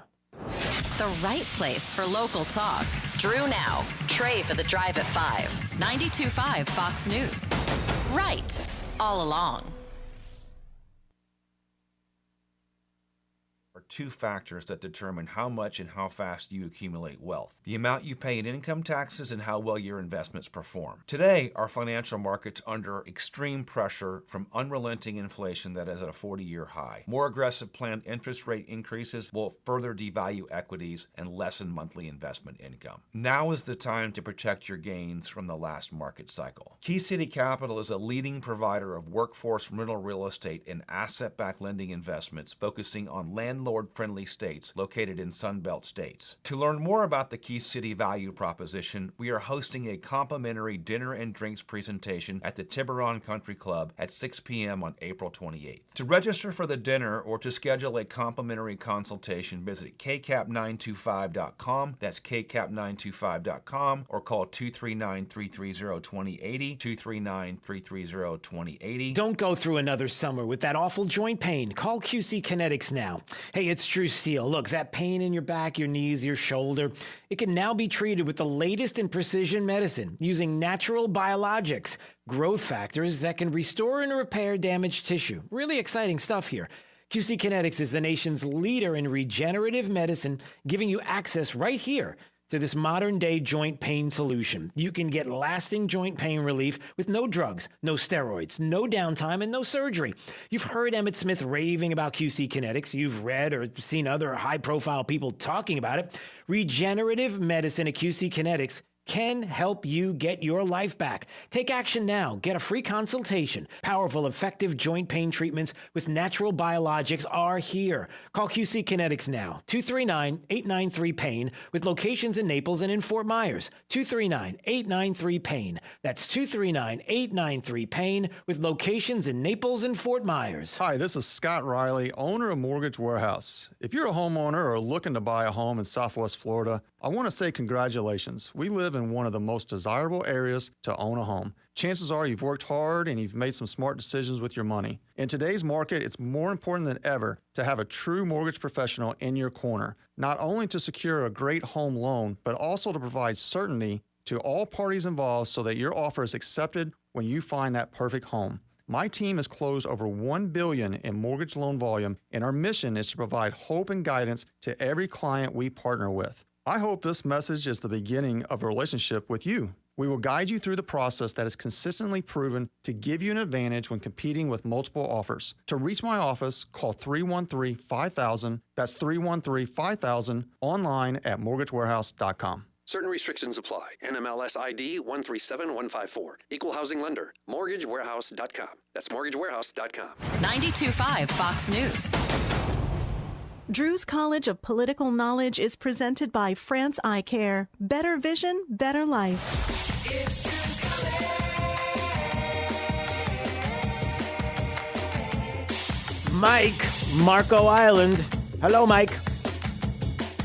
The right place for local talk. Drew now. Trey for the drive at 5. 92.5 Fox News. Right all along. Are 2 factors that determine how much and how fast you accumulate wealth: the amount you pay in income taxes and how well your investments perform. Today, our financial markets are under extreme pressure from unrelenting inflation that is at a 40-year high. More aggressive planned interest rate increases will further devalue equities and lessen monthly investment income. Now is the time to protect your gains from the last market cycle. Key City Capital is a leading provider of workforce rental real estate and asset-backed lending investments focusing on landlord-friendly states located in Sunbelt states. To learn more about the Key City value proposition, we are hosting a complimentary dinner and drinks presentation at the Tiburon Country Club at 6 p.m. on April 28th. To register for the dinner or to schedule a complimentary consultation, visit kcap925.com. That's kcap925.com, or call 239-330-2080, 239-330-2080. Don't go through another summer with that awful joint pain. Call QC Kinetics now. Hey, it's Drew Steele. Look, that pain in your back, your knees, your shoulder, it can now be treated with the latest in precision medicine using natural biologics, growth factors that can restore and repair damaged tissue. Really exciting stuff here. QC Kinetics is the nation's leader in regenerative medicine, giving you access right here to this modern-day joint pain solution. You can get lasting joint pain relief with no drugs, no steroids, no downtime, and no surgery. You've heard Emmett Smith raving about QC Kinetics. You've read or seen other high-profile people talking about it. Regenerative medicine at QC Kinetics can help you get your life back. Take action now. Get a free consultation. Powerful, effective joint pain treatments with natural biologics are here. Call QC Kinetics now. 239-893-PAIN with locations in Naples and in Fort Myers. 239-893-PAIN. That's 239-893-PAIN with locations in Naples and Fort Myers. Hi, this is Scott Riley, owner of Mortgage Warehouse. If you're a homeowner or looking to buy a home in Southwest Florida, I want to say congratulations. We live in one of the most desirable areas to own a home. Chances are you've worked hard and you've made some smart decisions with your money. In today's market, it's more important than ever to have a true mortgage professional in your corner, not only to secure a great home loan, but also to provide certainty to all parties involved so that your offer is accepted when you find that perfect home. My team has closed over $1 billion in mortgage loan volume, and our mission is to provide hope and guidance to every client we partner with. I hope this message is the beginning of a relationship with you. We will guide you through the process that is consistently proven to give you an advantage when competing with multiple offers. To reach my office, call 313-5000. That's 313-5000, online at mortgagewarehouse.com. Certain restrictions apply. NMLS ID 137154. Equal housing lender. MortgageWarehouse.com. That's MortgageWarehouse.com. 92.5 Fox News. Drew's College of Political Knowledge is presented by France Eye Care. Better vision, better life. It's Drew's College. Mike, Marco Island. Hello, Mike.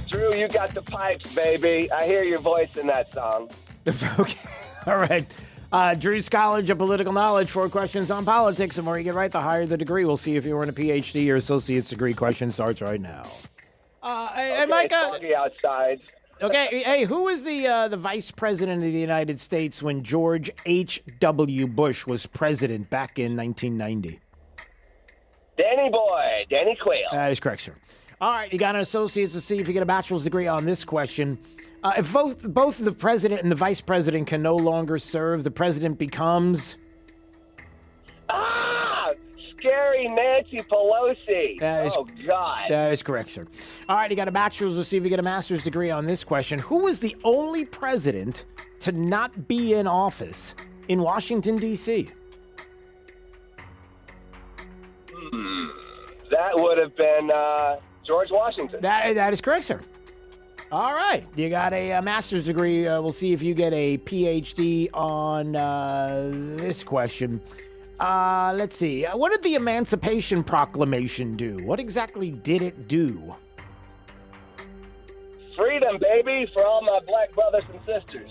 Drew, you got the pipes, baby. I hear your voice in that song. Okay. All right. Drew's College of Political Knowledge, 4 questions on politics. The more you get right, the higher the degree. We'll see if you earn a PhD or associate's degree. Question starts right now. Hey, Mike. It's foggy outside. Okay. Hey, who was the vice president of the United States when George H.W. Bush was president back in 1990? Danny Quayle. That is correct, sir. All right, you got an associate's to see if you get a bachelor's degree on this question. If both the president and the vice president can no longer serve, the president becomes... Scary Nancy Pelosi. God. That is correct, sir. All right, you got a bachelor's. We'll see if you get a master's degree on this question. Who was the only president to not be in office in Washington, D.C.? That would have been George Washington. That is correct, sir. All right. You got a master's degree. We'll see if you get a PhD on this question. Let's see. What did the Emancipation Proclamation do? What exactly did it do? Freedom, baby, for all my black brothers and sisters.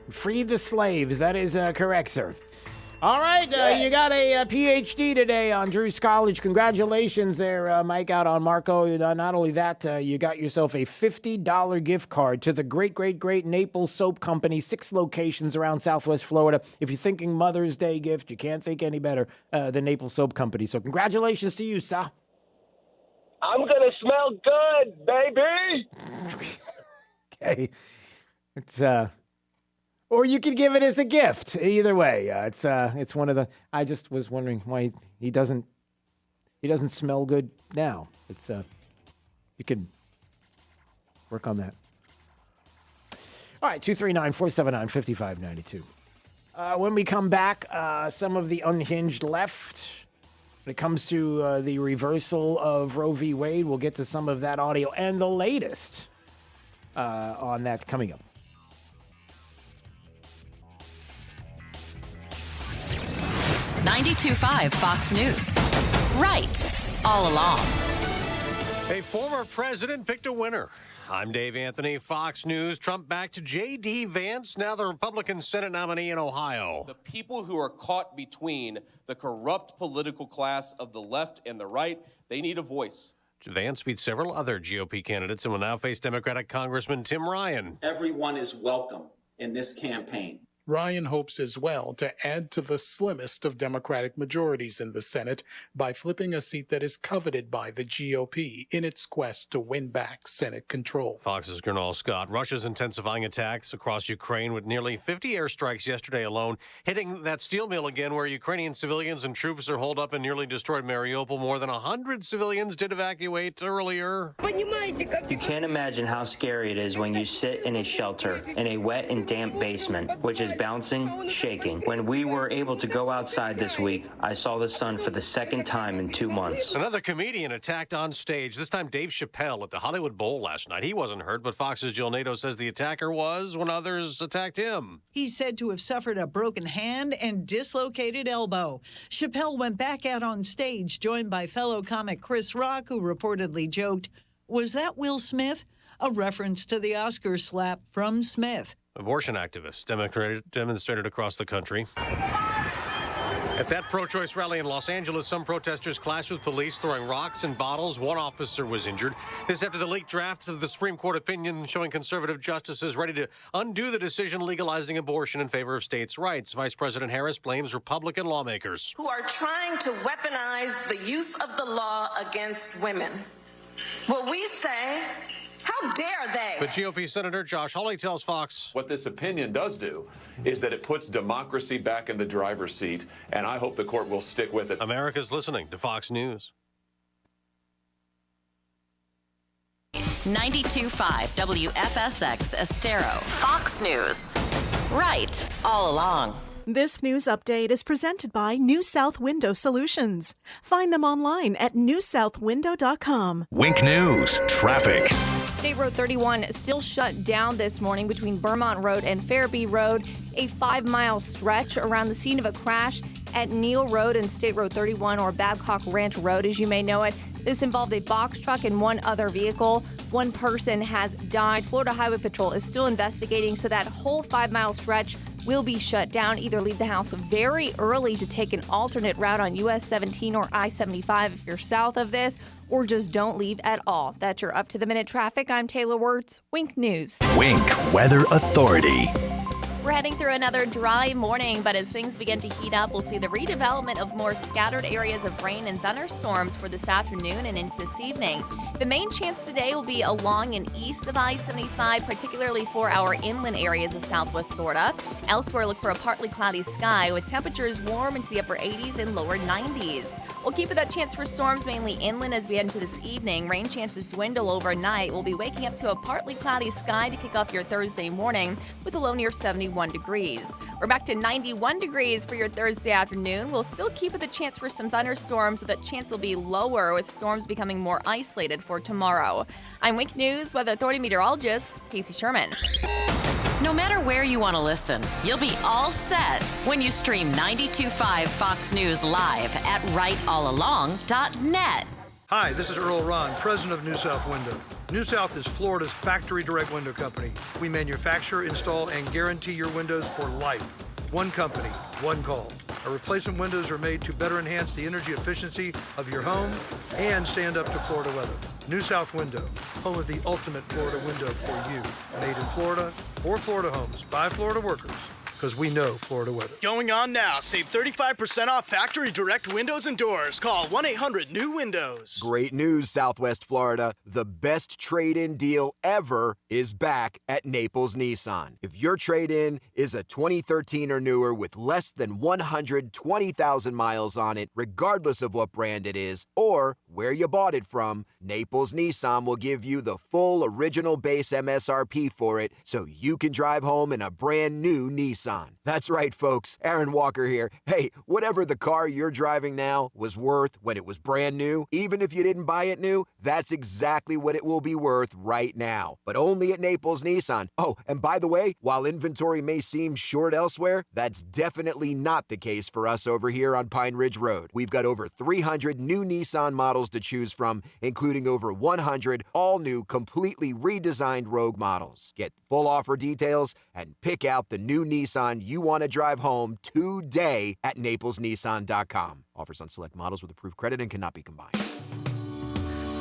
Freed the slaves. That is correct, sir. All right, you got a PhD today on Drew's College. Congratulations there, Mike, out on Marco. Not only that, you got yourself a $50 gift card to the great Naples Soap Company, 6 locations around Southwest Florida. If you're thinking Mother's Day gift, you can't think any better than Naples Soap Company. So congratulations to you, sir. I'm going to smell good, baby. Okay. It's, or you could give it as a gift. Either way, it's one of the. I just was wondering why he doesn't smell good now. It's you could work on that. All right, 239-479-5592. When we come back, some of the unhinged left. When it comes to the reversal of Roe v. Wade, we'll get to some of that audio and the latest on that coming up. .5 Fox News. Right all along. A former president picked a winner. I'm Dave Anthony, Fox News. Trump back to J.D. Vance, now the Republican Senate nominee in Ohio. The people who are caught between the corrupt political class of the left and the right, they need a voice. Vance beat several other GOP candidates and will now face Democratic Congressman Tim Ryan. Everyone is welcome in this campaign. Ryan hopes as well to add to the slimmest of Democratic majorities in the Senate by flipping a seat that is coveted by the GOP in its quest to win back Senate control. Fox's Gernal Scott. Russia's intensifying attacks across Ukraine with nearly 50 airstrikes yesterday alone, hitting that steel mill again where Ukrainian civilians and troops are holed up and nearly destroyed Mariupol. More than 100 civilians did evacuate earlier. You can't imagine how scary it is when you sit in a shelter in a wet and damp basement, which is bouncing, shaking. When we were able to go outside this week, I saw the sun for the second time in 2 months. Another comedian attacked on stage, this time Dave Chappelle at the Hollywood Bowl last night. He wasn't hurt, but Fox's Jill Nato says the attacker was when others attacked him. He's said to have suffered a broken hand and dislocated elbow. Chappelle went back out on stage, joined by fellow comic Chris Rock, who reportedly joked, "Was that Will Smith?" a reference to the Oscar slap from Smith. Abortion activists demonstrated across the country. At that pro-choice rally in Los Angeles, some protesters clashed with police, throwing rocks and bottles. One officer was injured. This after the leaked draft of the Supreme Court opinion showing conservative justices ready to undo the decision legalizing abortion in favor of states' rights. Vice President Harris blames Republican lawmakers who are trying to weaponize the use of the law against women. Will we say, how dare they? But GOP Senator Josh Hawley tells Fox, what this opinion does do is that it puts democracy back in the driver's seat, and I hope the court will stick with it. America's listening to Fox News. 92.5 WFSX Estero, Fox News. Right all along. This news update is presented by New South Window Solutions. Find them online at newsouthwindow.com. Wink News, traffic. State Road 31 still shut down this morning between Vermont Road and Fairview Road. A 5-mile stretch around the scene of a crash at Neal Road and State Road 31, or Babcock Ranch Road as you may know it. This involved a box truck and one other vehicle. One person has died. Florida Highway Patrol is still investigating, so that whole 5-mile stretch will be shut down. Either leave the house very early to take an alternate route on US 17 or I-75 if you're south of this, or just don't leave at all. That's your up-to-the-minute traffic. I'm Taylor Wirtz, Wink News. Wink Weather Authority. We're heading through another dry morning, but as things begin to heat up, we'll see the redevelopment of more scattered areas of rain and thunderstorms for this afternoon and into this evening. The main chance today will be along and east of I-75, particularly for our inland areas of southwest Florida. Elsewhere, look for a partly cloudy sky with temperatures warm into the upper 80s and lower 90s. We'll keep that chance for storms mainly inland as we head into this evening. Rain chances dwindle overnight. We'll be waking up to a partly cloudy sky to kick off your Thursday morning with a low near 71 degrees. We're back to 91 degrees for your Thursday afternoon. We'll still keep with a chance for some thunderstorms, so that chance will be lower with storms becoming more isolated for tomorrow. I'm Wink News Weather Authority meteorologist Casey Sherman. No matter where you want to listen, you'll be all set when you stream 92.5 Fox News live at rightallalong.net. Hi, this is Earl Ron, president of New South Window. New South is Florida's factory direct window company. We manufacture, install, and guarantee your windows for life. One company, one call. Our replacement windows are made to better enhance the energy efficiency of your home and stand up to Florida weather. New South Window, home of the ultimate Florida window for you. Made in Florida, for Florida homes, by Florida workers, because we know Florida weather. Going on now. Save 35% off factory direct windows and doors. Call 1-800-NEW-WINDOWS. Great news, Southwest Florida. The best trade-in deal ever is back at Naples Nissan. If your trade-in is a 2013 or newer with less than 120,000 miles on it, regardless of what brand it is or where you bought it from, Naples Nissan will give you the full original base MSRP for it so you can drive home in a brand new Nissan. That's right, folks. Aaron Walker here. Hey, whatever the car you're driving now was worth when it was brand new, even if you didn't buy it new, that's exactly what it will be worth right now. But only at Naples Nissan. Oh, and by the way, while inventory may seem short elsewhere, that's definitely not the case for us over here on Pine Ridge Road. We've got over 300 new Nissan models to choose from, including over 100 all-new, completely redesigned Rogue models. Get full offer details and pick out the new Nissan you want to drive home today at NaplesNissan.com. Offers on select models with approved credit and cannot be combined.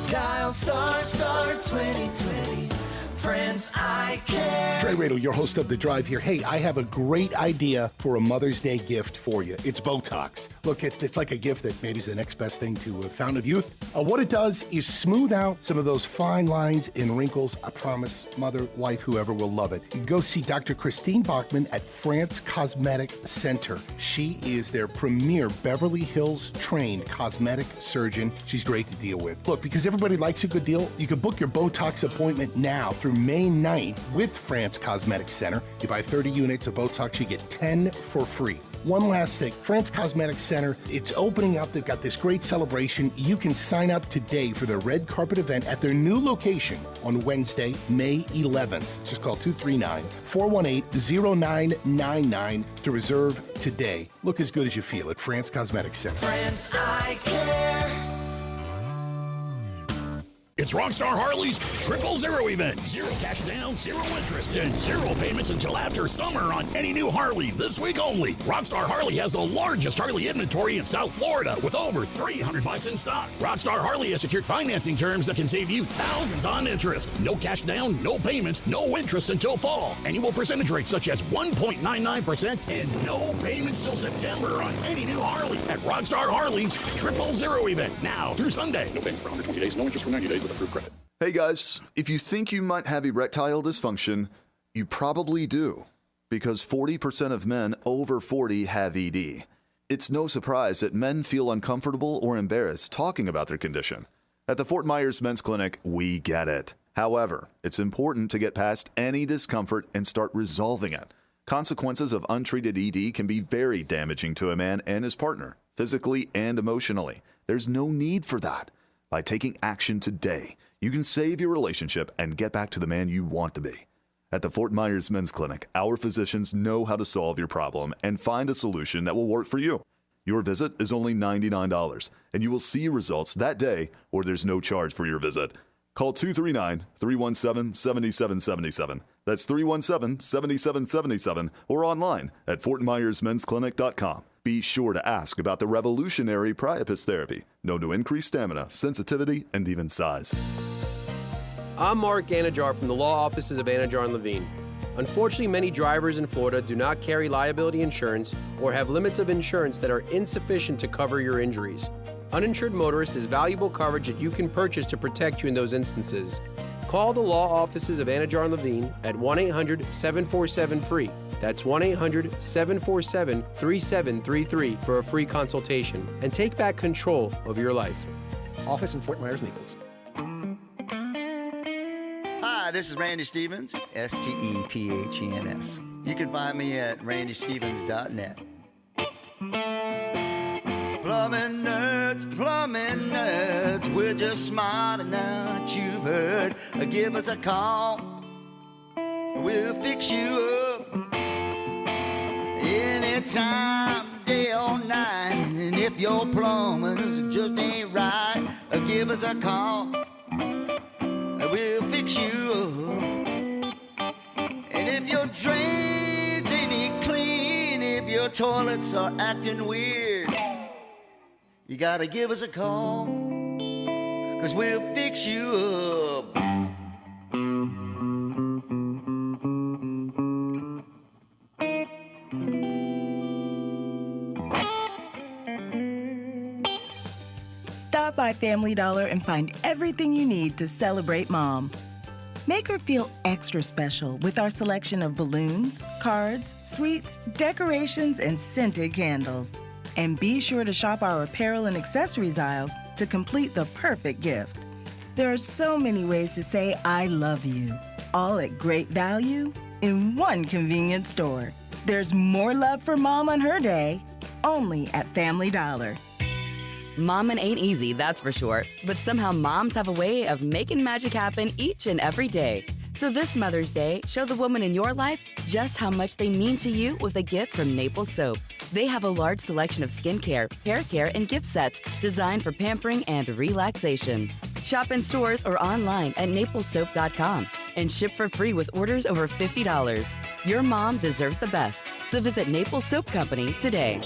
Dial star 2020. Friends, I care. Trey Radel, your host of The Drive here. Hey, I have a great idea for a Mother's Day gift for you. It's Botox. Look, it's like a gift that maybe is the next best thing to a fountain of youth. What it does is smooth out some of those fine lines and wrinkles. I promise mother, wife, whoever will love it. You go see Dr. Kyrsten Bachman at France Cosmetic Center. She is their premier Beverly Hills trained cosmetic surgeon. She's great to deal with. Look, because everybody likes a good deal, you can book your Botox appointment now through May 9th with France Cosmetic Center. You buy 30 units of Botox, you get 10 for free. One last thing, France Cosmetic Center, it's opening up. They've got this great celebration. You can sign up today for their red carpet event at their new location on Wednesday, May 11th. Just call 239-418-0999 to reserve today. Look as good as you feel at France Cosmetic Center. Friends, I care. It's Rockstar Harley's 000 event. 0 cash down, 0 interest, and 0 payments until after summer on any new Harley this week only. Rockstar Harley has the largest Harley inventory in South Florida with over 300 bikes in stock. Rockstar Harley has secured financing terms that can save you thousands on interest. No cash down, no payments, no interest until fall. Annual percentage rates such as 1.99% and no payments till September on any new Harley at Rockstar Harley's 000 event. Now through Sunday. No payments for 120 days, no interest for 90 days with approved credit. Hey guys, if you think you might have erectile dysfunction, you probably do, because 40% of men over 40 have ED. It's no surprise that men feel uncomfortable or embarrassed talking about their condition. At the Fort Myers Men's Clinic, we get it. However, it's important to get past any discomfort and start resolving it. Consequences of untreated ED can be very damaging to a man and his partner, physically and emotionally. There's no need for that. By taking action today, you can save your relationship and get back to the man you want to be. At the Fort Myers Men's Clinic, our physicians know how to solve your problem and find a solution that will work for you. Your visit is only $99, and you will see results that day, or there's no charge for your visit. Call 239-317-7777. That's 317-7777, or online at fortmyersmensclinic.com. Be sure to ask about the revolutionary priapus therapy, known to increase stamina, sensitivity, and even size. I'm Mark Anajar from the law offices of Anajar & Levine. Unfortunately, many drivers in Florida do not carry liability insurance or have limits of insurance that are insufficient to cover your injuries. Uninsured motorist is valuable coverage that you can purchase to protect you in those instances. Call the law offices of Anajar & Levine at 1-800-747-FREE. That's 1-800-747-3733 for a free consultation and take back control of your life. Office in Fort Myers, Naples. Hi, this is Randy Stevens, STEPHENS. You can find me at randystevens.net. Plumbing nerds, we're just smart enough, you've heard. Give us a call, we'll fix you up. Anytime, day or night, and if your plumbers just ain't right, give us a call, we'll fix you up. And if your drains ain't clean, if your toilets are acting weird, you gotta give us a call, 'cause we'll fix you up. Stop by Family Dollar and find everything you need to celebrate Mom. Make her feel extra special with our selection of balloons, cards, sweets, decorations, and scented candles. And be sure to shop our apparel and accessories aisles to complete the perfect gift. There are so many ways to say I love you, all at great value in one convenient store. There's more love for Mom on her day, only at Family Dollar. Momming ain't easy, that's for sure. But somehow moms have a way of making magic happen each and every day. So this Mother's Day, show the woman in your life just how much they mean to you with a gift from Naples Soap. They have a large selection of skincare, hair care, and gift sets designed for pampering and relaxation. Shop in stores or online at naplessoap.com and ship for free with orders over $50. Your mom deserves the best, so visit Naples Soap Company today.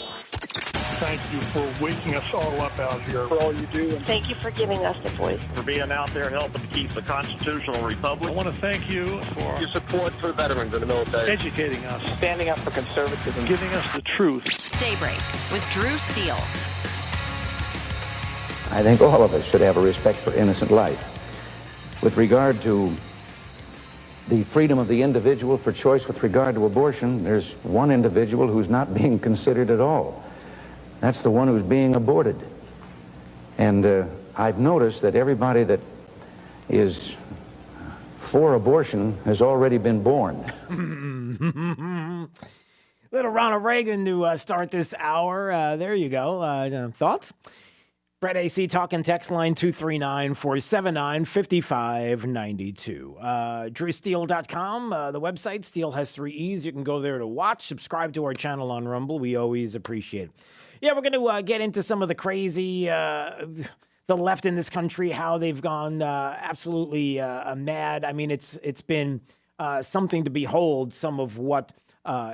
Thank you for waking us all up out here, for all you do. And thank you for giving us the voice. For being out there helping to keep the constitutional republic. I want to thank you for your support for veterans in the military. Educating us. Standing up for conservatism. Giving us the truth. Daybreak with Drew Steele. I think all of us should have a respect for innocent life. With regard to the freedom of the individual for choice with regard to abortion, there's one individual who's not being considered at all. That's the one who's being aborted. And I've noticed that everybody that is for abortion has already been born. Little Ronald Reagan to start this hour. There you go. Thoughts? Brett AC talking text line 239-479-5592. DrewSteele.com, the website. Steele has 3 E's. You can go there to watch. Subscribe to our channel on Rumble. We always appreciate it. Yeah, we're going to get into some of the crazy the left in this country, how they've gone absolutely mad. I mean, it's been something to behold, some of what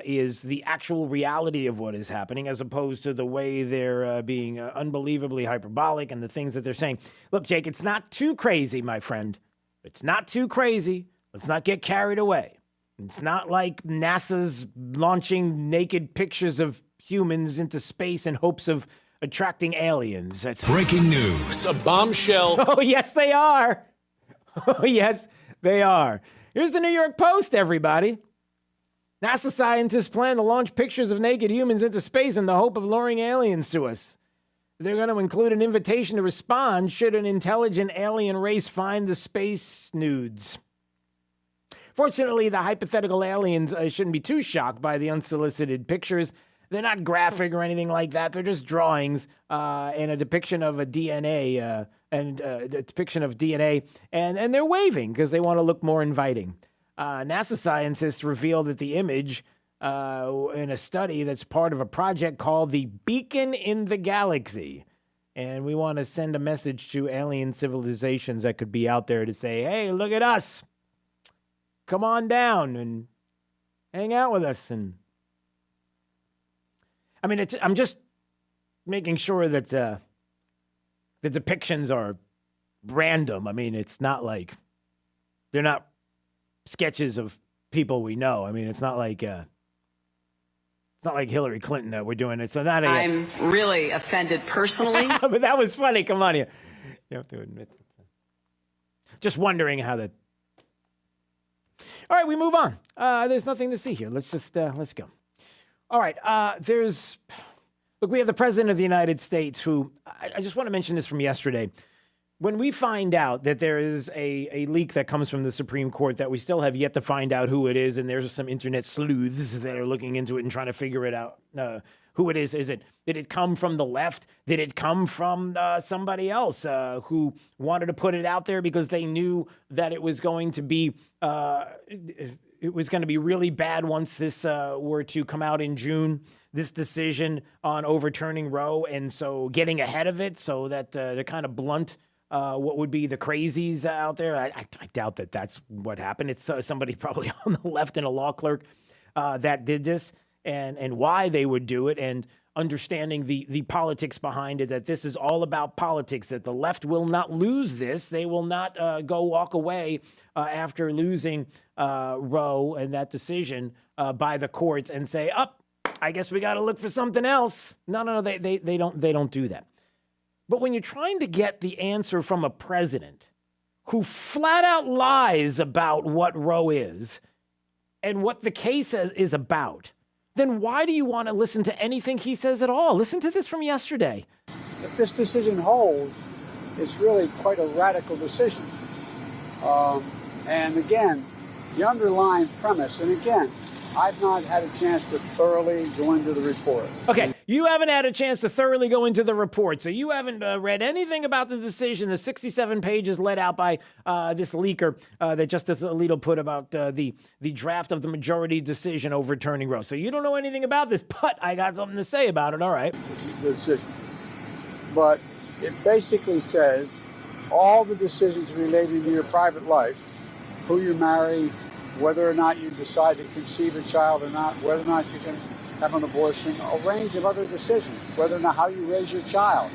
is the actual reality of what is happening, as opposed to the way they're being unbelievably hyperbolic and the things that they're saying. Look, Jake, it's not too crazy, my friend. It's not too crazy. Let's not get carried away. It's not like NASA's launching naked pictures of humans into space in hopes of attracting aliens. That's Breaking news. a bombshell. Oh, yes, they are. Oh, yes, they are. Here's the New York Post, everybody. NASA scientists plan to launch pictures of naked humans into space in the hope of luring aliens to us. They're going to include an invitation to respond should an intelligent alien race find the space nudes. Fortunately, the hypothetical aliens shouldn't be too shocked by the unsolicited pictures. They're not graphic or anything like that. They're just drawings and a depiction of a DNA and they're waving because they want to look more inviting. NASA scientists revealed that the image in a study that's part of a project called the Beacon in the Galaxy. And we want to send a message to alien civilizations that could be out there to say, hey, look at us. Come on down and hang out with us. And I mean, I'm just making sure that the depictions are random. I mean, it's not like they're not sketches of people we know. I mean, it's not like Hillary Clinton that we're doing. It's not. I'm really offended personally. But that was funny. Come on here. You have to admit. Just wondering how that. All right, we move on. There's nothing to see here. Let's go. All right. Look, we have the President of the United States who, I just want to mention this from yesterday. When we find out that there is a leak that comes from the Supreme Court that we still have yet to find out who it is, and there's some internet sleuths that are looking into it and trying to figure it out, who it is. Did it come from the left? Did it come from somebody else who wanted to put it out there because they knew that it was going to be really bad once this were to come out in June, this decision on overturning Roe, and so getting ahead of it so that to kind of blunt what would be the crazies out there. I doubt that that's what happened. It's somebody probably on the left and a law clerk that did this and why they would do it, and understanding the politics behind it, that this is all about politics, that the left will not lose this. They will not walk away after losing Roe and that decision by the courts and say, I guess we got to look for something else. No, they don't do that. But when you're trying to get the answer from a president who flat out lies about what Roe is and what the case is about, then why do you want to listen to anything he says at all? Listen to this from yesterday. If this decision holds, it's really quite a radical decision. And again, the underlying premise, and again, I've not had a chance to thoroughly go into the report. Okay, you haven't had a chance to thoroughly go into the report, so you haven't read anything about the decision, the 67 pages let out by this leaker that Justice Alito put about the draft of the majority decision overturning Roe. So you don't know anything about this, but I got something to say about it, all right. The decision. But it basically says all the decisions relating to your private life, who you marry, whether or not you decide to conceive a child or not, whether or not you can have an abortion, a range of other decisions, whether or not how you raise your child.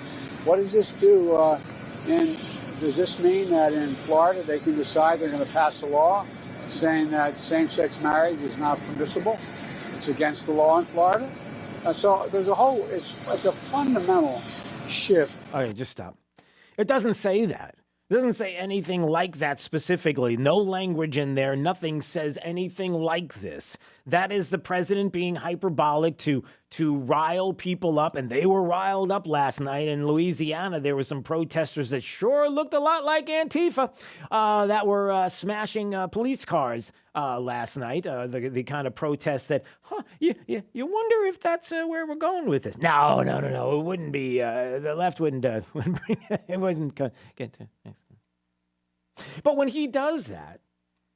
What does this do? Does this mean that in Florida they can decide they're going to pass a law saying that same-sex marriage is not permissible? It's against the law in Florida? So there's it's a fundamental shift. Okay, just stop. It doesn't say that. It doesn't say anything like that specifically. No language in there. Nothing says anything like this. That is the president being hyperbolic to rile people up. And they were riled up last night in Louisiana. There were some protesters that sure looked a lot like Antifa that were smashing police cars last night. The kind of protest that, you wonder if that's where we're going with this. No. It wouldn't be. The left wouldn't bring it. It wasn't get to. But when he does that,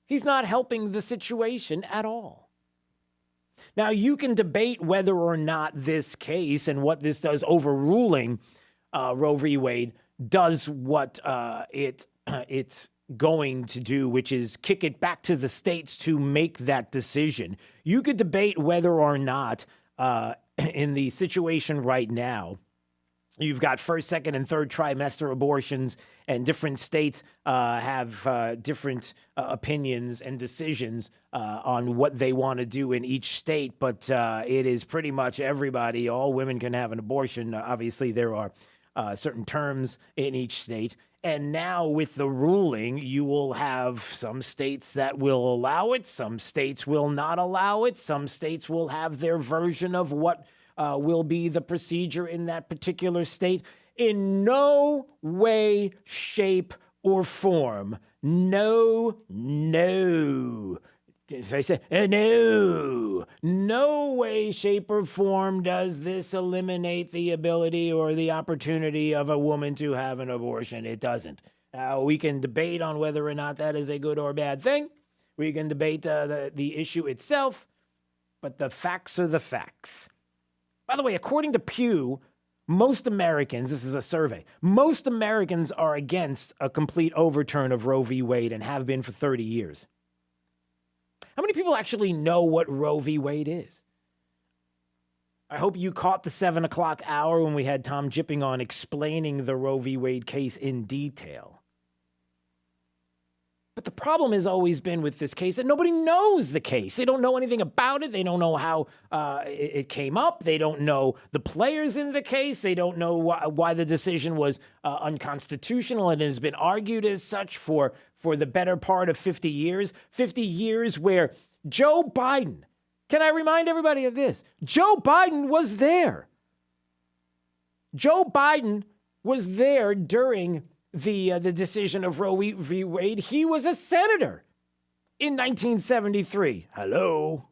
he's not helping the situation at all. Now, you can debate whether or not this case and what this does, overruling Roe v. Wade, does what it's going to do, which is kick it back to the states to make that decision. You could debate whether or not in the situation right now, you've got first, second, and third trimester abortions, and different states have different opinions and decisions on what they want to do in each state. But it is pretty much everybody. All women can have an abortion. Obviously, there are certain terms in each state. And now with the ruling, you will have some states that will allow it. Some states will not allow it. Some states will have their version of what will be the procedure in that particular state. In no way, shape, or form. No. As I said, no way, shape, or form does this eliminate the ability or the opportunity of a woman to have an abortion. It doesn't. We can debate on whether or not that is a good or bad thing. We can debate the issue itself, but the facts are the facts. By the way, according to Pew, most Americans, this is a survey, most Americans are against a complete overturn of Roe v. Wade and have been for 30 years. How many people actually know what Roe v. Wade is? I hope you caught the 7 o'clock hour when we had Tom Jipping on explaining the Roe v. Wade case in detail. But the problem has always been with this case that nobody knows the case. They don't know anything about it. They don't know how it came up. They don't know the players in the case. They don't know why the decision was unconstitutional and has been argued as such for the better part of 50 years. 50 years where Joe Biden, can I remind everybody of this? Joe Biden was there. Joe Biden was there during the decision of Roe v. Wade. He was a senator in 1973. Hello.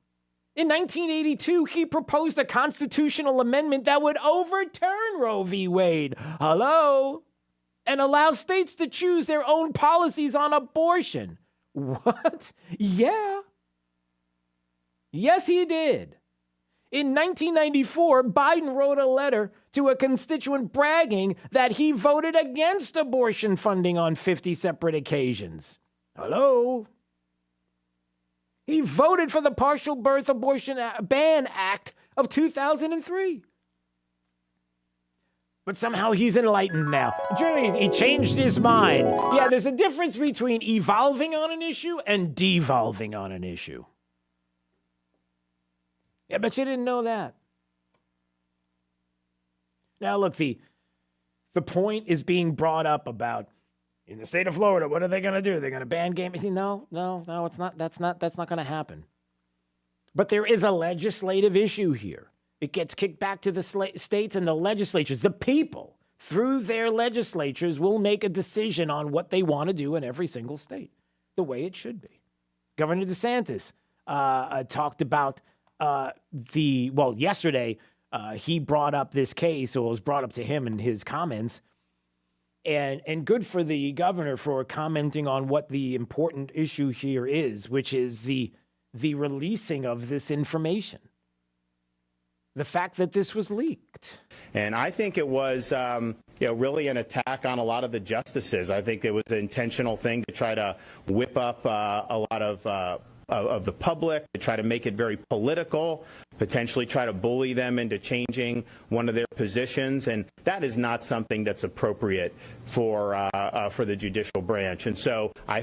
In 1982, he proposed a constitutional amendment that would overturn Roe v. Wade. Hello. And allow states to choose their own policies on abortion. What? Yeah. Yes, he did. In 1994, Biden wrote a letter to a constituent bragging that he voted against abortion funding on 50 separate occasions. Hello? He voted for the Partial Birth Abortion Ban Act of 2003. But somehow he's enlightened now. He changed his mind. Yeah, there's a difference between evolving on an issue and devolving on an issue. Yeah, but you didn't know that. Now, look, the point is being brought up about in the state of Florida, what are they going to do? They're going to ban gay marriage? No, it's not. That's not going to happen. But there is a legislative issue here. It gets kicked back to the states and the legislatures. The people, through their legislatures, will make a decision on what they want to do in every single state, the way it should be. Governor DeSantis talked about yesterday, he brought up this case, or it was brought up to him in his comments, and good for the governor for commenting on what the important issue here is, which is the releasing of this information. The fact that this was leaked. And I think it was, really an attack on a lot of the justices. I think it was an intentional thing to try to whip up a lot of the public, to try to make it very political, potentially try to bully them into changing one of their positions. And that is not something that's appropriate for the judicial branch. And so I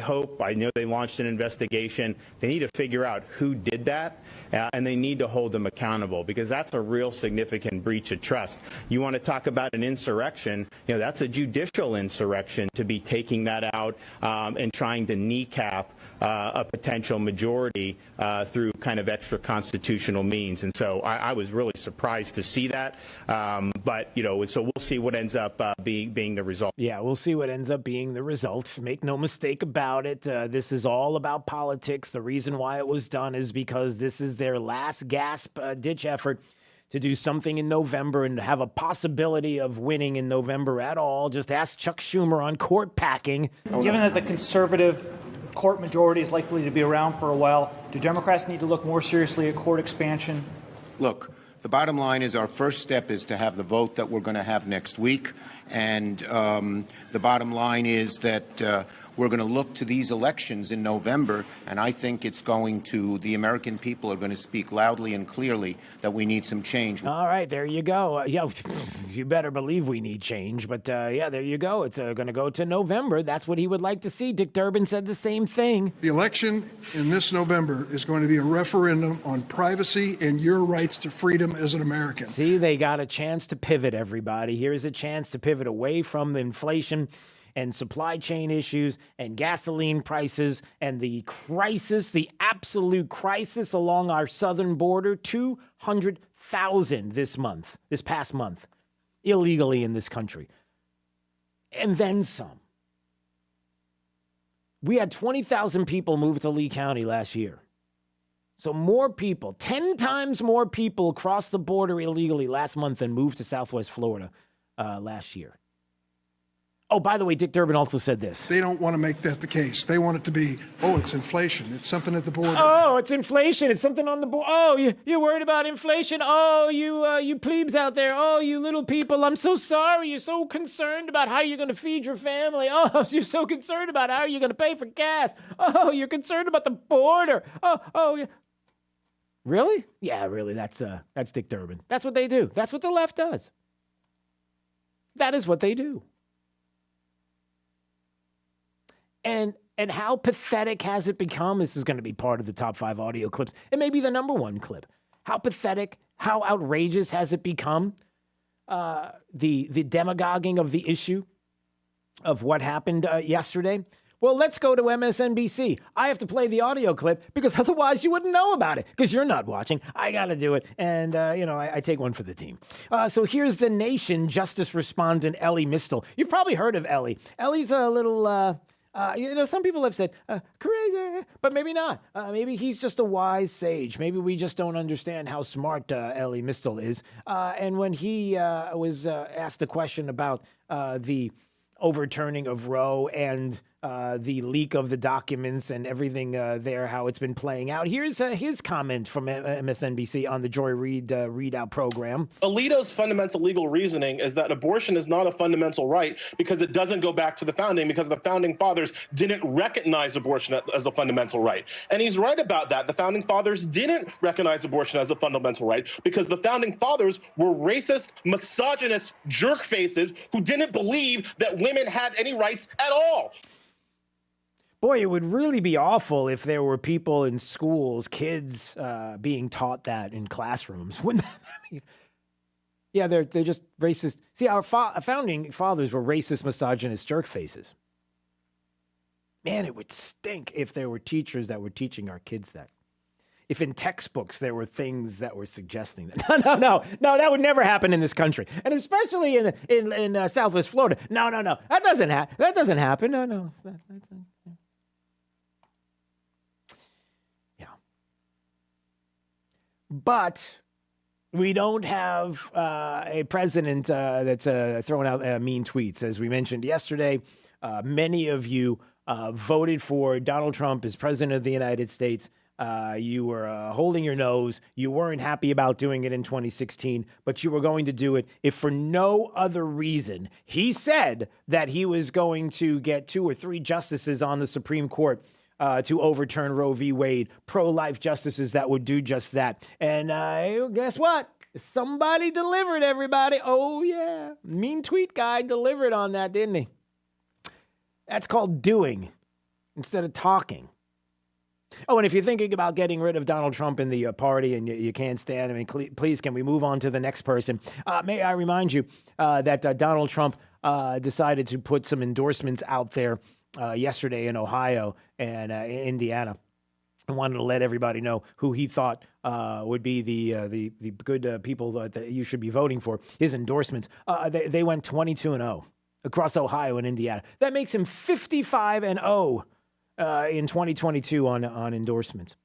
know they launched an investigation. They need to figure out who did that, and they need to hold them accountable, because that's a real significant breach of trust. You want to talk about an insurrection, that's a judicial insurrection to be taking that out and trying to kneecap a potential majority through kind of extra constitutional means. And so I was really surprised to see that. But so we'll see what ends up being the result. Yeah, we'll see what ends up being the result. Make no mistake about it. This is all about politics. The reason why it was done is because this is their last gasp ditch effort to do something in November and have a possibility of winning in November at all. Just ask Chuck Schumer on court packing. Given that the conservative court majority is likely to be around for a while, do Democrats need to look more seriously at court expansion? Look, the bottom line is our first step is to have the vote that we're going to have next week. And the bottom line is that we're going to look to these elections in November, and I think it's going to, the American people are going to speak loudly and clearly that we need some change. All right, there you go. Yeah, you better believe we need change. But yeah, there you go. It's going to go to November. That's what he would like to see. Dick Durbin said the same thing. The election in this November is going to be a referendum on privacy and your rights to freedom as an American. See, they got a chance to pivot, everybody. Here's a chance to pivot away from inflation and supply chain issues and gasoline prices and the crisis, the absolute crisis along our southern border. 200,000 this past month, illegally in this country. And then some. We had 20,000 people move to Lee County last year. So more people, 10 times more people crossed the border illegally last month than moved to Southwest Florida last year. Oh, by the way, Dick Durbin also said this. They don't want to make that the case. They want it to be, oh, it's inflation. It's something at the border. Oh, it's inflation. It's something on the border. Oh, you're worried about inflation. Oh, you plebes out there. Oh, you little people. I'm so sorry. You're so concerned about how you're going to feed your family. Oh, you're so concerned about how you're going to pay for gas. Oh, you're concerned about the border. Oh, yeah. Really? Yeah, really. That's Dick Durbin. That's what they do. That's what the left does. That is what they do. And how pathetic has it become? This is going to be part of the top 5 audio clips. It may be the number 1 clip. How pathetic, how outrageous has it become? The demagoguing of the issue of what happened yesterday. Well, let's go to MSNBC. I have to play the audio clip because otherwise you wouldn't know about it because you're not watching. I got to do it. And, I take one for the team. So here's the Nation Justice Respondent Ellie Mistel. You've probably heard of Ellie. Ellie's a little... some people have said, crazy, but maybe not. Maybe he's just a wise sage. Maybe we just don't understand how smart Ellie Mistel is. And when he was asked the question about the overturning of Roe and the leak of the documents and everything there, how it's been playing out. Here's his comment from MSNBC on the Joy Reid Readout program. Alito's fundamental legal reasoning is that abortion is not a fundamental right because it doesn't go back to the founding, because the founding fathers didn't recognize abortion as a fundamental right. And he's right about that. The founding fathers didn't recognize abortion as a fundamental right because the founding fathers were racist, misogynist jerk faces who didn't believe that women had any rights at all. Boy, it would really be awful if there were people in schools, kids being taught that in classrooms. Wouldn't that, yeah, they're just racist. See, our founding fathers were racist, misogynist jerk faces. Man, it would stink if there were teachers that were teaching our kids that. If in textbooks there were things that were suggesting that. No, that would never happen in this country, and especially in Southwest Florida. No, that doesn't happen. No. But we don't have a president that's throwing out mean tweets. As we mentioned yesterday, many of you voted for Donald Trump as president of the United States. You were holding your nose. You weren't happy about doing it in 2016, but you were going to do it if for no other reason. He said that he was going to get 2 or 3 justices on the Supreme Court to overturn Roe v. Wade, pro-life justices that would do just that. And guess what? Somebody delivered, everybody. Oh, yeah. Mean tweet guy delivered on that, didn't he? That's called doing instead of talking. Oh, and if you're thinking about getting rid of Donald Trump in the party and you can't stand him, please, can we move on to the next person? May I remind you that Donald Trump decided to put some endorsements out there yesterday in Ohio and Indiana. I wanted to let everybody know who he thought would be the good people that you should be voting for. His endorsements, they went 22-0 across Ohio and Indiana. That makes him 55-0 in 2022 on endorsements.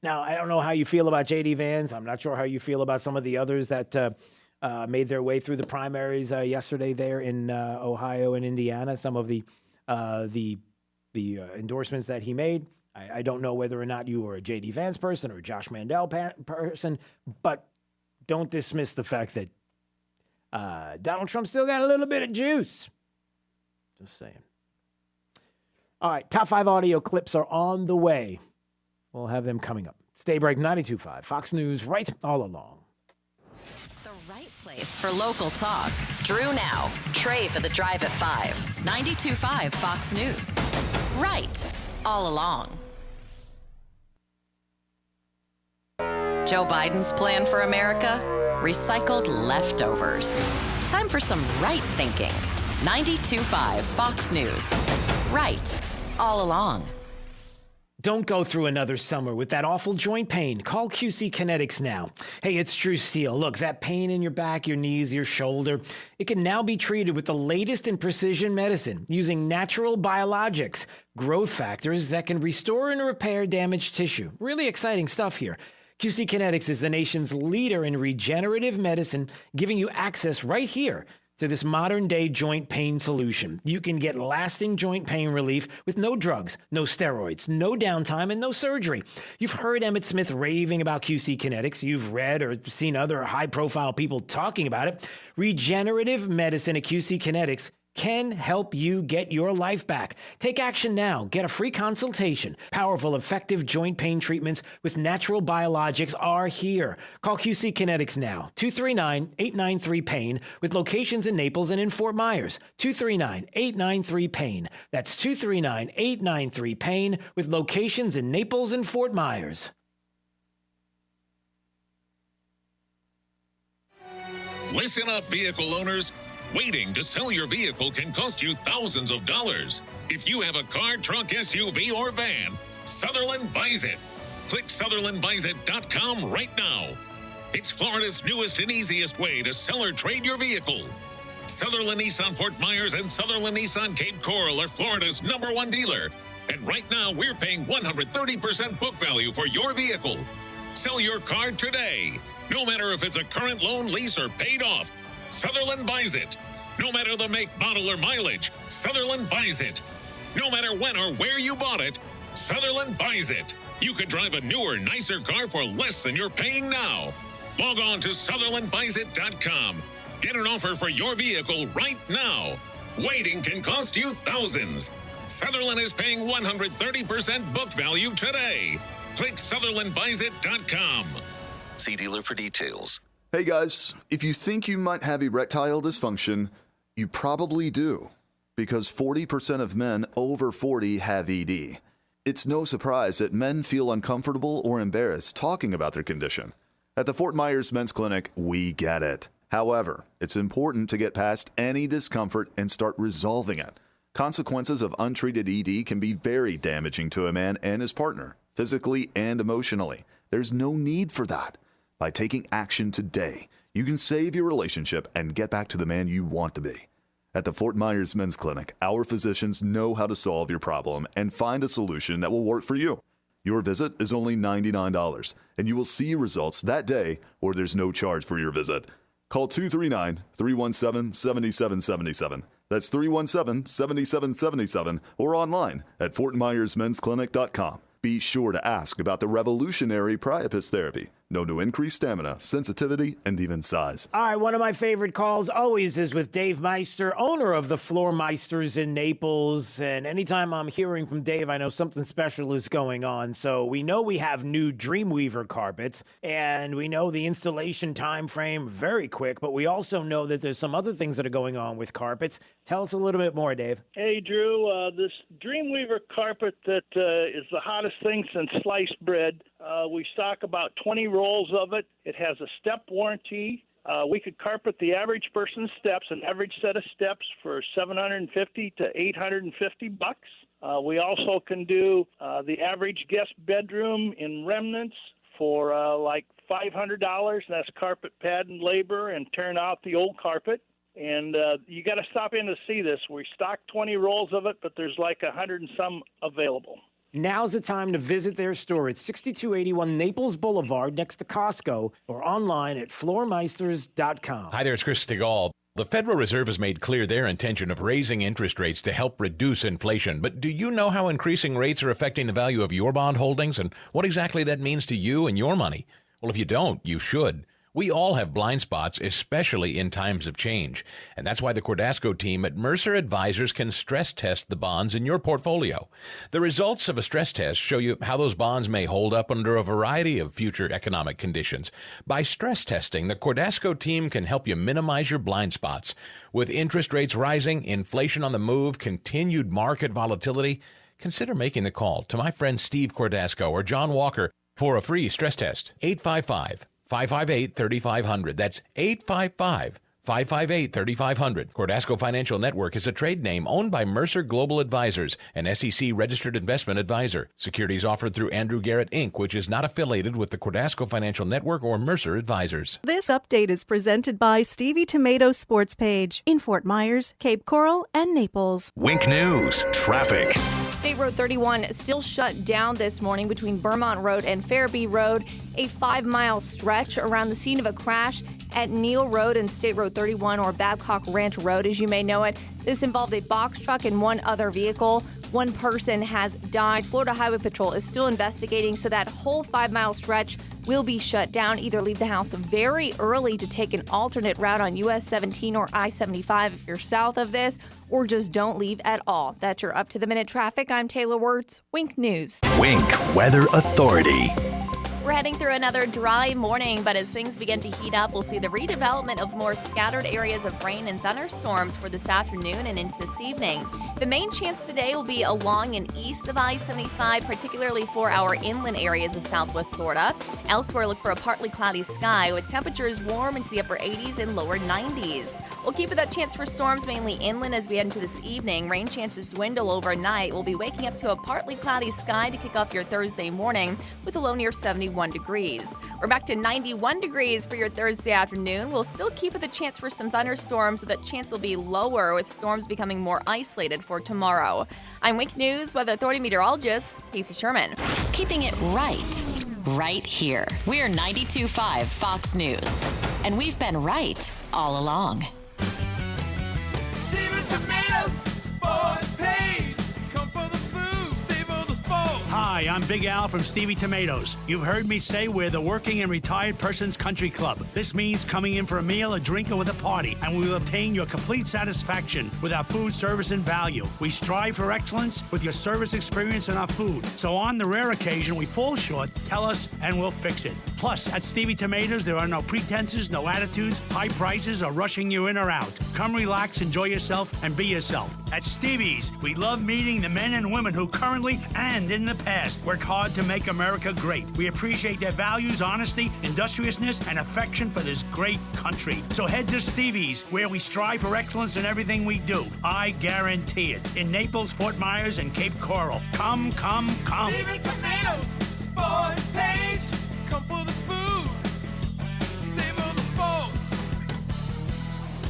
Now, I don't know how you feel about J.D. Vance. I'm not sure how you feel about some of the others that made their way through the primaries yesterday there in Ohio and Indiana. Some of the the endorsements that he made. I don't know whether or not you are a J.D. Vance person or a Josh Mandel person, but don't dismiss the fact that Donald Trump still got a little bit of juice. Just saying. All right, top 5 audio clips are on the way. We'll have them coming up. Stay break 92.5. Fox News, right all along. The right place for local talk. Drew now. Trey for the drive at 5. 92.5 Fox News. Right all along. Joe Biden's plan for America? Recycled leftovers. Time for some right thinking. 92.5 Fox News. Right all along. Don't go through another summer with that awful joint pain. Call QC Kinetics now. Hey, it's Drew Steele. Look, that pain in your back, your knees, your shoulder, it can now be treated with the latest in precision medicine using natural biologics, growth factors that can restore and repair damaged tissue. Really exciting stuff here. QC Kinetics is the nation's leader in regenerative medicine, giving you access right here to this modern-day joint pain solution. You can get lasting joint pain relief with no drugs, no steroids, no downtime, and no surgery. You've heard Emmett Smith raving about QC Kinetics. You've read or seen other high-profile people talking about it. Regenerative medicine at QC Kinetics can help you get your life back. Take action now. Get a free consultation. Powerful, effective joint pain treatments with natural biologics are here. Call QC Kinetics now. 239-893-PAIN with locations in Naples and in Fort Myers. 239-893-PAIN. That's 239-893-PAIN with locations in Naples and Fort Myers. Listen up, vehicle owners. Waiting to sell your vehicle can cost you thousands of dollars. If you have a car, truck, SUV, or van, Sutherland buys it. Click SutherlandBuysIt.com right now. It's Florida's newest and easiest way to sell or trade your vehicle. Sutherland Nissan Fort Myers and Sutherland Nissan Cape Coral are Florida's #1 dealer. And right now, we're paying 130% book value for your vehicle. Sell your car today. No matter if it's a current loan, lease, or paid off, Sutherland buys it. No matter the make, model, or mileage, Sutherland buys it. No matter when or where you bought it, Sutherland buys it. You could drive a newer, nicer car for less than you're paying now. Log on to SutherlandBuysIt.com. Get an offer for your vehicle right now. Waiting can cost you thousands. Sutherland is paying 130% book value today. Click SutherlandBuysIt.com. See dealer for details. Hey guys, if you think you might have erectile dysfunction, you probably do, because 40% of men over 40 have ED. It's no surprise that men feel uncomfortable or embarrassed talking about their condition. At the Fort Myers Men's Clinic, we get it. However, it's important to get past any discomfort and start resolving it. Consequences of untreated ED can be very damaging to a man and his partner, physically and emotionally. There's no need for that. By taking action today, you can save your relationship and get back to the man you want to be. At the Fort Myers Men's Clinic, our physicians know how to solve your problem and find a solution that will work for you. Your visit is only $99, and you will see results that day, or there's no charge for your visit. Call 239-317-7777. That's 317-7777, or online at fortmyersmensclinic.com. Be sure to ask about the revolutionary Priapus therapy, known to increase stamina, sensitivity, and even size. All right, one of my favorite calls always is with Dave Meister, owner of the Floor Meisters in Naples. And anytime I'm hearing from Dave, I know something special is going on. So we know we have new Dreamweaver carpets, and we know the installation time frame very quick, but we also know that there's some other things that are going on with carpets. Tell us a little bit more, Dave. Hey, Drew, this Dreamweaver carpet that is the hottest thing since sliced bread. We stock about 20 rolls of it. It has a step warranty. We could carpet the average person's steps, an average set of steps, for $750 to $850. We also can do the average guest bedroom in remnants for like $500. That's carpet pad and labor and turn out the old carpet. And you got to stop in to see this. We stock 20 rolls of it, but there's like 100 and some available. Now's the time to visit their store at 6281 Naples Boulevard next to Costco, or online at floormeisters.com. Hi there, it's Chris Stegall. The Federal Reserve has made clear their intention of raising interest rates to help reduce inflation. But do you know how increasing rates are affecting the value of your bond holdings and what exactly that means to you and your money? Well, if you don't, you should. We all have blind spots, especially in times of change. And that's why the Cordasco team at Mercer Advisors can stress test the bonds in your portfolio. The results of a stress test show you how those bonds may hold up under a variety of future economic conditions. By stress testing, the Cordasco team can help you minimize your blind spots. With interest rates rising, inflation on the move, continued market volatility, consider making the call to my friend Steve Cordasco or John Walker for a free stress test. 855-558-3500. That's 855-558-3500. Cordasco Financial Network is a trade name owned by Mercer Global Advisors, an SEC-registered investment advisor. Securities offered through Andrew Garrett, Inc., which is not affiliated with the Cordasco Financial Network or Mercer Advisors. This update is presented by Stevie Tomato Sports Page in Fort Myers, Cape Coral, and Naples. Wink News Traffic. State Road 31 still shut down this morning between Vermont Road and Fairview Road, a 5-mile stretch around the scene of a crash at Neal Road and State Road 31 or Babcock Ranch Road, as you may know it. This involved a box truck and one other vehicle. One person has died. Florida Highway Patrol is still investigating, so that whole 5-mile stretch will be shut down. Either leave the house very early to take an alternate route on US 17 or I-75 if you're south of this, or just don't leave at all. That's your up-to-the-minute traffic. I'm Taylor Wirtz, Wink News. Wink Weather Authority. We're heading through another dry morning, but as things begin to heat up, we'll see the redevelopment of more scattered areas of rain and thunderstorms for this afternoon and into this evening. The main chance today will be along and east of I-75, particularly for our inland areas of southwest Florida. Elsewhere, look for a partly cloudy sky with temperatures warm into the upper 80s and lower 90s. We'll keep that chance for storms mainly inland as we head into this evening. Rain chances dwindle overnight. We'll be waking up to a partly cloudy sky to kick off your Thursday morning with a low near 71 degrees. We're back to 91 degrees for your Thursday afternoon. We'll still keep with a chance for some thunderstorms, so that chance will be lower with storms becoming more isolated for tomorrow. I'm Wink News Weather Authority meteorologist Casey Sherman. Keeping it right here. We're 92.5 Fox News. And we've been right all along. Hi, I'm Big Al from Stevie Tomatoes. You've heard me say we're the working and retired person's country club. This means coming in for a meal, a drink, or with a party, and we will obtain your complete satisfaction with our food, service, and value. We strive for excellence with your service experience and our food. So on the rare occasion we fall short, tell us and we'll fix it. Plus, at Stevie Tomatoes, there are no pretenses, no attitudes, high prices, or rushing you in or out. Come relax, enjoy yourself, and be yourself. At Stevie's, we love meeting the men and women who currently and in the past work hard to make America great. We appreciate their values, honesty, industriousness, and affection for this great country. So head to Stevie's, where we strive for excellence in everything we do. I guarantee it. In Naples, Fort Myers, and Cape Coral. Come, come, come. Stevie Tomatoes, sports page. Come for the food. Stay for the sports.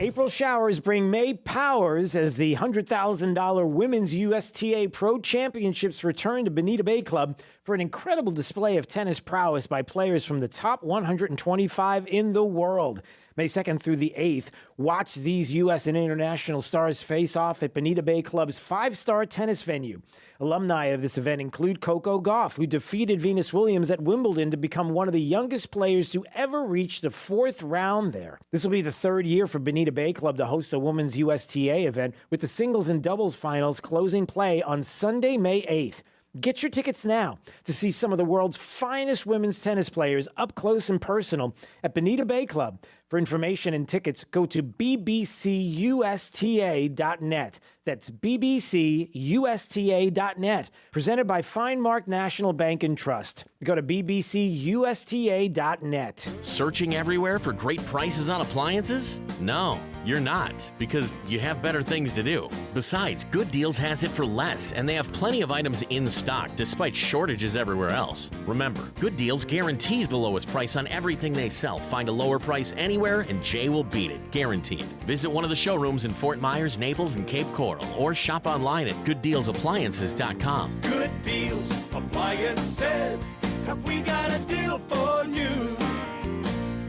April showers bring May powers as the $100,000 Women's USTA Pro Championships return to Bonita Bay Club for an incredible display of tennis prowess by players from the top 125 in the world. May 2nd through the 8th, watch these U.S. and international stars face off at Bonita Bay Club's 5-star tennis venue. Alumni of this event include Coco Gauff, who defeated Venus Williams at Wimbledon to become one of the youngest players to ever reach the 4th round there. This will be the 3rd year for Bonita Bay Club to host a women's USTA event, with the singles and doubles finals closing play on Sunday, May 8th. Get your tickets now to see some of the world's finest women's tennis players up close and personal at Bonita Bay Club. For information and tickets, go to bbcusta.net. That's bbcusta.net. Presented by Finemark National Bank and Trust. Go to bbcusta.net. Searching everywhere for great prices on appliances? No, you're not, because you have better things to do. Besides, Good Deals has it for less, and they have plenty of items in stock despite shortages everywhere else. Remember, Good Deals guarantees the lowest price on everything they sell. Find a lower price anywhere, and Jay will beat it. Guaranteed. Visit one of the showrooms in Fort Myers, Naples, and Cape Coral, or shop online at gooddealsappliances.com. Good Deals Appliances. Have we got a deal for you?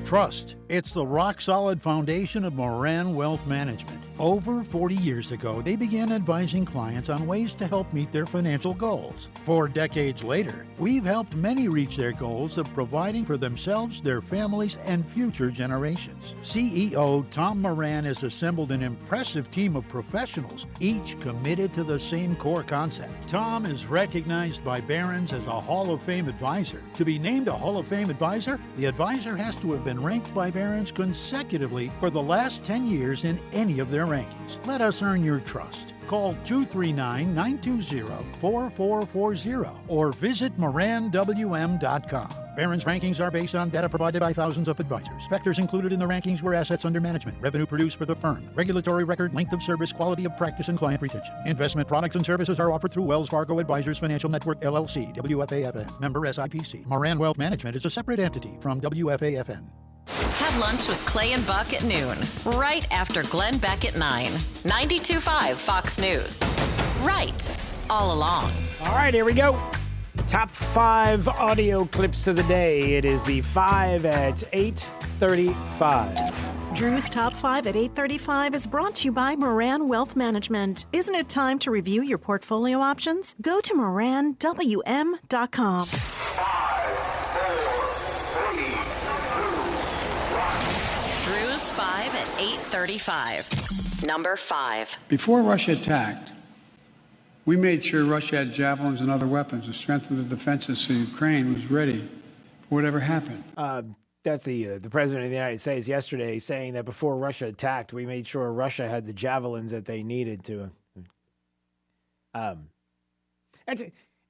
Trust. It's the rock-solid foundation of Moran Wealth Management. Over 40 years ago, they began advising clients on ways to help meet their financial goals. 4 decades later, we've helped many reach their goals of providing for themselves, their families, and future generations. CEO Tom Moran has assembled an impressive team of professionals, each committed to the same core concept. Tom is recognized by Barron's as a Hall of Fame advisor. To be named a Hall of Fame advisor, the advisor has to have been ranked by Barron's consecutively for the last 10 years in any of their rankings. Let us earn your trust. Call 239-920-4440 or visit moranwm.com. Barron's rankings are based on data provided by thousands of advisors. Factors included in the rankings were assets under management, revenue produced for the firm, regulatory record, length of service, quality of practice, and client retention. Investment products and services are offered through Wells Fargo Advisors Financial Network, LLC, WFAFN, member SIPC. Moran Wealth Management is a separate entity from WFAFN. Have lunch with Clay and Buck at noon, right after Glenn Beck at 9. 92.5 Fox News. Right all along. All right, here we go. Top 5 audio clips of the day. It is the 5 at 8:35. Drew's Top 5 at 8:35 is brought to you by Moran Wealth Management. Isn't it time to review your portfolio options? Go to moranwm.com. Drew's 5 at 8:35. Number 5. Before Russia attacked, we made sure Russia had javelins and other weapons to strengthen the defenses so Ukraine was ready for whatever happened. That's the president of the United States yesterday saying that before Russia attacked, we made sure Russia had the javelins that they needed to. It's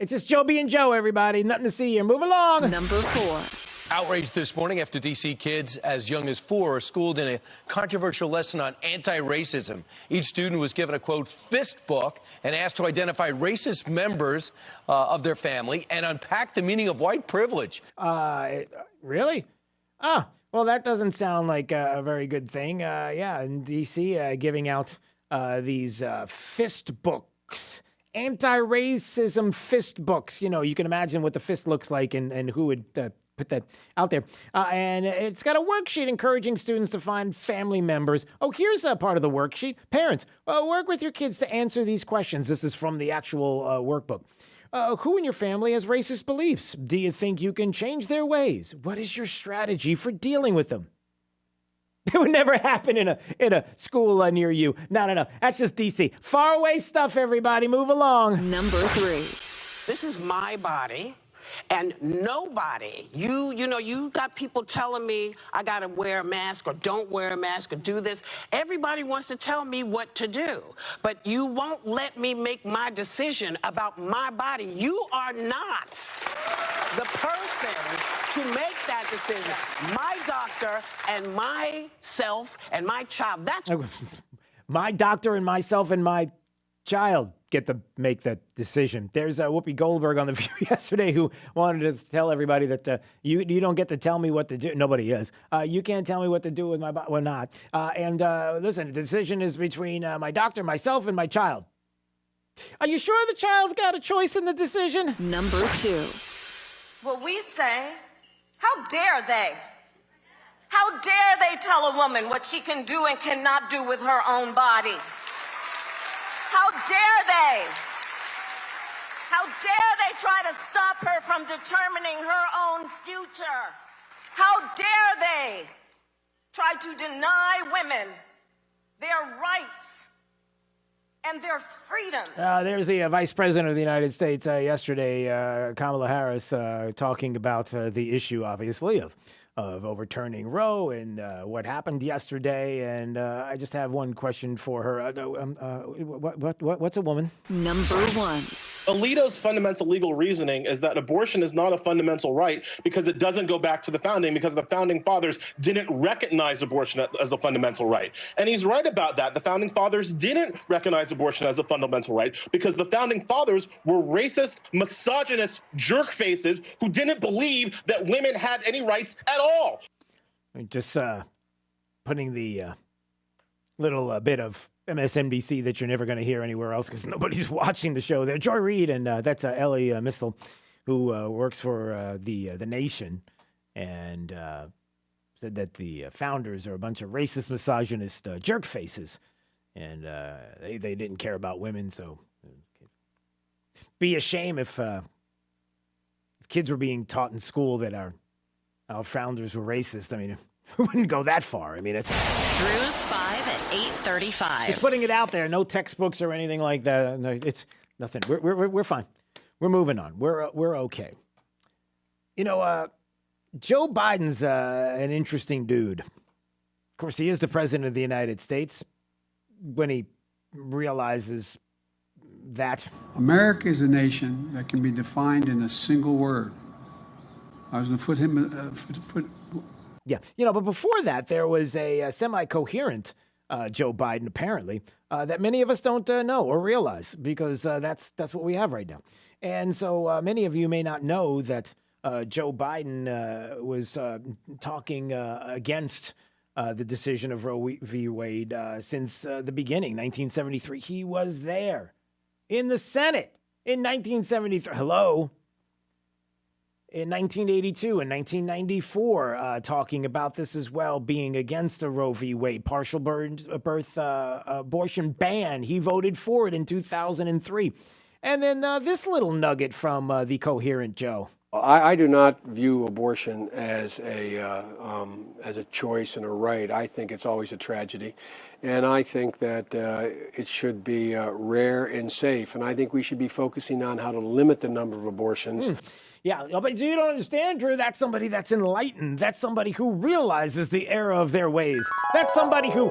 just Joe being Joe, everybody. Nothing to see here. Move along. Number 4. Outrage this morning after D.C. kids as young as 4 are schooled in a controversial lesson on anti-racism. Each student was given a, quote, fist book and asked to identify racist members of their family and unpack the meaning of white privilege. Really? Well, that doesn't sound like a very good thing. Yeah, in D.C., giving out these fist books. Anti-racism fist books. You know, you can imagine what the fist looks like and who would put that out there. And it's got a worksheet encouraging students to find family members. Oh, here's a part of the worksheet. Parents, work with your kids to answer these questions. This is from the actual workbook. Who in your family has racist beliefs? Do you think you can change their ways? What is your strategy for dealing with them? It would never happen in a school near you. No. That's just D.C. Far away stuff, everybody. Move along. Number 3. This is my body. And nobody, you got people telling me I got to wear a mask or don't wear a mask or do this. Everybody wants to tell me what to do, but you won't let me make my decision about my body. You are not the person to make that decision. My doctor and myself and my child, that's... My doctor and myself and my child get to make that decision. There's Whoopi Goldberg on The View yesterday who wanted to tell everybody that you don't get to tell me what to do. Nobody is. You can't tell me what to do with my body. Well, not. Listen, the decision is between my doctor, myself, and my child. Are you sure the child's got a choice in the decision? Number 2. Well, we say, how dare they? How dare they tell a woman what she can do and cannot do with her own body? How dare they? How dare they try to stop her from determining her own future? How dare they try to deny women their rights and their freedoms? There's the Vice President of the United States yesterday, Kamala Harris, talking about the issue, obviously, of overturning Roe and what happened yesterday. And I just have one question for her. What's a woman? Number 1. Alito's fundamental legal reasoning is that abortion is not a fundamental right because it doesn't go back to the founding, because the founding fathers didn't recognize abortion as a fundamental right. And he's right about that. The founding fathers didn't recognize abortion as a fundamental right because the founding fathers were racist, misogynist jerk faces who didn't believe that women had any rights at all. Just putting the little bit of MSNBC that you're never going to hear anywhere else because nobody's watching the show there. Joy Reid, and that's Ellie Mistel, who works for the Nation, and said that the founders are a bunch of racist, misogynist jerk faces, and they didn't care about women. So, be a shame if kids were being taught in school that our founders were racist. I mean, we wouldn't go that far. I mean, it's Drew's 5 at 8:35. just putting it out there. No textbooks or anything like that. No, it's nothing. We're fine. We're moving on. We're okay. You know, Joe Biden's an interesting dude. Of course, he is the president of the United States. When he realizes that America is a nation that can be defined in a single word. I was going to put him. Yeah, you know, but before that, there was a semi-coherent Joe Biden, apparently, that many of us don't know or realize, because that's what we have right now. And so many of you may not know that Joe Biden was talking against the decision of Roe v. Wade since the beginning, 1973. He was there in the Senate in 1973. Hello. In 1982 and 1994, talking about this as well, being against the Roe v. Wade partial birth abortion ban. He voted for it in 2003. And then this little nugget from the coherent Joe. I do not view abortion as a choice and a right. I think it's always a tragedy. And I think that it should be rare and safe. And I think we should be focusing on how to limit the number of abortions. Yeah, but you don't understand, Drew. That's somebody that's enlightened. That's somebody who realizes the error of their ways. That's somebody who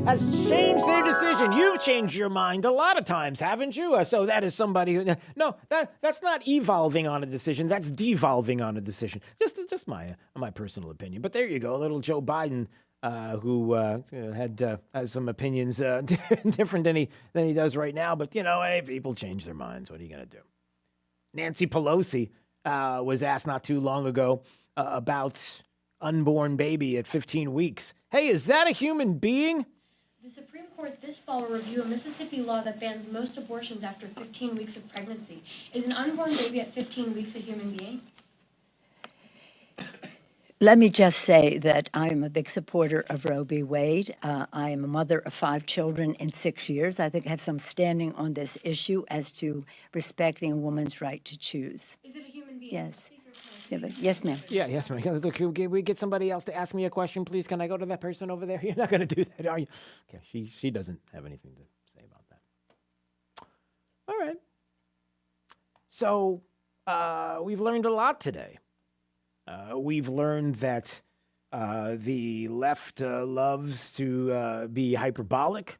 has changed their decision. You've changed your mind a lot of times, haven't you? So that is somebody who... No, that's not evolving on a decision. That's devolving on a decision. Just my personal opinion. But there you go, little Joe Biden, who has some opinions different than he does right now. But, you know, hey, people change their minds. What are you going to do? Nancy Pelosi was asked not too long ago about unborn baby at 15 weeks. Hey, is that a human being? The Supreme Court this fall will review a Mississippi law that bans most abortions after 15 weeks of pregnancy. Is an unborn baby at 15 weeks a human being? Let me just say that I am a big supporter of Roe v. Wade. I am a mother of 5 children in 6 years. I think I have some standing on this issue as to respecting a woman's right to choose. Is it a human being? Yes. Yes, ma'am. Yeah, yes, ma'am. Look, can we get somebody else to ask me a question, please? Can I go to that person over there? You're not going to do that, are you? Okay, she doesn't have anything to say about that. All right. So we've learned a lot today. We've learned that the left loves to be hyperbolic.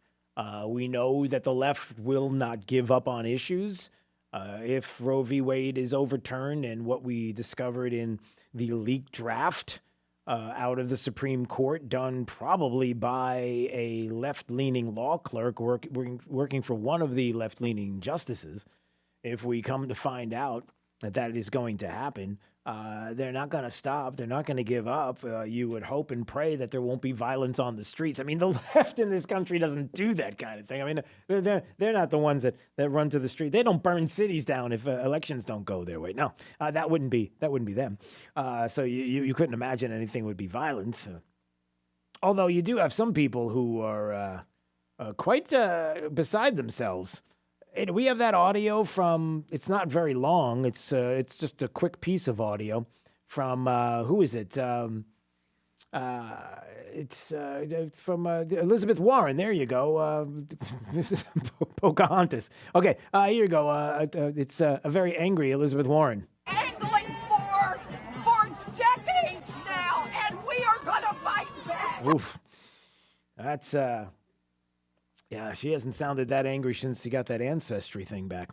We know that the left will not give up on issues. If Roe v. Wade is overturned, and what we discovered in the leaked draft out of the Supreme Court, done probably by a left-leaning law clerk working for one of the left-leaning justices, if we come to find out that is going to happen, they're not going to stop. They're not going to give up. You would hope and pray that there won't be violence on the streets. I mean, the left in this country doesn't do that kind of thing. I mean, they're not the ones that run to the street. They don't burn cities down if elections don't go their way. No, that wouldn't be them. So you couldn't imagine anything would be violence. Although you do have some people who are quite beside themselves. We have that audio from, it's not very long. It's just a quick piece of audio from, who is it? It's from Elizabeth Warren. There you go. Pocahontas. Okay, here you go. It's a very angry Elizabeth Warren. Angling for decades now, and we are going to fight back. Oof. That's, yeah, she hasn't sounded that angry since she got that ancestry thing back.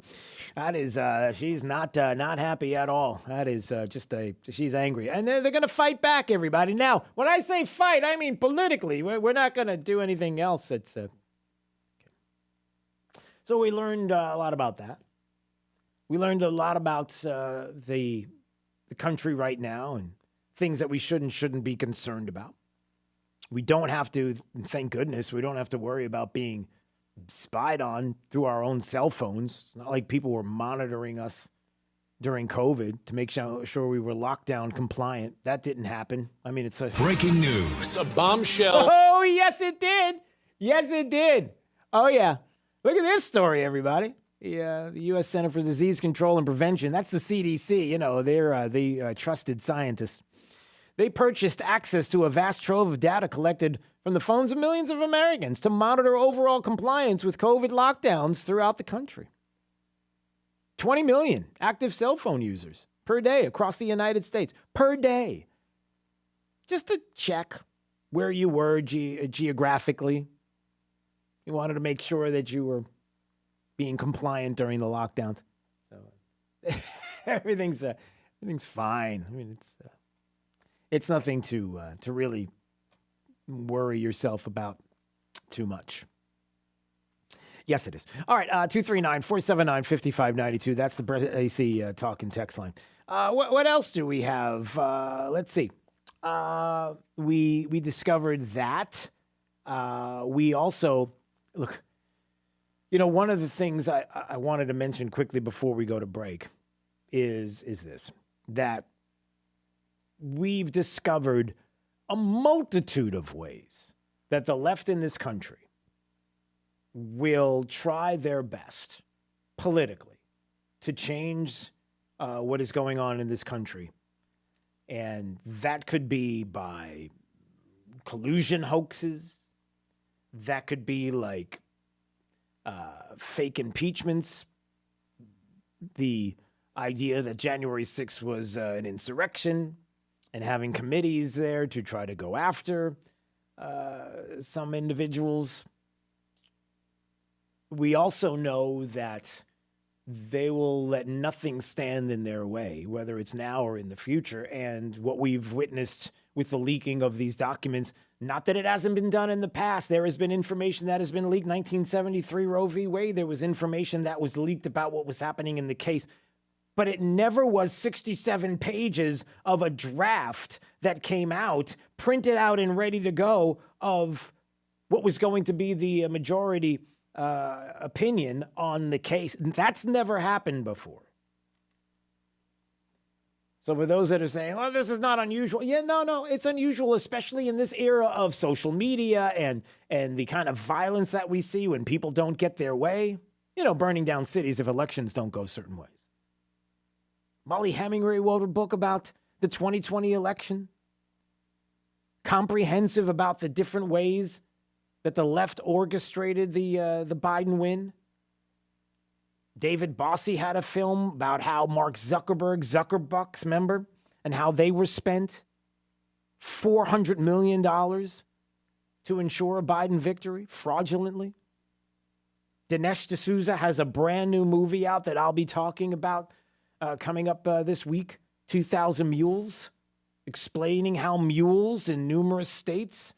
That is, she's not happy at all. That is she's angry. And they're going to fight back, everybody. Now, when I say fight, I mean politically. We're not going to do anything else. It's okay. So we learned a lot about that. We learned a lot about the country right now and things that we shouldn't be concerned about. We don't have to, thank goodness, we don't have to worry about being spied on through our own cell phones. It's not like people were monitoring us during COVID to make sure we were lockdown compliant. That didn't happen. I mean, it's a Breaking news. a bombshell. Oh, yes, it did. Yes, it did. Oh, yeah. Look at this story, everybody. The U.S. Center for Disease Control and Prevention, that's the CDC. You know, they're the trusted scientists. They purchased access to a vast trove of data collected from the phones of millions of Americans to monitor overall compliance with COVID lockdowns throughout the country. 20 million active cell phone users per day across the United States, per day. Just to check where you were geographically. You wanted to make sure that you were being compliant during the lockdowns. So everything's fine. I mean, it's nothing to really worry yourself about too much. Yes, it is. All right, 239-479-5592. That's the AC talk and text line. What else do we have? Let's see. We discovered that. We also, look, you know, one of the things I wanted to mention quickly before we go to break is this, that we've discovered a multitude of ways that the left in this country will try their best politically to change what is going on in this country. And that could be by collusion hoaxes. That could be like fake impeachments. The idea that January 6th was an insurrection and having committees there to try to go after some individuals. We also know that they will let nothing stand in their way, whether it's now or in the future. And what we've witnessed with the leaking of these documents, not that it hasn't been done in the past. There has been information that has been leaked. 1973 Roe v. Wade, there was information that was leaked about what was happening in the case. But it never was 67 pages of a draft that came out, printed out and ready to go of what was going to be the majority opinion on the case. That's never happened before. So for those that are saying, well, this is not unusual. Yeah, no, it's unusual, especially in this era of social media and the kind of violence that we see when people don't get their way. You know, burning down cities if elections don't go certain ways. Molly Hemingway wrote a book about the 2020 election, comprehensive about the different ways that the left orchestrated the Biden win. David Bossie had a film about how Mark Zuckerberg, Zuckerbucks, remember, and how they were spent $400 million to ensure a Biden victory fraudulently. Dinesh D'Souza has a brand new movie out that I'll be talking about coming up this week, 2,000 Mules, explaining how mules in numerous states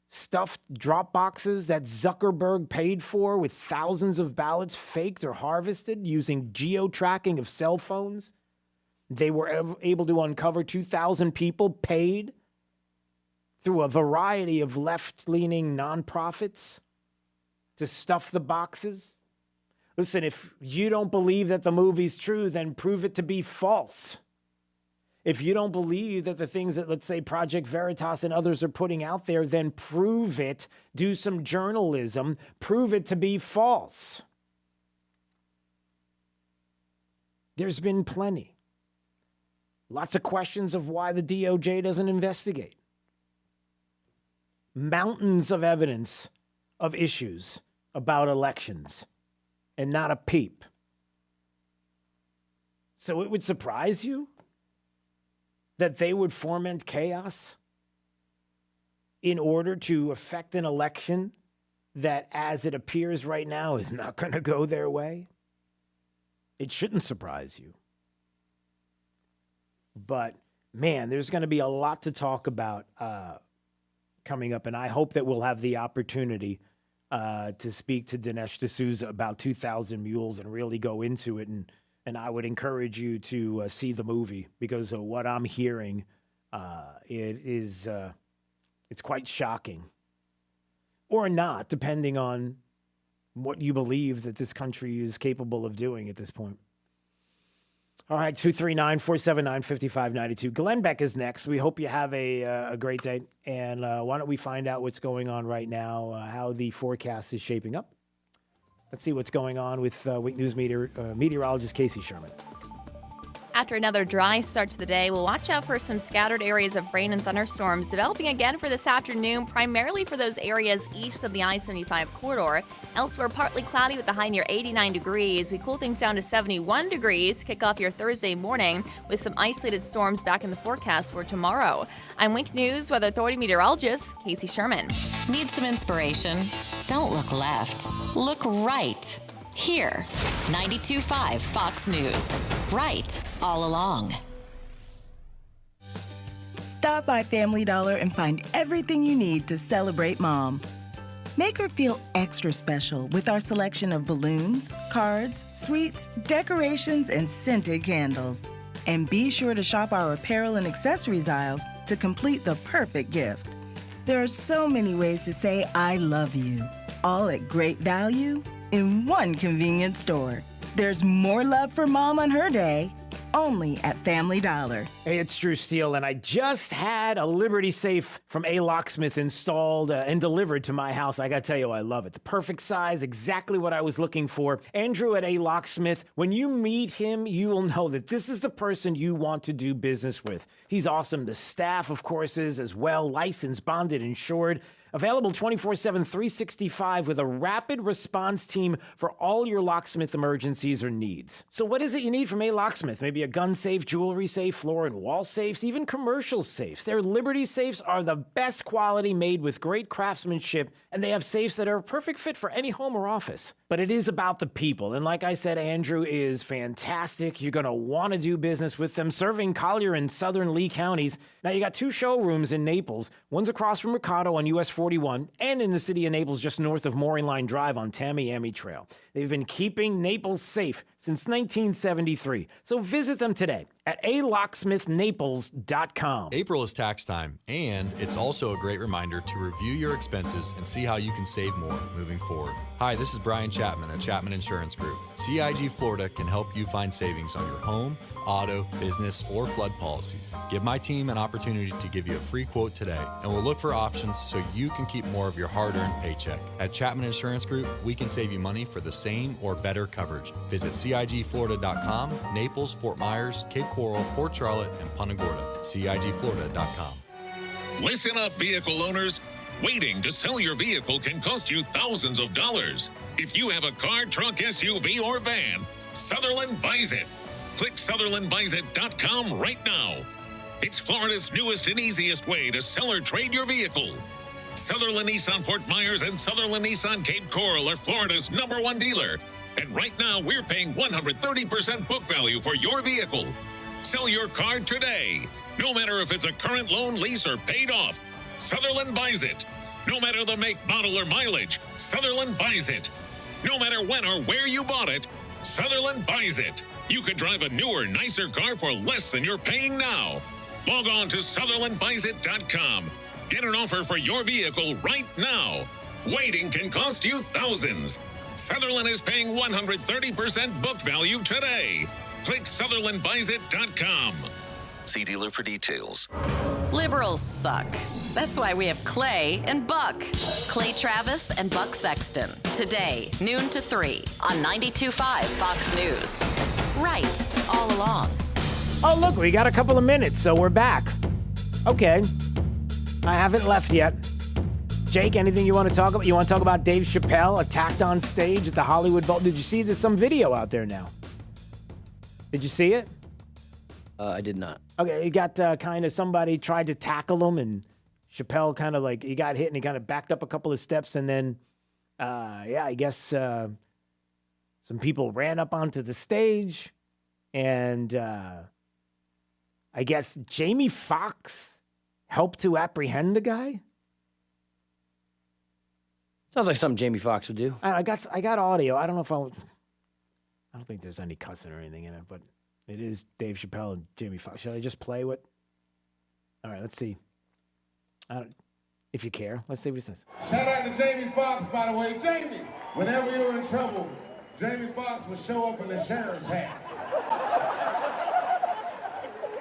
stuffed drop boxes that Zuckerberg paid for with thousands of ballots faked or harvested using geo-tracking of cell phones. They were able to uncover 2,000 people paid through a variety of left-leaning nonprofits to stuff the boxes. Listen, if you don't believe that the movie's true, then prove it to be false. If you don't believe that the things that, let's say, Project Veritas and others are putting out there, then prove it. Do some journalism. Prove it to be false. There's been plenty. Lots of questions of why the DOJ doesn't investigate. Mountains of evidence of issues about elections, and not a peep. So it would surprise you that they would foment chaos in order to affect an election that, as it appears right now, is not going to go their way? It shouldn't surprise you. But, man, there's going to be a lot to talk about coming up, and I hope that we'll have the opportunity to speak to Dinesh D'Souza about 2,000 Mules and really go into it. And I would encourage you to see the movie, because of what I'm hearing, it's quite shocking. Or not, depending on what you believe that this country is capable of doing at this point. All right, 239-479-5592. Glenn Beck is next. We hope you have a great day. And why don't we find out what's going on right now, how the forecast is shaping up. Let's see what's going on with Week News meteorologist Casey Sherman. After another dry start to the day, we'll watch out for some scattered areas of rain and thunderstorms developing again for this afternoon, primarily for those areas east of the I-75 corridor. Elsewhere, partly cloudy with a high near 89 degrees. We cool things down to 71 degrees, kick off your Thursday morning with some isolated storms back in the forecast for tomorrow. I'm Wink News Weather Authority meteorologist Casey Sherman. Need some inspiration? Don't look left. Look right. Here, 92.5 Fox News. Right all along. Stop by Family Dollar and find everything you need to celebrate Mom. Make her feel extra special with our selection of balloons, cards, sweets, decorations, and scented candles. And be sure to shop our apparel and accessories aisles to complete the perfect gift. There are so many ways to say I love you, all at great value in one convenient store. There's more love for Mom on her day, only at Family Dollar. Hey, it's Drew Steele, and I just had a Liberty Safe from A Locksmith installed and delivered to my house. I gotta tell you, I love it. The perfect size, exactly what I was looking for. Andrew at A Locksmith, when you meet him, you will know that this is the person you want to do business with. He's awesome. The staff, of course, is as well, licensed, bonded, insured. Available 24/7, 365 with a rapid response team for all your locksmith emergencies or needs. So what is it you need from A Locksmith? Maybe a gun safe, jewelry safe, floor and wall safes, even commercial safes. Their Liberty safes are the best quality, made with great craftsmanship, and they have safes that are a perfect fit for any home or office. But it is about the people, and like I said, Andrew is fantastic. You're going to want to do business with them, serving Collier and Southern Lee counties. Now, you got two showrooms in Naples. One's across from Mercado on US 41, and in the city of Naples, just north of Mooring Line Drive on Tamiami Trail. They've been keeping Naples safe since 1973. So visit them today at alocksmithnaples.com. April is tax time, and it's also a great reminder to review your expenses and see how you can save more moving forward. Hi, this is Brian Chapman at Chapman Insurance Group. CIG Florida can help you find savings on your home, auto, business, or flood policies. Give my team an opportunity to give you a free quote today, and we'll look for options so you can keep more of your hard-earned paycheck. At Chapman Insurance Group, we can save you money for the same or better coverage. Visit CIGFlorida.com, Naples, Fort Myers, Cape Coral, Port Charlotte, and Punta Gorda. CIGFlorida.com. Listen up, vehicle owners. Waiting to sell your vehicle can cost you thousands of dollars. If you have a car, truck, SUV, or van, Sutherland buys it. Click SutherlandBuysIt.com right now. It's Florida's newest and easiest way to sell or trade your vehicle. Sutherland Nissan Fort Myers and Sutherland Nissan Cape Coral are Florida's #1 dealer. And right now, we're paying 130% book value for your vehicle. Sell your car today. No matter if it's a current loan, lease, or paid off, Sutherland buys it. No matter the make, model, or mileage, Sutherland buys it. No matter when or where you bought it, Sutherland buys it. You could drive a newer, nicer car for less than you're paying now. Log on to SutherlandBuysIt.com. Get an offer for your vehicle right now. Waiting can cost you thousands. Sutherland is paying 130% book value today. Click SutherlandBuysIt.com. See dealer for details. Liberals suck. That's why we have Clay and Buck. Clay Travis and Buck Sexton. Today, noon to 3 on 92.5 Fox News. Right all along. Oh, look, we got a couple of minutes, so we're back. Okay. I haven't left yet. Jake, anything you want to talk about? You want to talk about Dave Chappelle attacked on stage at the Hollywood Bowl? Did you see there's some video out there now? Did you see it? I did not. Okay, he got kind of somebody tried to tackle him, and Chappelle kind of like, he got hit and he kind of backed up a couple of steps, and then, I guess some people ran up onto the stage, and I guess Jamie Foxx helped to apprehend the guy. Sounds like something Jamie Foxx would do. I got audio. I don't know if I don't think there's any cussing or anything in it, but it is Dave Chappelle and Jamie Foxx. Should I just play what? All right, let's see. If you care, let's see what he says. Shout out to Jamie Foxx, by the way. Jamie, whenever you're in trouble, Jamie Foxx will show up in a sheriff's hat.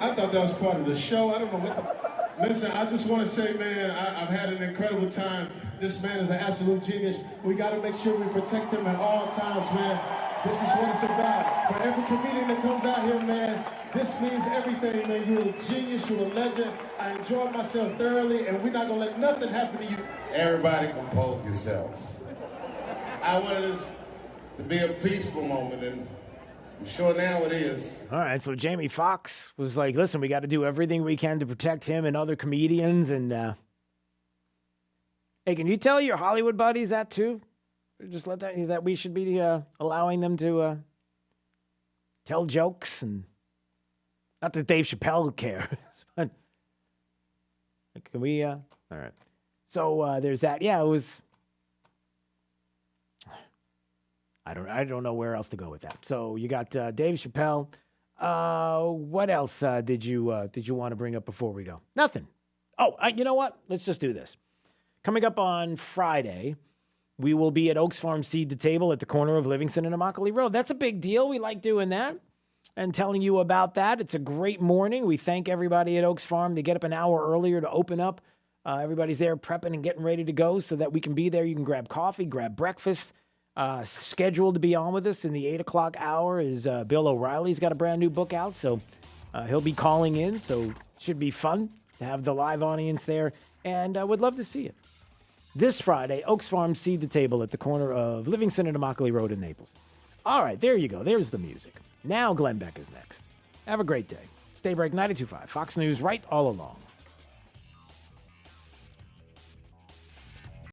I thought that was part of the show. I don't know what the... Listen, I just want to say, man, I've had an incredible time. This man is an absolute genius. We got to make sure we protect him at all times, man. This is what it's about. For every comedian that comes out here, man, this means everything, man. You're a genius, you're a legend. I enjoyed myself thoroughly, and we're not going to let nothing happen to you. Everybody compose yourselves. I wanted this to be a peaceful moment, and I'm sure now it is. All right, so Jamie Foxx was like, listen, we got to do everything we can to protect him and other comedians. And hey, can you tell your Hollywood buddies that too? Just let that we should be allowing them to tell jokes, and not that Dave Chappelle cares, but can we? All right. So there's that. Yeah, it was. I don't know where else to go with that. So you got Dave Chappelle. What else did you want to bring up before we go? Nothing. Oh, you know what? Let's just do this. Coming up on Friday, we will be at Oaks Farm Seed to Table at the corner of Livingston and Immokalee Road. That's a big deal. We like doing that and telling you about that. It's a great morning. We thank everybody at Oaks Farm. They get up an hour earlier to open up. Everybody's there prepping and getting ready to go so that we can be there. You can grab coffee, grab breakfast. Scheduled to be on with us in the 8 o'clock hour is Bill O'Reilly's got a brand new book out, so he'll be calling in. So it should be fun to have the live audience there, and I would love to see it. This Friday, Oaks Farm Seed to Table at the corner of Livingston and Immokalee Road in Naples. All right, there you go. There's the music. Now Glenn Beck is next. Have a great day. Stay Break 92.5, Fox News, right all along.